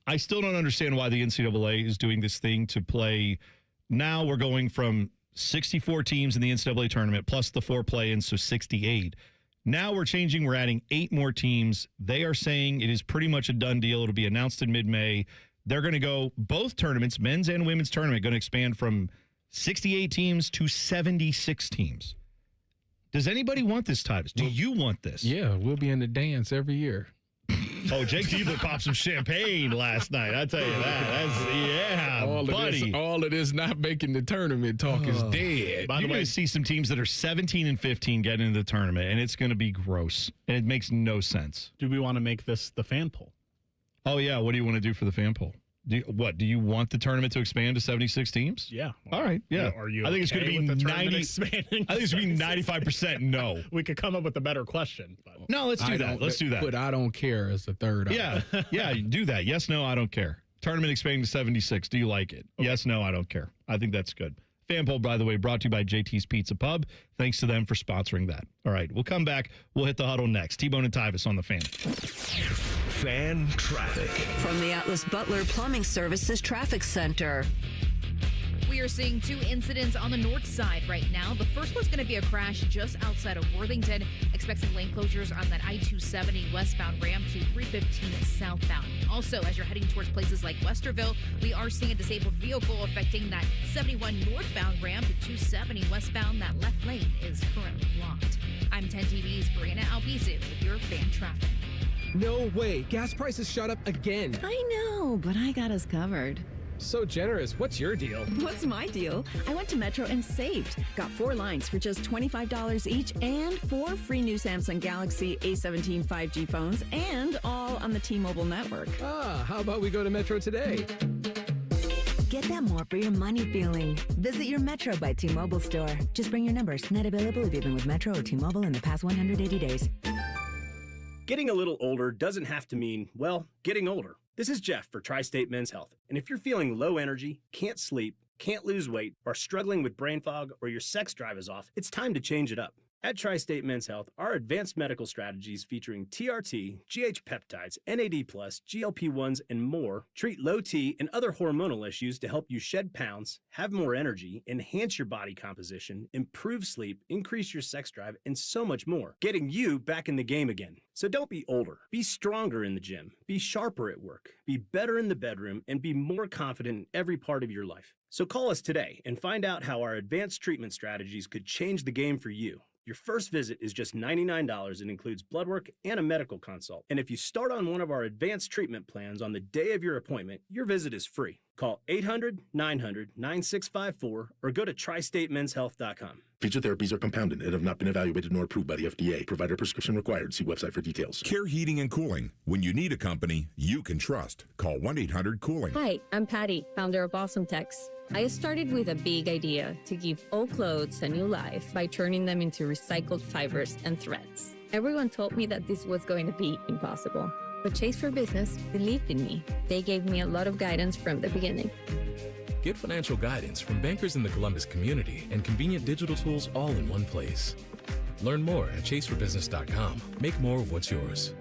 I still don't understand why the NCAA is doing this thing to play. Now we're going from 64 teams in the NCAA tournament plus the 4 play-ins, so 68. Now we're changing. We're adding 8 more teams. They are saying it is pretty much a done deal. It'll be announced in mid-May. They're going to go both tournaments, men's and women's tournament, going to expand from 68 teams to 76 teams. Does anybody want this, Tyvis? Do you want this? Yeah, we'll be in the dance every year. Oh, Jake Diebler popped some champagne last night. I tell you that. All of this not making the tournament talk is dead. By the way, I see some teams that are 17 and 15 getting into the tournament, and it's going to be gross. And it makes no sense. Do we want to make this the fan poll? Oh, yeah. What do you want to do for the fan poll? Do you want the tournament to expand to 76 teams? Yeah. All right. Yeah. Are you? I think it's going to be 90. Expanding. I think it's going to be 95% no. We could come up with a better question. But. No, let's do that. Let's do that. But I don't care as the third. Yeah. Yeah. Do that. Yes. No. I don't care. Tournament expanding to 76. Do you like it? Okay. Yes. No. I don't care. I think that's good. Fan poll, by the way, brought to you by JT's Pizza Pub. Thanks to them for sponsoring that. All right. We'll come back. We'll hit the huddle next. T-Bone and Tyvis on the Fan. Fan traffic. From the Atlas Butler Plumbing Services Traffic Center. We are seeing 2 incidents on the north side right now. The first one's going to be a crash just outside of Worthington. Expect some lane closures on that I-270 westbound ramp to 315 southbound. Also, as you're heading towards places like Westerville, we are seeing a disabled vehicle affecting that 71 northbound ramp to 270 westbound. That left lane is currently blocked. I'm 10 TV's Brianna Albizu with your fan traffic. No way. Gas prices shot up again. I know, but I got us covered. So generous. What's your deal? What's my deal? I went to Metro and saved. Got 4 lines for just $25 each and 4 free new Samsung Galaxy A17 5G phones and all on the T-Mobile network. How about we go to Metro today? Get that more for your money feeling. Visit your Metro by T-Mobile store. Just bring your numbers. Net available if you've been with Metro or T-Mobile in the past 180 days. Getting a little older doesn't have to mean, well, getting older. This is Jeff for Tri-State Men's Health. And if you're feeling low energy, can't sleep, Can't lose weight, are struggling with brain fog, or your sex drive is off, it's time to change it up. At Tri-State Men's Health, our advanced medical strategies featuring TRT, GH peptides, NAD+, GLP-1s, and more treat low T and other hormonal issues to help you shed pounds, have more energy, enhance your body composition, improve sleep, increase your sex drive, and so much more, getting you back in the game again. So don't be older. Be stronger in the gym. Be sharper at work. Be better in the bedroom, and be more confident in every part of your life. So call us today and find out how our advanced treatment strategies could change the game for you. Your first visit is just $99 and includes blood work and a medical consult. And if you start on one of our advanced treatment plans on the day of your appointment, your visit is free. Call 800-900-9654 or go to tristatemenshealth.com. Feature therapies are compounded and have not been evaluated nor approved by the FDA. Provider prescription required. See website for details. Care Heating and Cooling. When you need a company you can trust, call 1-800-COOLING. Hi, I'm Patty, founder of Awesome Tex. I started with a big idea to give old clothes a new life by turning them into recycled fibers and threads. Everyone told me that this was going to be impossible, but Chase for Business believed in me. They gave me a lot of guidance from the beginning. Get financial guidance from bankers in the Columbus community and convenient digital tools all in one place. Learn more at chaseforbusiness.com. Make more of what's yours.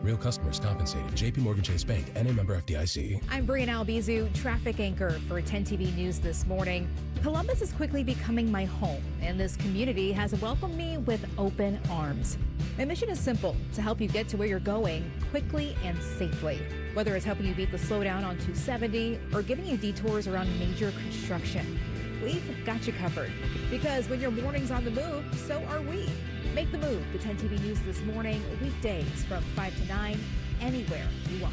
Real customers compensated. JP Morgan Chase Bank, N.A. member FDIC. I'm Brian Albizu, traffic anchor for 10 TV News this morning. Columbus is quickly becoming my home, and this community has welcomed me with open arms. My mission is simple, to help you get to where you're going quickly and safely. Whether it's helping you beat the slowdown on 270 or giving you detours around major construction, we've got you covered. Because when your morning's on the move, so are we. Make the move to 10 TV News this morning, weekdays from 5 to 9, anywhere you watch.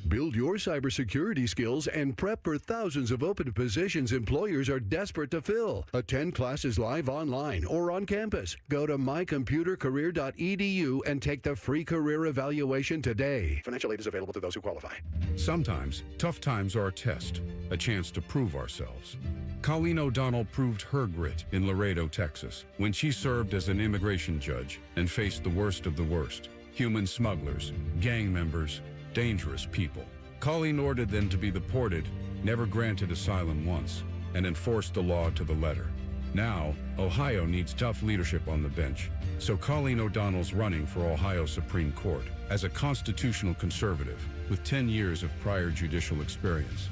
Build your cybersecurity skills and prep for thousands of open positions employers are desperate to fill. Attend classes live online or on campus. Go to mycomputercareer.edu and take the free career evaluation today. Financial aid is available to those who qualify. Sometimes, tough times are a test, a chance to prove ourselves. Colleen O'Donnell proved her grit in Laredo, Texas, when she served as an immigration judge and faced the worst of the worst: human smugglers, gang members, dangerous people. Colleen ordered them to be deported, never granted asylum once, and enforced the law to the letter. Now, Ohio needs tough leadership on the bench, so Colleen O'Donnell's running for Ohio Supreme Court as a constitutional conservative with 10 years of prior judicial experience.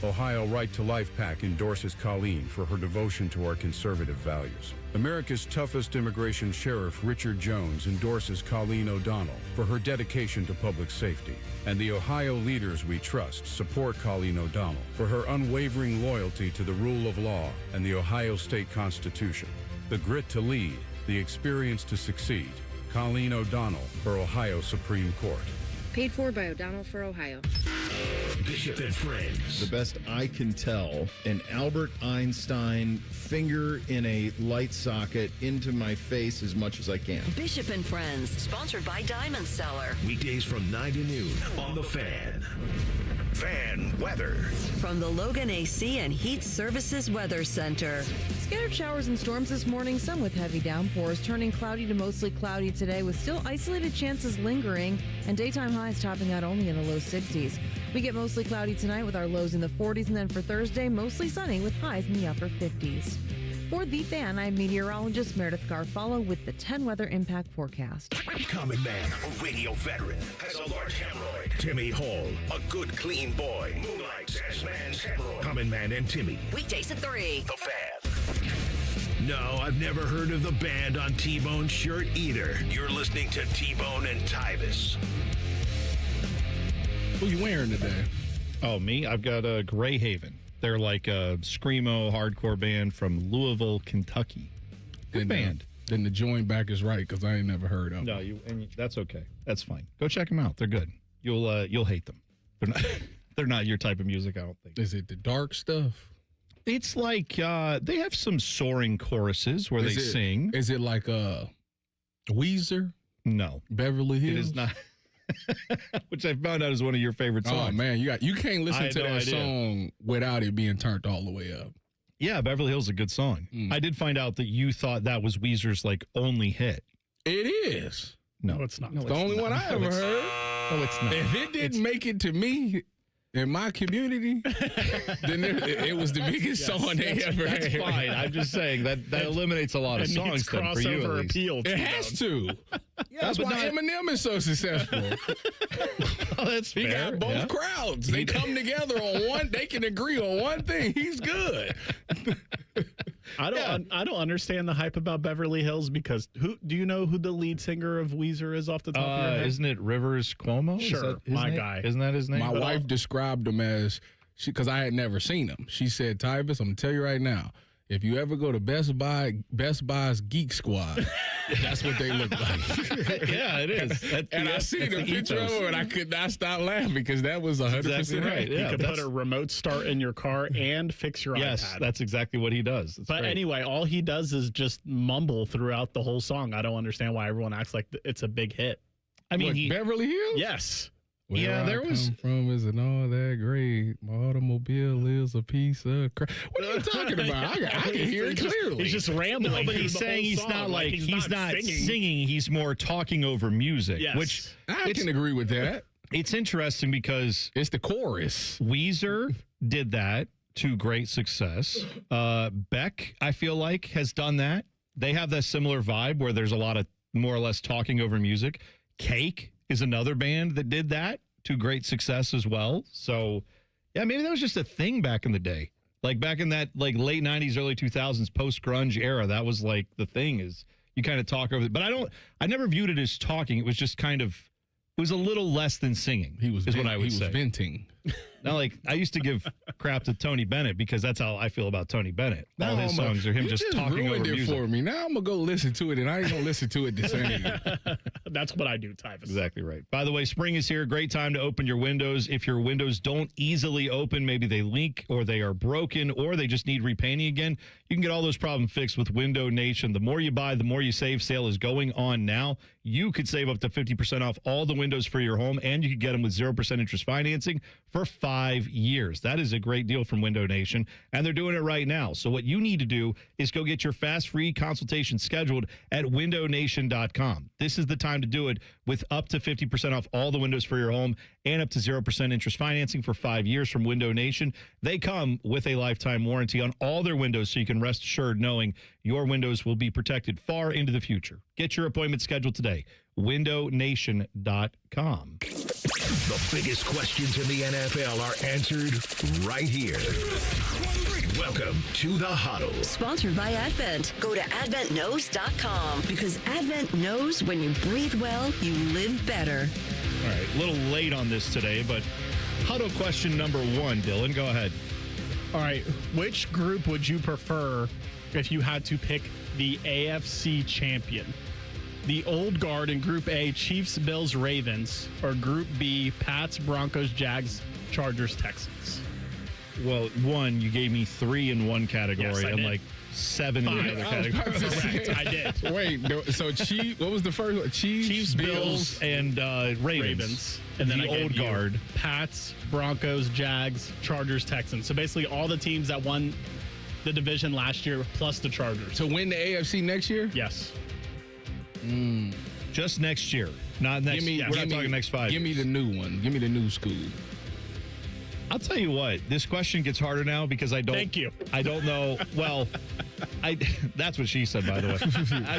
Ohio Right to Life PAC endorses Colleen for her devotion to our conservative values. America's toughest immigration sheriff, Richard Jones, endorses Colleen O'Donnell for her dedication to public safety. And the Ohio leaders we trust support Colleen O'Donnell for her unwavering loyalty to the rule of law and the Ohio State Constitution. The grit to lead, the experience to succeed. Colleen O'Donnell for Ohio Supreme Court. Paid for by O'Donnell for Ohio. Bishop and Friends. The best I can tell, an Albert Einstein finger in a light socket into my face as much as I can. Bishop and Friends, sponsored by Diamond Seller. Weekdays from 9 to noon on The Fan. Fan weather. From the Logan AC and Heat Services Weather Center. Scattered showers and storms this morning, some with heavy downpours, turning cloudy to mostly cloudy today with still isolated chances lingering and daytime highs topping out only in the low 60s. We get mostly cloudy tonight with our lows in the 40s, and then for Thursday, mostly sunny with highs in the upper 50s. For The Fan, I'm meteorologist Meredith Garfalo with the 10 weather impact forecast. Common Man, a radio veteran, has a large hemorrhoid. Timmy Hall, a good clean boy, moonlights as man's hemorrhoid. Common Man and Timmy. Weekdays at 3. The Fan. No, I've never heard of the band on T-Bone's shirt either. You're listening to T-Bone and Tyvis. Who you wearing today? Oh, me? I've got a Grey Haven. They're like a screamo hardcore band from Louisville, Kentucky. Good band. Then the join back is right because I ain't never heard of them. No, that's okay. That's fine. Go check them out. They're good. You'll hate them. They're not your type of music, I don't think. Is it the dark stuff? It's like they have some soaring choruses where they sing. Is it like Weezer? No. Beverly Hills? It is not. Which I found out is one of your favorite songs. Oh man, you can't listen to that song without it being turned all the way up. Yeah, Beverly Hills is a good song. I did find out that you thought that was Weezer's like only hit. It is. No, it's not. It's the only one I ever heard. No, it's not. If it didn't make it to me, in my community, then it was the biggest song they ever had. That's fine. I'm just saying that eliminates a lot of songs then for you. At least. Appeal. It has to. That's why Eminem is so successful. That's he fair. got both crowds. They come together on one. They can agree on one thing. He's good. I don't understand the hype about Beverly Hills because do you know who the lead singer of Weezer is off the top of your head? Isn't it Rivers Cuomo? Sure, my guy. Isn't that his name? My wife described him as because I had never seen him. She said, "Tyvis, I'm gonna tell you right now. If you ever go to Best Buy's Geek Squad, that's what they look like." Yeah, it is. I seen the picture of him, and I could not stop laughing because that was 100% exactly right. Yeah, you could put a remote start in your car and fix your iPad. Yes, that's exactly what he does. That's but great. anyway, all he does is just mumble throughout the whole song. I don't understand why everyone acts like it's a big hit. I mean, Beverly Hills? Yes. Where I come from isn't all that great. My automobile is a piece of crap. What are you talking about? I can hear it clearly. He's just rambling. No, but he's saying he's not like he's not singing. He's more talking over music, yes. which I can agree with that. It's interesting because it's the chorus. Weezer did that to great success. Beck, I feel like, has done that. They have that similar vibe where there's a lot of more or less talking over music. Cake is another band that did that to great success as well. So, yeah, maybe that was just a thing back in the day. Like back in that like late 90s, early 2000s post-grunge era, that was like the thing is you kind of talk over it. But I never viewed it as talking. It was just kind of, it was a little less than singing. What I would say. Venting. Now, like, I used to give crap to Tony Bennett because that's how I feel about Tony Bennett. All his songs are him just talking over music. For me. Now I'm going to go listen to it, and I ain't going to listen to it the same. That's what I do, Tyvis. Exactly right. By the way, spring is here. Great time to open your windows. If your windows don't easily open, maybe they leak or they are broken or they just need repainting again, you can get all those problems fixed with Window Nation. The more you buy, the more you save. Sale is going on now. You could save up to 50% off all the windows for your home, and you could get them with 0% interest financing for 5 years. That is a great deal from Window Nation, and they're doing it right now. So what you need to do is go get your fast free consultation scheduled at windownation.com. This is the time to do it with up to 50% off all the windows for your home and up to 0% interest financing for 5 years from Window Nation. They come with a lifetime warranty on all their windows, so you can rest assured knowing your windows will be protected far into the future. Get your appointment scheduled today. windownation.com. The biggest questions in the NFL are answered right here. Welcome to the Huddle. Sponsored by Advent. Go to adventknows.com because Advent knows when you breathe well, you live better. All right, a little late on this today, but Huddle question number 1, Dylan, go ahead. All right, which group would you prefer if you had to pick the AFC champion? The old guard in Group A, Chiefs, Bills, Ravens, or Group B, Pats, Broncos, Jags, Chargers, Texans? Well, 1, you gave me 3 in one category Yes, I and did. like 7 in the other category. Correct, I did. Wait, so what was the first one? Chiefs, Bills, and Ravens. And then the I gave old you guard. Pats, Broncos, Jags, Chargers, Texans. So basically all the teams that won the division last year plus the Chargers. To win the AFC next year? Yes. Just next year. Not next year. We're not talking next 5 Give years. me the new one. Give me the new school. I'll tell you what, this question gets harder now because I don't. Thank you. I don't know. Well, that's what she said, by the way.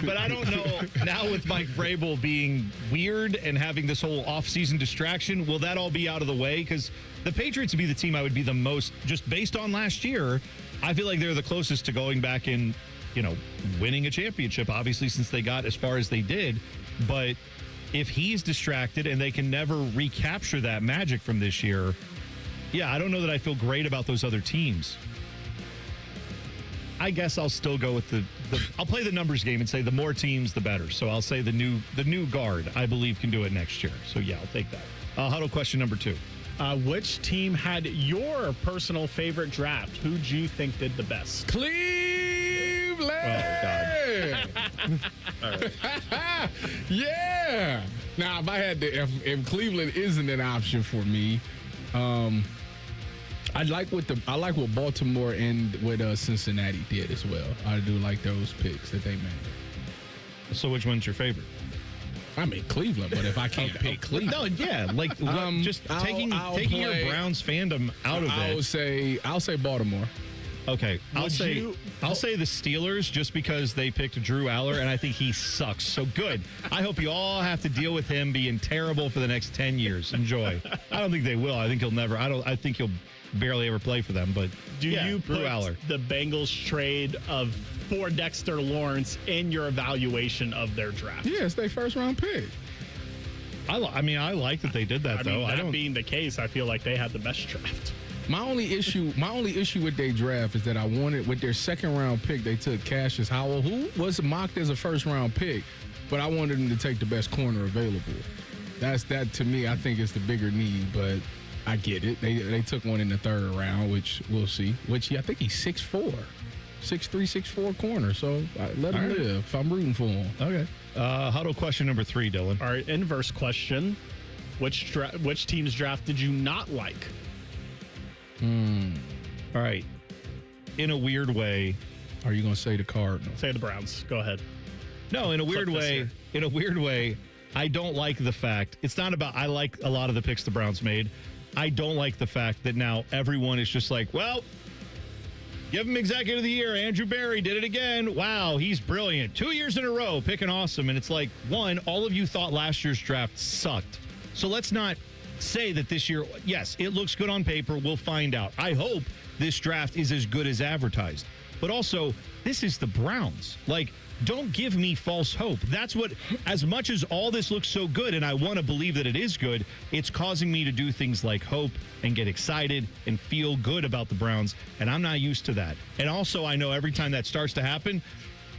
But I don't know now with Mike Vrabel being weird and having this whole offseason distraction. Will that all be out of the way? Because the Patriots would be the team I would be the most, just based on last year. I feel like they're the closest to going back in, winning a championship. Obviously, since they got as far as they did, but if he's distracted and they can never recapture that magic from this year. Yeah, I don't know that I feel great about those other teams. I guess I'll still go with I'll play the numbers game and say the more teams, the better. So I'll say the new guard, I believe, can do it next year. So yeah, I'll take that. Huddle question number 2. Which team had your personal favorite draft? Who do you think did the best? Cleveland! Oh, God. All right. Yeah! Now, if I had to, if Cleveland isn't an option for me, I like what Baltimore and what Cincinnati did as well. I do like those picks that they made. So which one's your favorite? I mean Cleveland, but if I can't pick Cleveland, no, yeah, like just taking your Browns fandom out of it. I'll say Baltimore. Okay, I'll say the Steelers just because they picked Drew Aller, and I think he sucks. So good. I hope you all have to deal with him being terrible for the next 10 years. Enjoy. I don't think they will. I think he'll never. I think he'll barely ever play for them. But do you Drew put Aller. the Bengals trade for Dexter Lawrence in your evaluation of their draft? Yeah, it's their first round pick. I like that they did that, though. That being the case, I feel like they had the best draft. My only issue with their draft is that I wanted, with their second round pick, they took Cassius Howell, who was mocked as a first round pick, but I wanted them to take the best corner available. That to me, I think is the bigger need, but I get it. They took one in the third round, which we'll see. Which I think he's 6'4", 6'3", 6'4" corner. So let him live. I'm rooting for him. Okay. Huddle question number 3, Dylan. All right, inverse question: which team's draft did you not like? All right. In a weird way, are you going to say the Cardinals? Say the Browns. Go ahead. No, in a weird way, I don't like the fact. It's not about I like a lot of the picks the Browns made. I don't like the fact that now everyone is just like, well, give him executive of the year. Andrew Berry did it again. Wow, he's brilliant. 2 years in a row, picking awesome. And it's like, one, all of you thought last year's draft sucked. So let's not say that this year, yes, it looks good on paper. We'll find out. I hope this draft is as good as advertised. But also, this is the Browns. Like, don't give me false hope. That's what, as much as all this looks so good, and I want to believe that it is good, it's causing me to do things like hope and get excited and feel good about the Browns, and I'm not used to that. And also, I know every time that starts to happen,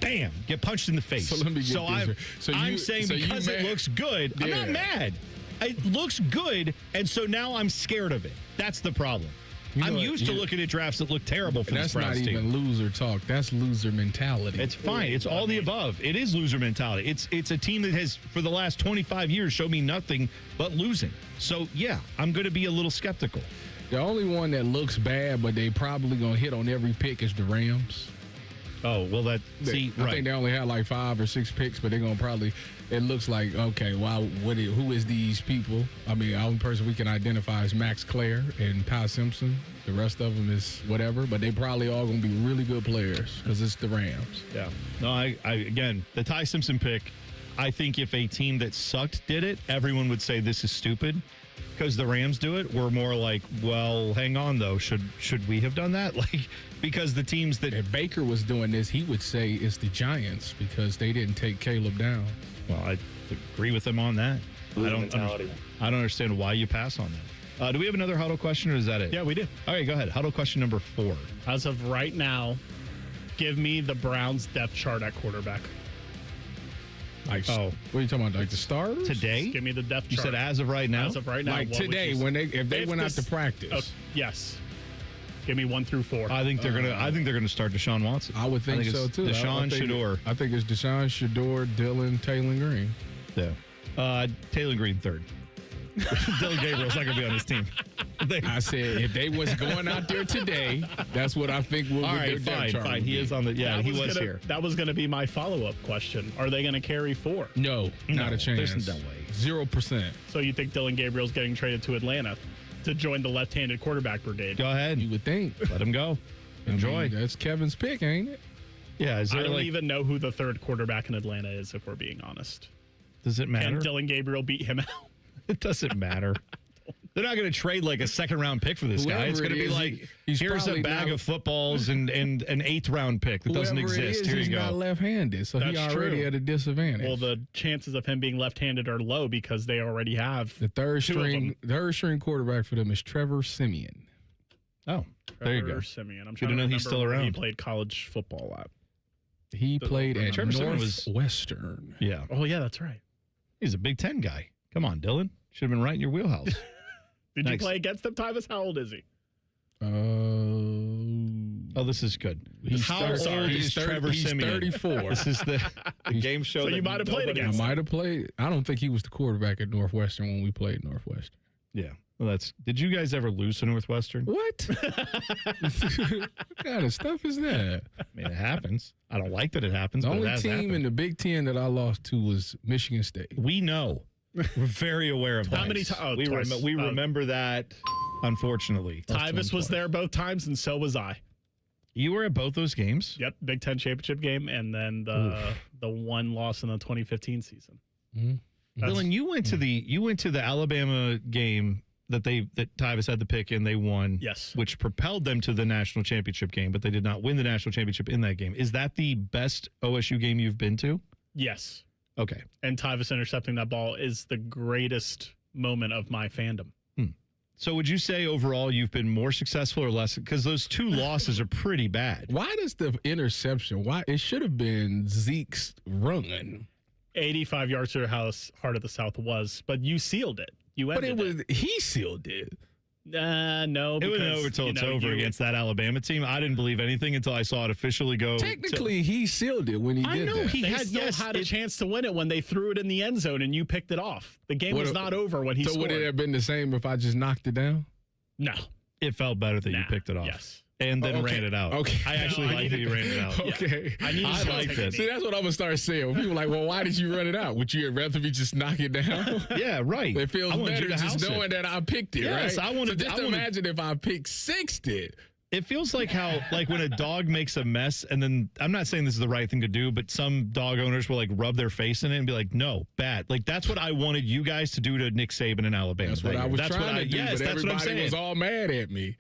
bam, get punched in the face. So let me get I'm saying because it looks good, I'm not mad. It looks good, and so now I'm scared of it. That's the problem. I'm used to looking at drafts that look terrible for this Browns team. That's not even loser talk. That's loser mentality. It's fine. It's all the above. It is loser mentality. It's a team that has, for the last 25 years, showed me nothing but losing. So, yeah, I'm going to be a little skeptical. The only one that looks bad, but they probably going to hit on every pick is the Rams. Oh, well, I think they only had like 5 or 6 picks, but they're going to probably, it looks like, okay, wow, who is these people? I mean, the only person we can identify is Max Clare and Ty Simpson. The rest of them is whatever, but they probably all going to be really good players because it's the Rams. Yeah. No, I again, the Ty Simpson pick, I think if a team that sucked did it, everyone would say this is stupid. Because the Rams do it, we're more like, well, hang on, though. Should we have done that? Like, because the teams that... If Baker was doing this, he would say it's the Giants because they didn't take Caleb down. Well, I agree with him on that. I don't understand why you pass on that. Do we have another Huddle question, or is that it? Yeah, we do. All right, go ahead. Huddle question number 4. As of right now, give me the Browns depth chart at quarterback. Like, what are you talking about? Like the starters today? Just give me the depth chart. You said as of right now. As of right now, like today, if they went out to practice. Yes. Give me 1 through 4. I think they're gonna start Deshaun Watson. I would think so too. Deshaun Shador. I think it's Deshaun Shador, Dylan, Taylor Green. Yeah. Taylor Green 3rd. Dylan Gabriel's not gonna be on his team. I said if they was going out there today, that's what I think will be. All right, fine. He is on the. Yeah, he was here. That was going to be my follow-up question. Are they going to carry 4? No, not a chance. There's no way. 0%. So you think Dylan Gabriel's getting traded to Atlanta to join the left-handed quarterback brigade? Go ahead. You would think. Let him go. Enjoy. I mean, that's Kevin's pick, ain't it? Yeah. I don't even know who the 3rd quarterback in Atlanta is, if we're being honest. Does it matter? Can Dylan Gabriel beat him out? It doesn't matter. They're not going to trade like a 2nd-round pick for this guy. It's going to be like, here's a bag of footballs and an 8th-round pick that doesn't exist. Here you go. He's not left-handed, so he already at a disadvantage. Well, the chances of him being left-handed are low because they already have the third string quarterback for them is Trevor Siemian. Oh, there you go. Siemian. I'm trying to know he's still around. He played college football at. He played at Northwestern. Yeah. Oh, yeah, that's right. He's a Big Ten guy. Come on, Dylan. Should have been right in your wheelhouse. Did you play against him, Tyvis? How old is he? Oh, this is good. How old is Trevor Siemian? 34. This is the game show. So you might have played against him. I might have played. I don't think he was the quarterback at Northwestern when we played Northwestern. Yeah. Well, did you guys ever lose to Northwestern? What? What kind of stuff is that? I mean, it happens. I don't like that it happens. The but only it has team happened. in the Big Ten that I lost to was Michigan State. We know. We're very aware of that. How many times? We remember that, unfortunately. Tyvis was there both times, and so was I. You were at both those games? Yep, Big Ten championship game, and then the one loss in the 2015 season. Mm-hmm. Dylan, you went to the Alabama game that Tyvis had the pick and they won. Yes. Which propelled them to the national championship game, but they did not win the national championship in that game. Is that the best OSU game you've been to? Yes. Okay. And Tyvis intercepting that ball is the greatest moment of my fandom. So would you say overall you've been more successful or less? Because those two losses are pretty bad. Why does the interception? Why it should have been Zeke's run? 85 yards to how Heart of the South was, but you sealed it. He sealed it. No, it wasn't over till it's over against that Alabama team. I didn't believe anything until I saw it officially go. Technically, he sealed it when he did that. They had a chance to win it when they threw it in the end zone and you picked it off. The game was not over when he scored. So would it have been the same if I just knocked it down? No. It felt better that you picked it off. Yes. And then ran it out. Okay. I actually liked that you ran it out. Okay. I liked it. See, that's what I'm going to start saying. When people are like, well, why did you run it out? Would you rather me just knock it down? Yeah, right. It feels better just knowing that I picked it, yes, right? Imagine if I picked sixed it. It feels like when a dog makes a mess, and then I'm not saying this is the right thing to do, but some dog owners will rub their face in it and be like, no, bad. That's what I wanted you guys to do to Nick Saban in Alabama. That's what I was trying to do, yes, but that's what I'm everybody saying. was all mad at me.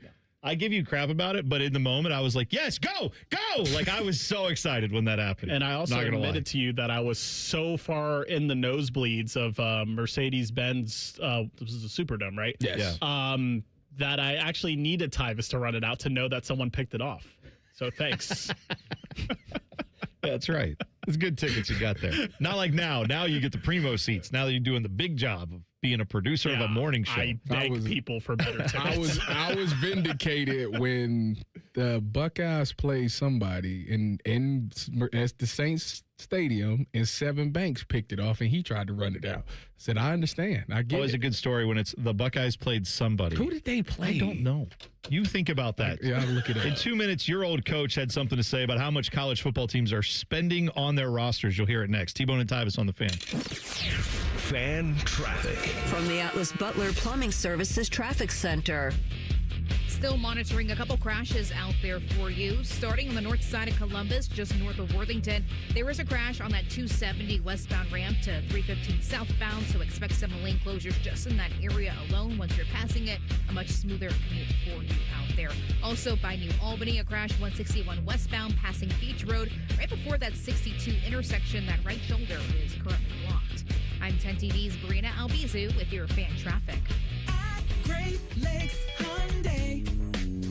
I give you crap about it, but in the moment I was like, yes, go. I was so excited when that happened. And I also admitted to you that I was so far in the nosebleeds of Mercedes-Benz, this is a Superdome, right? Yes. Yeah. That I actually needed Tyvis to run it out to know that someone picked it off. So thanks. That's right. It's good tickets you got there. Not like now. Now you get the primo seats. Now that you're doing the big job of being a producer of a morning show. I beg people for better tickets. I was vindicated when the Buckeyes played somebody at the Saints Stadium and Seven Banks picked it off and he tried to run it out. I said, I understand. I get it. Always a good story when it's the Buckeyes played somebody. Who did they play? I don't know. You think about that. Yeah, I'll look it up. In 2 minutes, your old coach had something to say about how much college football teams are spending on their rosters. You'll hear it next. T-Bone and Tyvis on the Fan. Fan traffic. From the Atlas Butler Plumbing Services Traffic Center. Still monitoring a couple crashes out there for you. Starting on the north side of Columbus, just north of Worthington, there was a crash on that 270 westbound ramp to 315 southbound, so expect some lane closures just in that area alone. Once you're passing it, a much smoother commute for you out there. Also by New Albany, a crash 161 westbound passing Beach Road. Right before that 62 intersection, that right shoulder is currently blocked. I'm 10 TV's Brina Albizu with your fan traffic. Great Lakes Hyundai.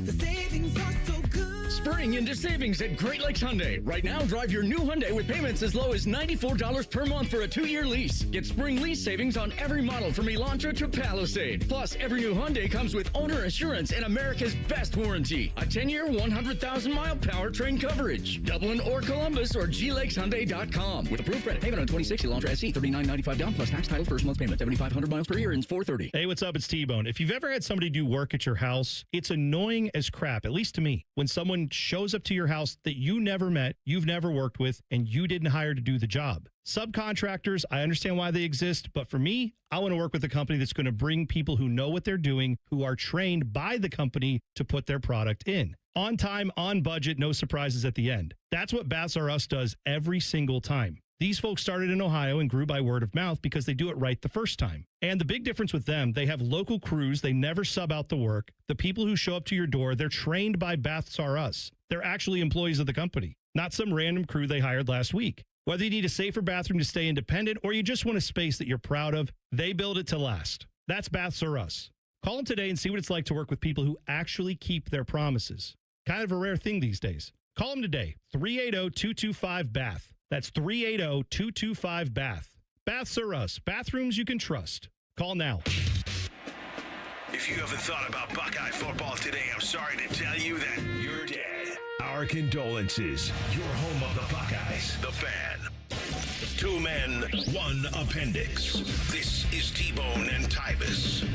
The savings are so good. Spring into savings at Great Lakes Hyundai. Right now, drive your new Hyundai with payments as low as $94 per month for a 2-year lease. Get spring lease savings on every model from Elantra to Palisade. Plus, every new Hyundai comes with owner assurance and America's best warranty. A 10-year, 100,000-mile powertrain coverage. Dublin or Columbus or glakeshyundai.com. With approved credit payment on 26 Elantra SE, $39.95 down plus tax title first month payment. 7,500 miles per year ends $430. Hey, what's up? It's T-Bone. If you've ever had somebody do work at your house, it's annoying as crap, at least to me, when someone shows up to your house that you never met, you've never worked with, and you didn't hire to do the job. Subcontractors, I understand why they exist, but for me, I want to work with a company that's going to bring people who know what they're doing, who are trained by the company to put their product in. On time, on budget, no surprises at the end. That's what Baths R Us does every single time. These folks started in Ohio and grew by word of mouth because they do it right the first time. And the big difference with them, they have local crews. They never sub out the work. The people who show up to your door, they're trained by Baths R Us. They're actually employees of the company, not some random crew they hired last week. Whether you need a safer bathroom to stay independent or you just want a space that you're proud of, they build it to last. That's Baths R Us. Call them today and see what it's like to work with people who actually keep their promises. Kind of a rare thing these days. Call them today, 380-225-BATH. That's 380-225-BATH. Baths R Us. Bathrooms you can trust. Call now. If you haven't thought about Buckeye football today, I'm sorry to tell you that you're dead. Our condolences. Your home of the Buckeyes, the Fan. 2 men, 1 appendix. This is T-Bone and Tyvis.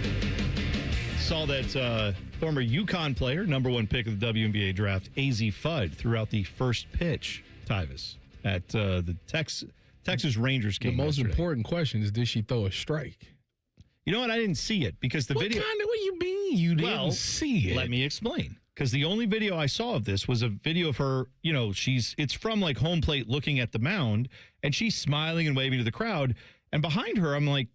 saw that former UConn player, number 1 pick of the WNBA draft, AZ Fudd, threw out the first pitch, Tyvis, at the Texas Rangers game. The most yesterday. important question is, did she throw a strike? You know what? I didn't see it because the video. What do you mean you didn't see it? Let me explain. Because the only video I saw of this was a video of her, it's from like home plate looking at the mound, and she's smiling and waving to the crowd. And behind her, I'm like,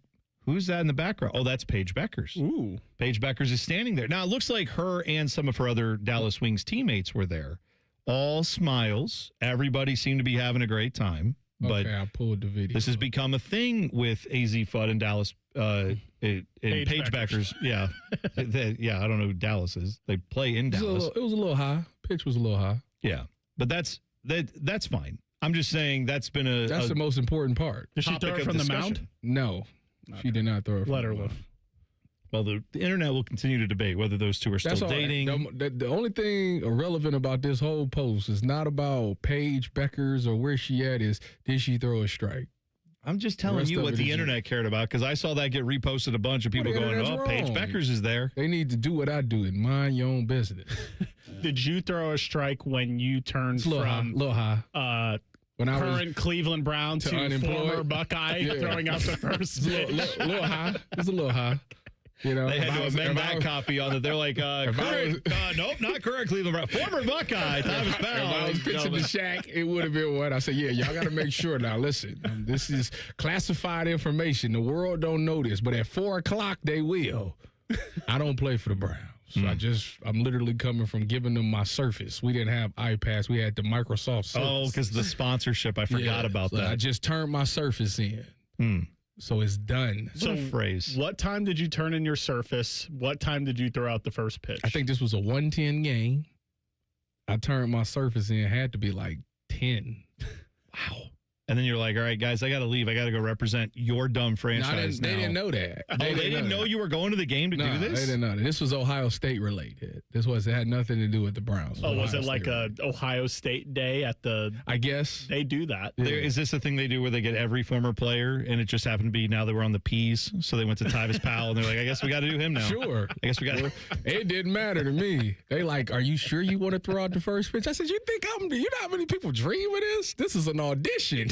who's that in the background? Oh, that's Paige Beckers. Ooh. Paige Beckers is standing there. Now, it looks like her and some of her other Dallas Wings teammates were there. All smiles. Everybody seemed to be having a great time. But I pulled the video. This has become a thing with AZ Fudd and Dallas. Paige Beckers. Yeah. I don't know who Dallas is. They play in Dallas. It was a little high. Pitch was a little high. Yeah. But that's fine. I'm just saying that's been That's the most important part. Did she throw it from the mound? No. She did not throw it from Let her the mound. live. Well, the internet will continue to debate whether those two are still dating. The only thing irrelevant about this whole post is not about Paige Beckers or where she at, is did she throw a strike? I'm just telling you what the internet cared about, because I saw that get reposted, a bunch of people going, Paige Beckers is there. They need to do what I do and mind your own business. Did you throw a strike when you turned It's a little high. When I was current Cleveland Brown to former Buckeye throwing out the first pitch? It's a little high. It's a little high. You know, they had to amend that copy on it. They're like, nope, not current Cleveland Brown. Former Buckeye, Tyvis Powell. If I was pitching the Shaq, it would have been what I said. Yeah, y'all got to make sure now. Listen, this is classified information. The world don't know this, but at 4:00 they will. I don't play for the Browns. So I'm literally coming from giving them my Surface. We didn't have iPads. We had the Microsoft Surface. Oh, because the sponsorship. I forgot about that. I just turned my Surface in. So it's done. So phrase. What time did you turn in your Surface? What time did you throw out the first pitch? I think this was a 1:10 game. I turned my Surface in. Had to be like 10. Wow. And then you're like, all right, guys, I got to leave. I got to go represent your dumb franchise They didn't know that. They didn't know you were going to the game to do this? They didn't know that. This was Ohio State related. It had nothing to do with the Browns. Oh, was it like a Ohio State day at the... I guess. They do that. Yeah. Is this a thing they do where they get every former player, and it just happened to be now they were on the P's, so they went to Tyvis Powell, and they're like, I guess we got to do him now. Sure. I guess we got to... It didn't matter to me. They like, are you sure you want to throw out the first pitch? I said, you know how many people dream of this? This is an audition.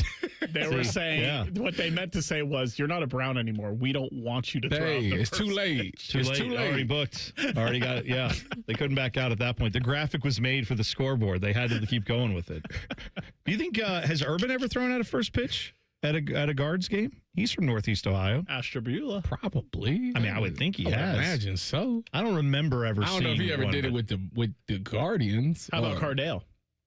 They were saying, what they meant to say was, you're not a Brown anymore. We don't want you to throw out the it's first too late. pitch. Too late. Already booked. Already got it. Yeah. They couldn't back out at that point. The graphic was made for the scoreboard. They had to keep going with it. Do you think, has Urban ever thrown out a first pitch at a Guards game? He's from Northeast Ohio. Ashtabula. Probably. I mean, I would think he has. I imagine so. I don't remember ever seeing I don't know if he ever did it with the Guardians. How about Cardale?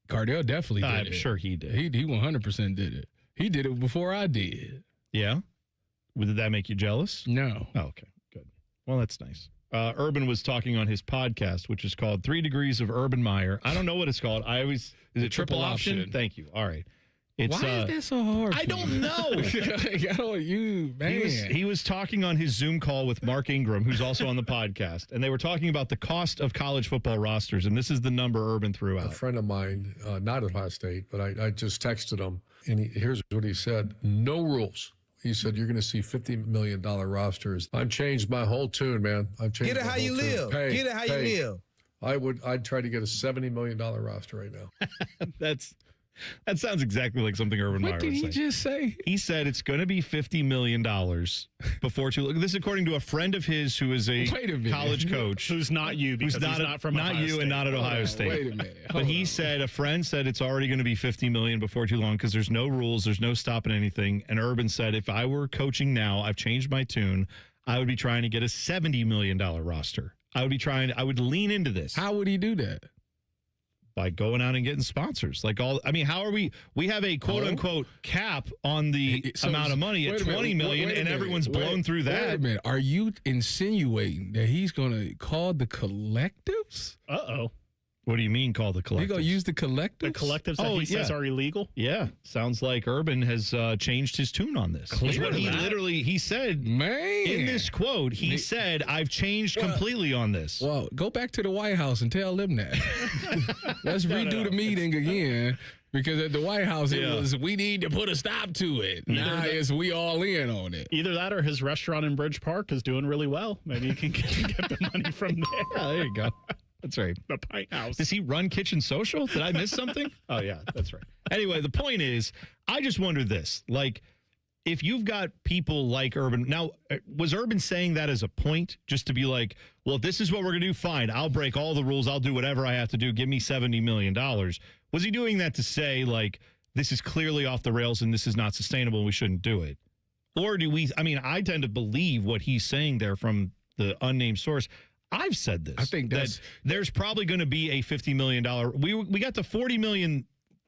Cardale definitely did I'm it. sure he did. He 100% did it. He did it before I did. Yeah? Did that make you jealous? No. Oh, okay. Good. Well, that's nice. Urban was talking on his podcast, which is called 3 Degrees of Urban Meyer. I don't know what it's called. Is it triple option? Thank you. All right. Why is that so hard? I don't know. He was talking on his Zoom call with Mark Ingram, who's also on the podcast, and they were talking about the cost of college football rosters, and this is the number Urban threw out. A friend of mine, not at Ohio State, but I just texted him, and here's what he said. No rules. He said, you're going to see $50 million rosters. I've changed my whole tune, man. I've changed Get it my how whole you tune. live. Get it how you live. I'd try to get a $70 million roster right now. That sounds exactly like something Urban Meyer would say. What did he just say? He said it's going to be $50 million before too long. This is according to a friend of his who is a college coach. Who's not you, because he's not from Ohio you State. And not at Ohio State. Wait a minute. But he said, a friend said it's already going to be $50 million before too long because there's no rules, there's no stopping anything. And Urban said, if I were coaching now, I've changed my tune, I would be trying to get a $70 million roster. I would lean into this. How would he do that? By going out and getting sponsors. How are we have a quote unquote cap on the amount of money at $20 million, and everyone's blown through that. Wait a minute. Are you insinuating that he's going to call the collectives? Uh-oh. What do you mean call the collectives? He going to use the collectives? The collectives that he says are illegal? Yeah. Sounds like Urban has changed his tune on this. He said, man, in this quote, he said, I've changed completely on this. Well, go back to the White House and tell them that. Let's redo the meeting again. Because at the White House, it was, we need to put a stop to it. Now it's we all in on it. Either that or his restaurant in Bridge Park is doing really well. Maybe you can get the money from there. Oh, there you go. That's right. The Pint House. Does he run Kitchen Social? Did I miss something? Oh, yeah, that's right. Anyway, the point is, I just wonder this. Like, if you've got people like Urban, now, was Urban saying that as a point just to be like, well, if this is what we're going to do, fine, I'll break all the rules, I'll do whatever I have to do, give me $70 million. Was he doing that to say, like, this is clearly off the rails and this is not sustainable, we shouldn't do it? Or do we, I mean, I tend to believe what he's saying there from the unnamed source. I've said this. I think that there's probably going to be a $50 million. We got to $40 million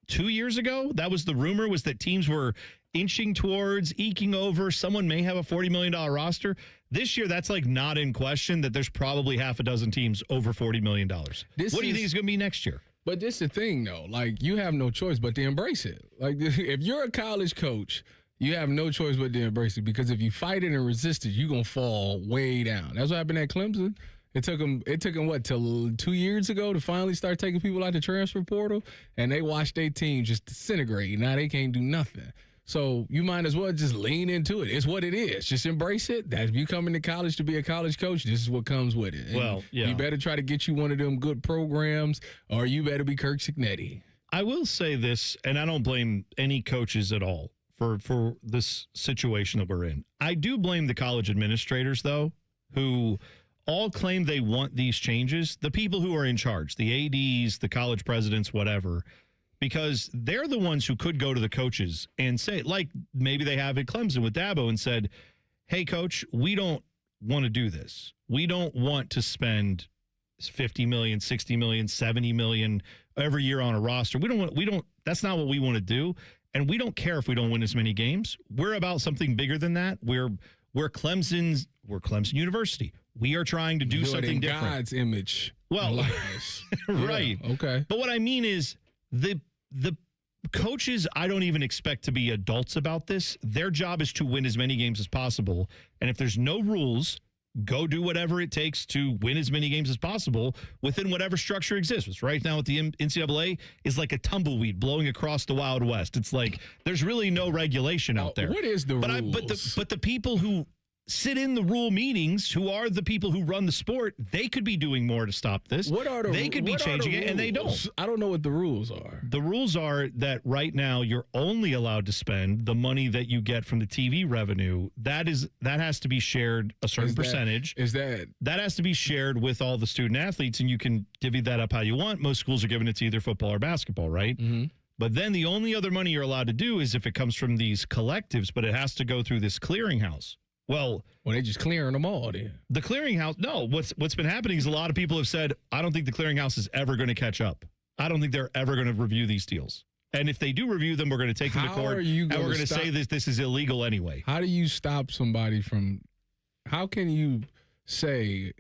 2 years ago. That was the rumor, was that teams were inching towards, eking over. Someone may have a $40 million roster. This year, that's like not in question, that there's probably half a dozen teams over $40 million. What do you think is going to be next year? But this is the thing, though. Like, you have no choice but to embrace it. Like, if you're a college coach, you have no choice but to embrace it, because if you fight it and resist it, you're going to fall way down. That's what happened at Clemson. It took them what, till 2 years ago to finally start taking people out the transfer portal, and they watched their team just disintegrate. Now they can't do nothing. So you might as well just lean into it. It's what it is. Just embrace it. That if you come into college to be a college coach, this is what comes with it. And well, yeah. You better try to get you one of them good programs, or you better be Kirk Cignetti. I will say this, and I don't blame any coaches at all for this situation that we're in. I do blame the college administrators, though, who all claim they want these changes, the people who are in charge, the ADs, the college presidents, whatever, because they're the ones who could go to the coaches and say, like maybe they have at Clemson with Dabo, and said, hey, coach, we don't want to do this. We don't want to spend $50 million, $60 million, $70 million every year on a roster. That's not what we want to do. And we don't care if we don't win as many games. We're about something bigger than that. We're Clemson University. We are trying to do something different. God's image. Well, right. Yeah, okay. But what I mean is the coaches, I don't even expect to be adults about this. Their job is to win as many games as possible. And if there's no rules, go do whatever it takes to win as many games as possible within whatever structure exists. Right now at the NCAA is like a tumbleweed blowing across the Wild West. It's like there's really no regulation out there. What is the rules? But the people who sit in the rule meetings, who are the people who run the sport, they could be doing more to stop this. They could be changing it, and they don't. I don't know what the rules are. The rules are that right now you're only allowed to spend the money that you get from the TV revenue. That has to be shared a certain percentage. That has to be shared with all the student athletes, and you can divvy that up how you want. Most schools are giving it to either football or basketball, right? Mm-hmm. But then the only other money you're allowed to do is if it comes from these collectives, but it has to go through this clearinghouse. Well, they just clearing them all then. The clearinghouse, no. What's been happening is a lot of people have said, I don't think the clearinghouse is ever going to catch up. I don't think they're ever going to review these deals. And if they do review them, we're going to take them to court, and we're going to say this is illegal anyway. How do you stop somebody from, how can you say,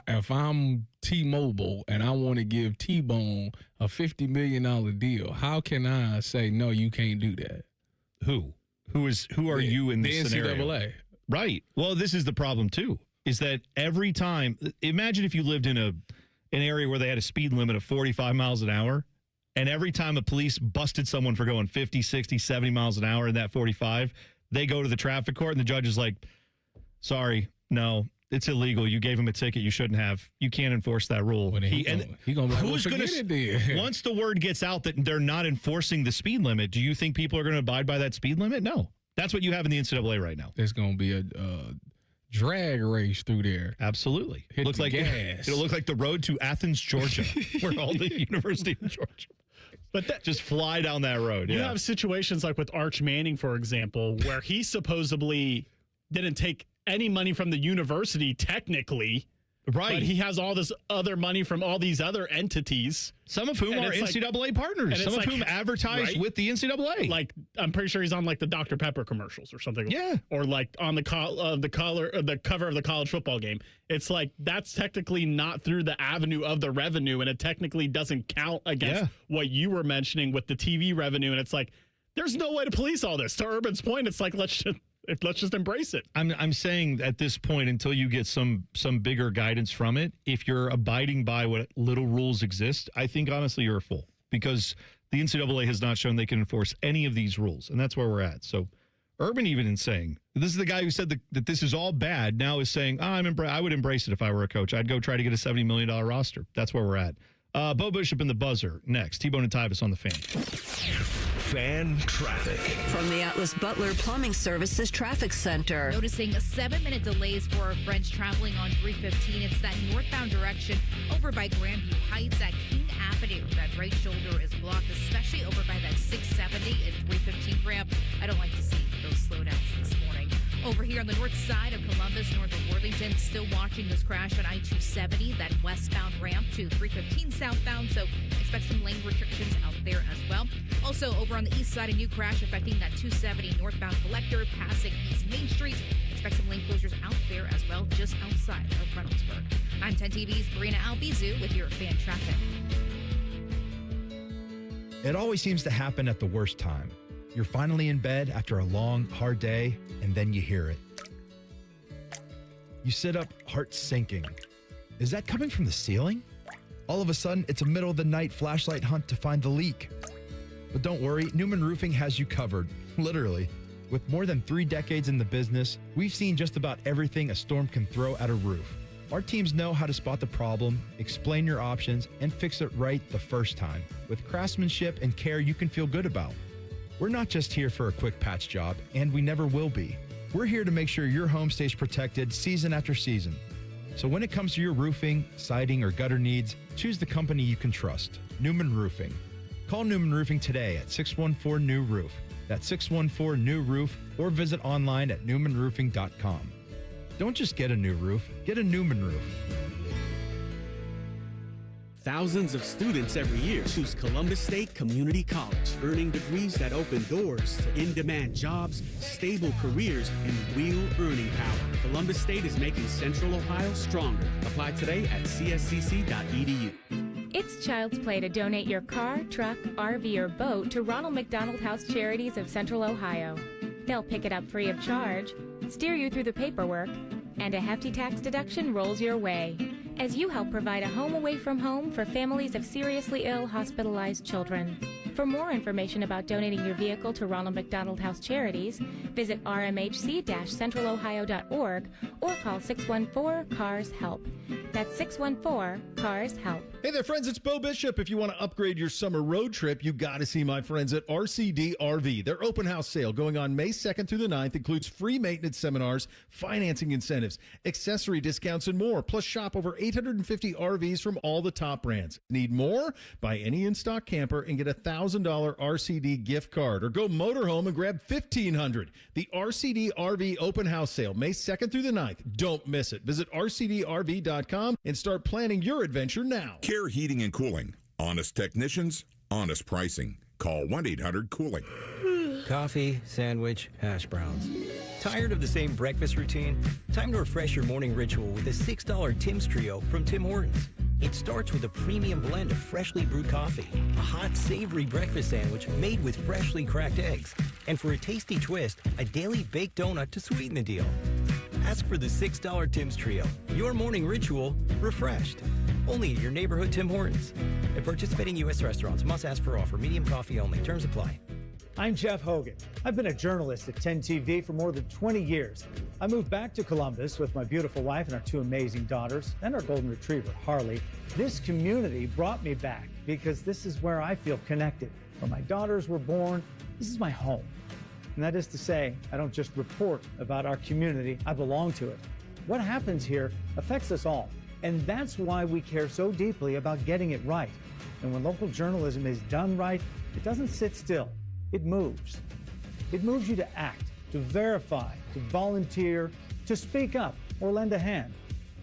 if I'm T-Mobile and I want to give T-Bone a $50 million deal, how can I say, no, you can't do that? Who are you in this scenario? NCAA. Right. Well, this is the problem, too, is that every time, imagine if you lived in an area where they had a speed limit of 45 miles an hour, and every time a police busted someone for going 50, 60, 70 miles an hour in that 45, they go to the traffic court, and the judge is like, sorry, no, it's illegal. You gave him a ticket you shouldn't have. You can't enforce that rule. Who's going to once the word gets out that they're not enforcing the speed limit, do you think people are going to abide by that speed limit? No. That's what you have in the NCAA right now. There's going to be a drag race through there. Absolutely. It'll look like the road to Athens, Georgia, where all the University of Georgia. But just fly down that road. You have situations like with Arch Manning, for example, where he supposedly didn't take any money from the university technically. Right. But he has all this other money from all these other entities. Some of whom are NCAA partners. Some of whom advertise with the NCAA. Like, I'm pretty sure he's on like the Dr. Pepper commercials or something. Yeah. Or like on the cover of the college football game. It's like that's technically not through the avenue of the revenue, and it technically doesn't count against what you were mentioning with the TV revenue. And it's like, there's no way to police all this. To Urban's point, it's like, let's just embrace it. I'm saying at this point, until you get some bigger guidance from it, if you're abiding by what little rules exist, I think honestly you're a fool, because The NCAA has not shown they can enforce any of these rules, and that's where we're at. So Urban even is saying, this is the guy who said that this is all bad, now is saying, I would embrace it if I were a coach. I'd go try to get a $70 million roster. That's where we're at. Bo Bishop and the Buzzer next. T-Bone and Tyvis on the Fan. Fan traffic. From the Atlas Butler Plumbing Services Traffic Center. Noticing 7-minute delays for our friends traveling on 315. It's that northbound direction over by Grandview Heights at King Avenue. That right shoulder is blocked, especially over by that 670 and 315 ramp. I don't like to see those slowdowns this morning. Over here on the north side of Columbus, north of Worthington, still watching this crash on I-270, that westbound ramp to 315 southbound, so expect some lane restrictions out there as well. Also, over on the east side, a new crash affecting that 270 northbound collector passing East Main Street. Expect some lane closures out there as well, just outside of Reynoldsburg. I'm 10 TV's Marina Albizu with your fan traffic. It always seems to happen at the worst time. You're finally in bed after a long, hard day, and then you hear it. You sit up, heart sinking. Is that coming from the ceiling? All of a sudden, it's a middle-of-the-night flashlight hunt to find the leak. But don't worry, Newman Roofing has you covered, literally. With more than 3 decades in the business, we've seen just about everything a storm can throw at a roof. Our teams know how to spot the problem, explain your options, and fix it right the first time, with craftsmanship and care you can feel good about. We're not just here for a quick patch job, and we never will be. We're here to make sure your home stays protected season after season. So when it comes to your roofing, siding, or gutter needs, choose the company you can trust, Newman Roofing. Call Newman Roofing today at 614-NEW-ROOF. That's 614-NEW-ROOF, or visit online at newmanroofing.com. Don't just get a new roof, get a Newman roof. Thousands of students every year choose Columbus State Community College, earning degrees that open doors to in-demand jobs, stable careers, and real earning power. Columbus State is making Central Ohio stronger. Apply today at cscc.edu. It's child's play to donate your car, truck, RV, or boat to Ronald McDonald House Charities of Central Ohio. They'll pick it up free of charge, steer you through the paperwork, and a hefty tax deduction rolls your way as you help provide a home away from home for families of seriously ill, hospitalized children. For more information about donating your vehicle to Ronald McDonald House Charities, visit rmhc-centralohio.org or call 614-CARS-HELP. That's 614-CARS-HELP. Hey there, friends. It's Bo Bishop. If you want to upgrade your summer road trip, you got to see my friends at RCD RV. Their open house sale going on May 2nd through the 9th includes free maintenance seminars, financing incentives, accessory discounts, and more. Plus, shop over 850 RVs from all the top brands. Need more? Buy any in-stock camper and get a $1,000 RCD gift card. Or go motorhome and grab $1,500. The RCD RV open house sale, May 2nd through the 9th. Don't miss it. Visit rcdrv.com and start planning your adventure now. Care Heating and Cooling. Honest technicians, honest pricing. Call 1-800-COOLING. Coffee, sandwich, hash browns. Tired of the same breakfast routine? Time to refresh your morning ritual with a $6 Tim's Trio from Tim Hortons. It starts with a premium blend of freshly brewed coffee, a hot, savory breakfast sandwich made with freshly cracked eggs, and for a tasty twist, a daily baked donut to sweeten the deal. Ask for the $6 Tim's Trio. Your morning ritual refreshed. Only at your neighborhood Tim Hortons. At participating U.S. restaurants, must ask for offer. Medium coffee only. Terms apply. I'm Jeff Hogan. I've been a journalist at 10 TV for more than 20 years. I moved back to Columbus with my beautiful wife and our 2 amazing daughters and our golden retriever, Harley. This community brought me back because this is where I feel connected. Where my daughters were born, this is my home. And that is to say, I don't just report about our community, I belong to it. What happens here affects us all. And that's why we care so deeply about getting it right. And when local journalism is done right, it doesn't sit still. It moves. It moves you to act, to verify, to volunteer, to speak up or lend a hand.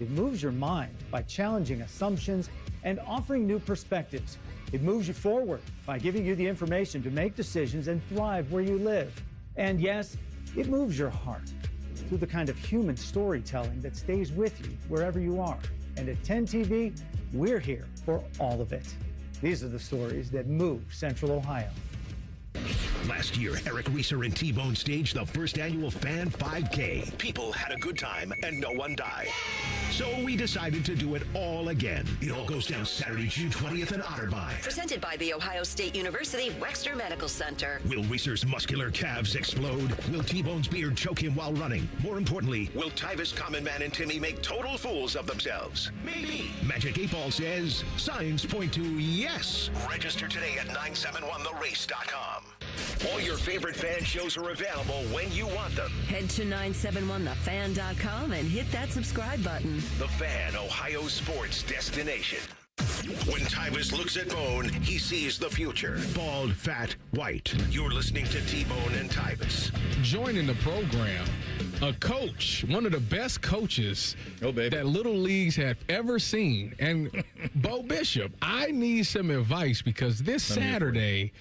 It moves your mind by challenging assumptions and offering new perspectives. It moves you forward by giving you the information to make decisions and thrive where you live. And yes, it moves your heart through the kind of human storytelling that stays with you wherever you are. And at 10 TV, we're here for all of it. These are the stories that move Central Ohio. Last year, Eric Reeser and T-Bone staged the first annual Fan 5K. People had a good time and no one died. So we decided to do it all again. It all goes down Saturday, June 20th in Otterbein. Presented by the Ohio State University Wexner Medical Center. Will Reese's muscular calves explode? Will T-Bone's beard choke him while running? More importantly, will Tyvis, Common Man, and Timmy make total fools of themselves? Maybe. Magic 8 Ball says signs point to yes. Register today at 971therace.com. All your favorite fan shows are available when you want them. Head to 971thefan.com and hit that subscribe button. The Fan, Ohio sports destination. When Tyvis looks at Bone, he sees the future. Bald, fat, white. You're listening to T-Bone and Tyvis. Joining the program, a coach, one of the best coaches that Little Leagues have ever seen. And Bo Bishop, I need some advice because this Saturday,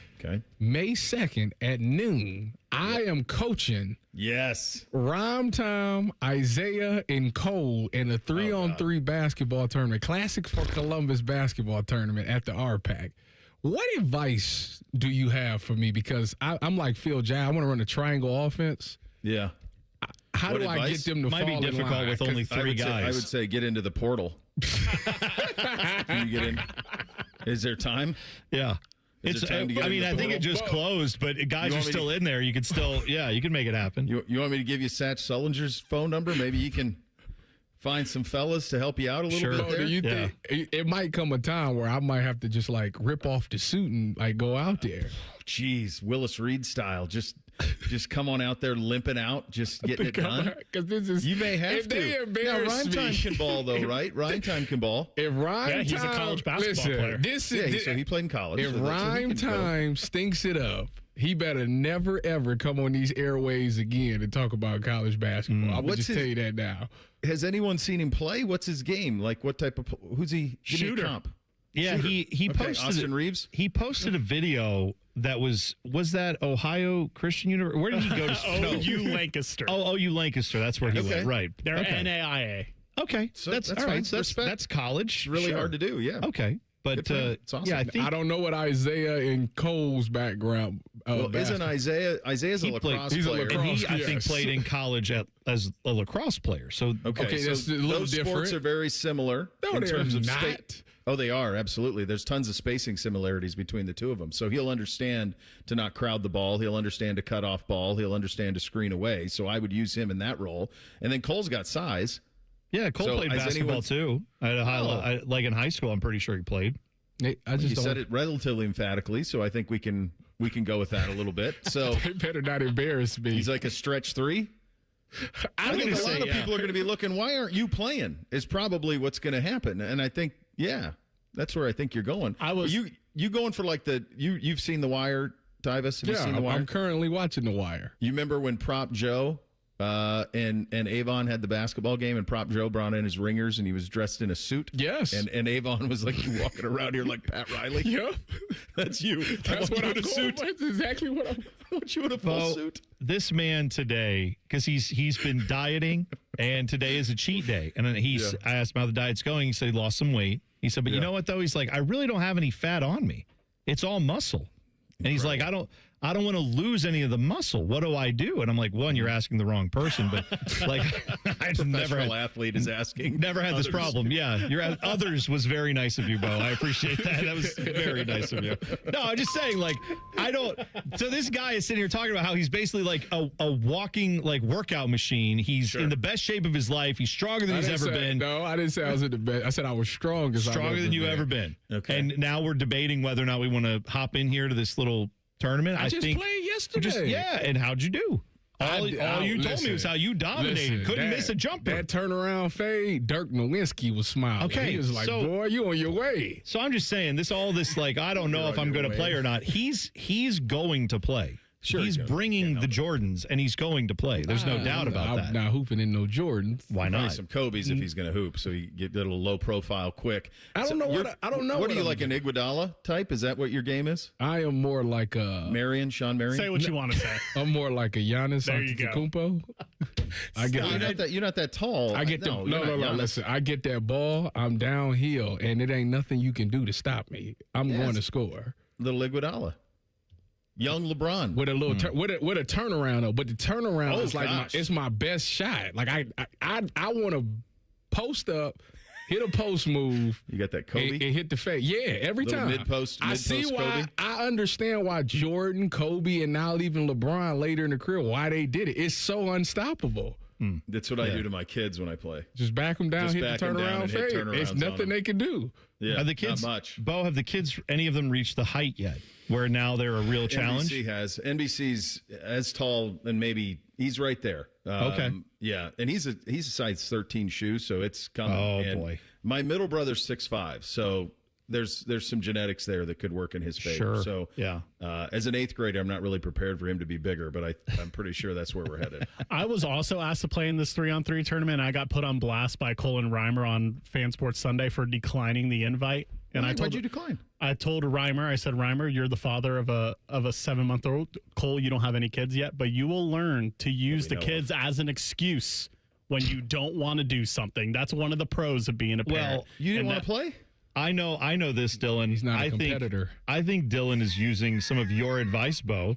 May 2nd at noon, I am coaching. Yes. Rhyme Time, Isaiah, and Cole in a 3-on-3 basketball tournament. Classic for Columbus basketball tournament at the RPAC. What advice do you have for me? Because I'm like Phil Jai. I want to run a triangle offense. Yeah. How do I get them to Might fall be difficult in line? with only three guys. I would say get into the portal. Can you get in? Is there time? Yeah. Is there time to get in the I think portal? it just closed, but guys are still in there. You could still, you can make it happen. You want me to give you Satch Sullinger's phone number? Maybe you can find some fellas to help you out a little bit there? Do you think it might come a time where I might have to just like rip off the suit and like go out there? Jeez, Willis Reed style. Just come on out there limping out, just getting it done. Because this is you may have if to. They now, embarrass Rhyme Time me. can ball though, right? Rhyme Time can ball. If Rhyme he's Time, a college basketball player. So he played in college. If so that's where he Rhyme can go. Time stinks it up, he better never ever come on these airways again and talk about college basketball. I'm gonna just tell you that now. Has anyone seen him play? What's his game? Like what type of who's he? Give me a Shooter. comp. Yeah, Shooter. he Okay, posted Austin Reeves. He posted a video that was that Ohio Christian University? Where did he go to school? OU Lancaster. Oh, OU Lancaster. That's where he went. Right. They're Okay. NAIA. Okay, So that's all fine. right. So that's college. It's really Sure. hard to do. Yeah. Okay, but Good for him. It's awesome. yeah, I think I don't know what Isaiah and Cole's background. Well, isn't Isaiah's a he played- lacrosse he's a player? lacrosse- and he I think yes. played in college as a lacrosse player. So Okay, so that's a little those different. sports are very similar No, in they're terms of not. state. Oh, they are, absolutely. There's tons of spacing similarities between the two of them. So he'll understand to not crowd the ball. He'll understand to cut off ball. He'll understand to screen away. So I would use him in that role. And then Cole's got size. yeah, Cole So played has basketball anyone- too. At a high Oh. like in high school, I'm pretty sure he played. I just You don't. said it relatively emphatically, so I think we can go with that a little bit. So They better not embarrass me. he's like a stretch three. I think a lot of people are going to be looking, why aren't you playing? Is probably what's going to happen. And I think, yeah, that's where I think you're going. You going for like you've seen The Wire, Tyvis? Have you seen The Wire? I'm currently watching The Wire. You remember when Prop Joe and Avon had the basketball game, and Prop Joe brought in his ringers, and he was dressed in a suit? Yes. And Avon was like walking around here like Pat Riley. Yep. That's you. That's what I'm in a going suit. with. That's exactly what I'm. I want you in a full Bo, suit. This man today, because he's been dieting, and today is a cheat day. And then I asked him how the diet's going. He said he lost some weight. He said, but you know what though? He's like, I really don't have any fat on me. It's all muscle. And he's like, I don't want to lose any of the muscle. What do I do? And I'm like, one, you're asking the wrong person, but like I've never had, athlete is asking. never had this others. problem. Yeah, others was very nice of you, Bo. I appreciate that. That was very nice of you. No, I'm just saying, like, I don't. So this guy is sitting here talking about how he's basically like a walking like workout machine. He's in the best shape of his life. He's stronger than he's ever been. No, I didn't say I was in the best. I said I was stronger Than you ever been. Okay. And now we're debating whether or not we want to hop in here to this little tournament. I just think played yesterday. and how'd you do? All you told me was how you dominated. Couldn't miss a jumper. That turnaround fade, Dirk Nowinski was smiling. Okay, He was like, so- boy, you on your way. So I'm just saying this like I don't know if I'm going to play or not. He's going to play. Sure he's he's gonna- bringing the Jordans and he's going to play. There's no doubt about I'm that. not hooping in no Jordans. Why Probably not? some Kobe's if he's going to hoop, so you get a little low profile quick. I don't know what I don't know. What are you I'm like, an doing. Iguodala type? Is that what your game is? I am more like a Sean Marion? Say what you want to say. I'm more like a Giannis There you go. Antetokounmpo. I get You're not that tall. I get no, no. Listen, I get that ball. I'm downhill, and it ain't nothing you can do to stop me. I'm going to score. Little Iguodala. Young LeBron. With a little with a turnaround though, but the turnaround Oh, is like gosh. it's my best shot. Like I want to post up, hit a post move. You got that Kobe? And hit the face. Yeah, every Little time. mid-post I see why. Kobe. I understand why Jordan, Kobe, and now even LeBron later in the career, why they did it. It's so unstoppable. That's what I do to my kids when I play. Just back them down, hit the turnaround fade. It's nothing they can do. Yeah, Have the kids, not much. Bo, have the kids, any of them reached the height yet where now they're a real challenge? NBC has. NBC's as tall and maybe he's right there. Okay. Yeah, and he's a size 13 shoe, so it's coming. Oh, And boy. My middle brother's 6'5", so there's some genetics there that could work in his favor. Sure. So Yeah. As an 8th grader, I'm not really prepared for him to be bigger, but I'm pretty sure that's where we're headed. I was also asked to play in this 3-on-3 tournament. I got put on blast by Colin Reimer on Fan Sports Sunday for declining the invite. And Why'd you decline? I told Reimer, I said, Reimer, you're the father of a 7-month-old. Cole, you don't have any kids yet, but you will learn to use the kids as an excuse when you don't want to do something. That's one of the pros of being a parent. Well, you didn't want to play? I know this, Dylan. He's not a competitor. I think Dylan is using some of your advice, Bo.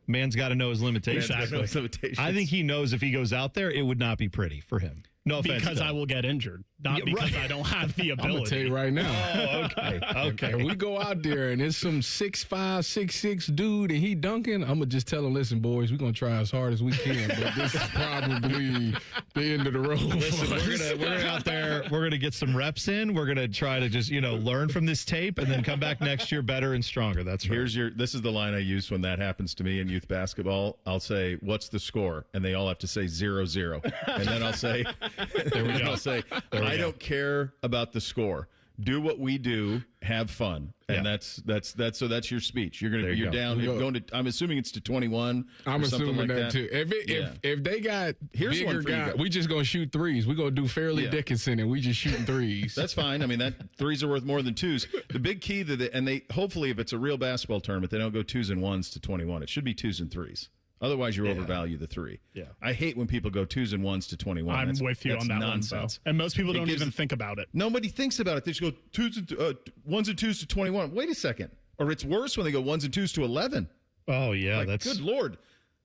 Man's got to know his limitations. Exactly. I think he knows if he goes out there, it would not be pretty for him. No offense. Because though. I will get injured, not because I don't have the ability. I'm going to tell you right now. Oh, okay. Okay. If we go out there and it's some 6'5", 6'6" dude and he dunking, I'm going to just tell him, listen, boys, we're going to try as hard as we can, but this is probably the end of the road. Listen, we're gonna out there. We're gonna get some reps in. We're gonna try to just learn from this tape, and then come back next year better and stronger. That's right. This is the line I use when that happens to me in youth basketball. I'll say, "What's the score?" and they all have to say 0-0, and then I'll say, "There we go." I'll say, "I don't care about the score. Do what we do. Have fun." And that's your speech. You're down. I'm assuming it's to 21. I'm assuming like that too. If they got bigger guys, we just gonna shoot threes. We gonna do Fairleigh Dickinson and we just shooting threes. That's fine. I mean, that threes are worth more than twos. The big key to they hopefully if it's a real basketball tournament, they don't go 2s and 1s to 21. It should be 2s and 3s. Otherwise, you overvalue the 3. Yeah. I hate when people go 2s and 1s to 21. I'm with you on that nonsense. one, and most people don't even think about it. Nobody thinks about it. They just go 1s and 2s to 21. Wait a second. Or it's worse when they go 1s and 2s to 11. Oh yeah, that's good Lord.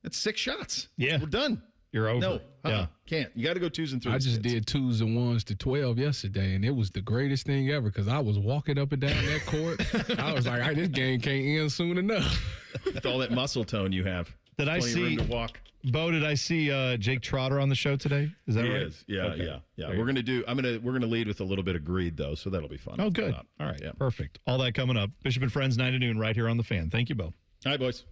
That's 6 shots. Yeah, we're done. You're over. No, yeah, can't. You got to go 2s and 3s. I just did 2s and 1s to 12 yesterday, and it was the greatest thing ever because I was walking up and down that court. I was like, this game can't end soon enough. With all that muscle tone you have. Did I see? To walk. Bo, did I see Jake Trotter on the show today? Is that right? Is. Yeah, Okay. yeah. We're gonna lead with a little bit of greed though, so that'll be fun. Oh, good. All right, perfect. All that coming up. Bishop and Friends 9 to noon right here on the Fan. Thank you, Bo. All right, boys.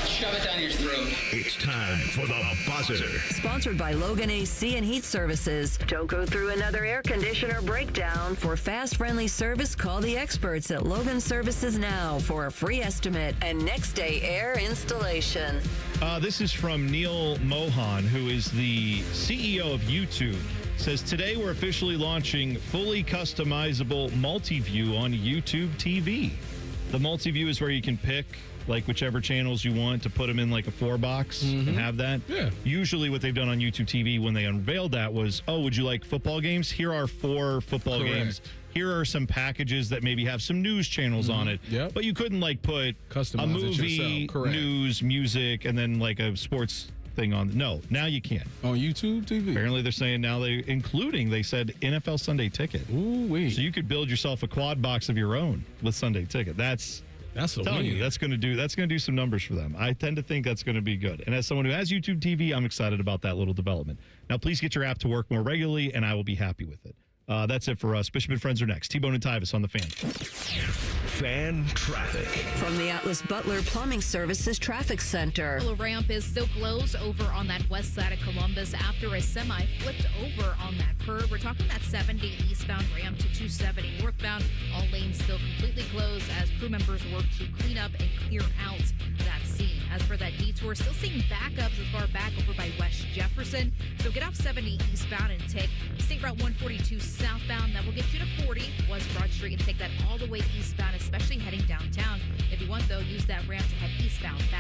Shove it down your throat. It's time for the buzzer. Sponsored by Logan AC and Heat Services. Don't go through another air conditioner breakdown. For fast, friendly service, call the experts at Logan Services now for a free estimate and next day air installation. This is from Neil Mohan, who is the CEO of YouTube. Says, today we're officially launching fully customizable multi-view on YouTube TV. The multi-view is where you can pick like whichever channels you want to put them in like a 4-box and have that. Yeah. Usually what they've done on YouTube TV when they unveiled that was, would you like football games? Here are 4 football games. Here are some packages that maybe have some news channels on it. Yep. But you couldn't like put Customize a movie, it yourself. news, music, and then like a sports thing on. No, now you can. On YouTube TV? Apparently they're saying now they said NFL Sunday Ticket. Ooh-wee. So you could build yourself a quad box of your own with Sunday Ticket. That's a telling win. you, that's going to do some numbers for them. I tend to think that's going to be good. And as someone who has YouTube TV, I'm excited about that little development. Now, please get your app to work more regularly, and I will be happy with it. That's it for us. Bishop and Friends are next. T-Bone and Tyvis on the Fan. Fan traffic. From the Atlas Butler Plumbing Services Traffic Center. The ramp is still closed over on that west side of Columbus after a semi flipped over on that curb. We're talking that 70 eastbound ramp to 270 northbound. All lanes still completely closed as crew members work to clean up and clear out that scene. As for that detour, still seeing backups as far back over by West Jefferson. So get off 70 eastbound and take State Route 142 southbound. That will get you to 40 West Broad Street and take that all the way eastbound, especially heading downtown. If you want, though, use that ramp to head eastbound back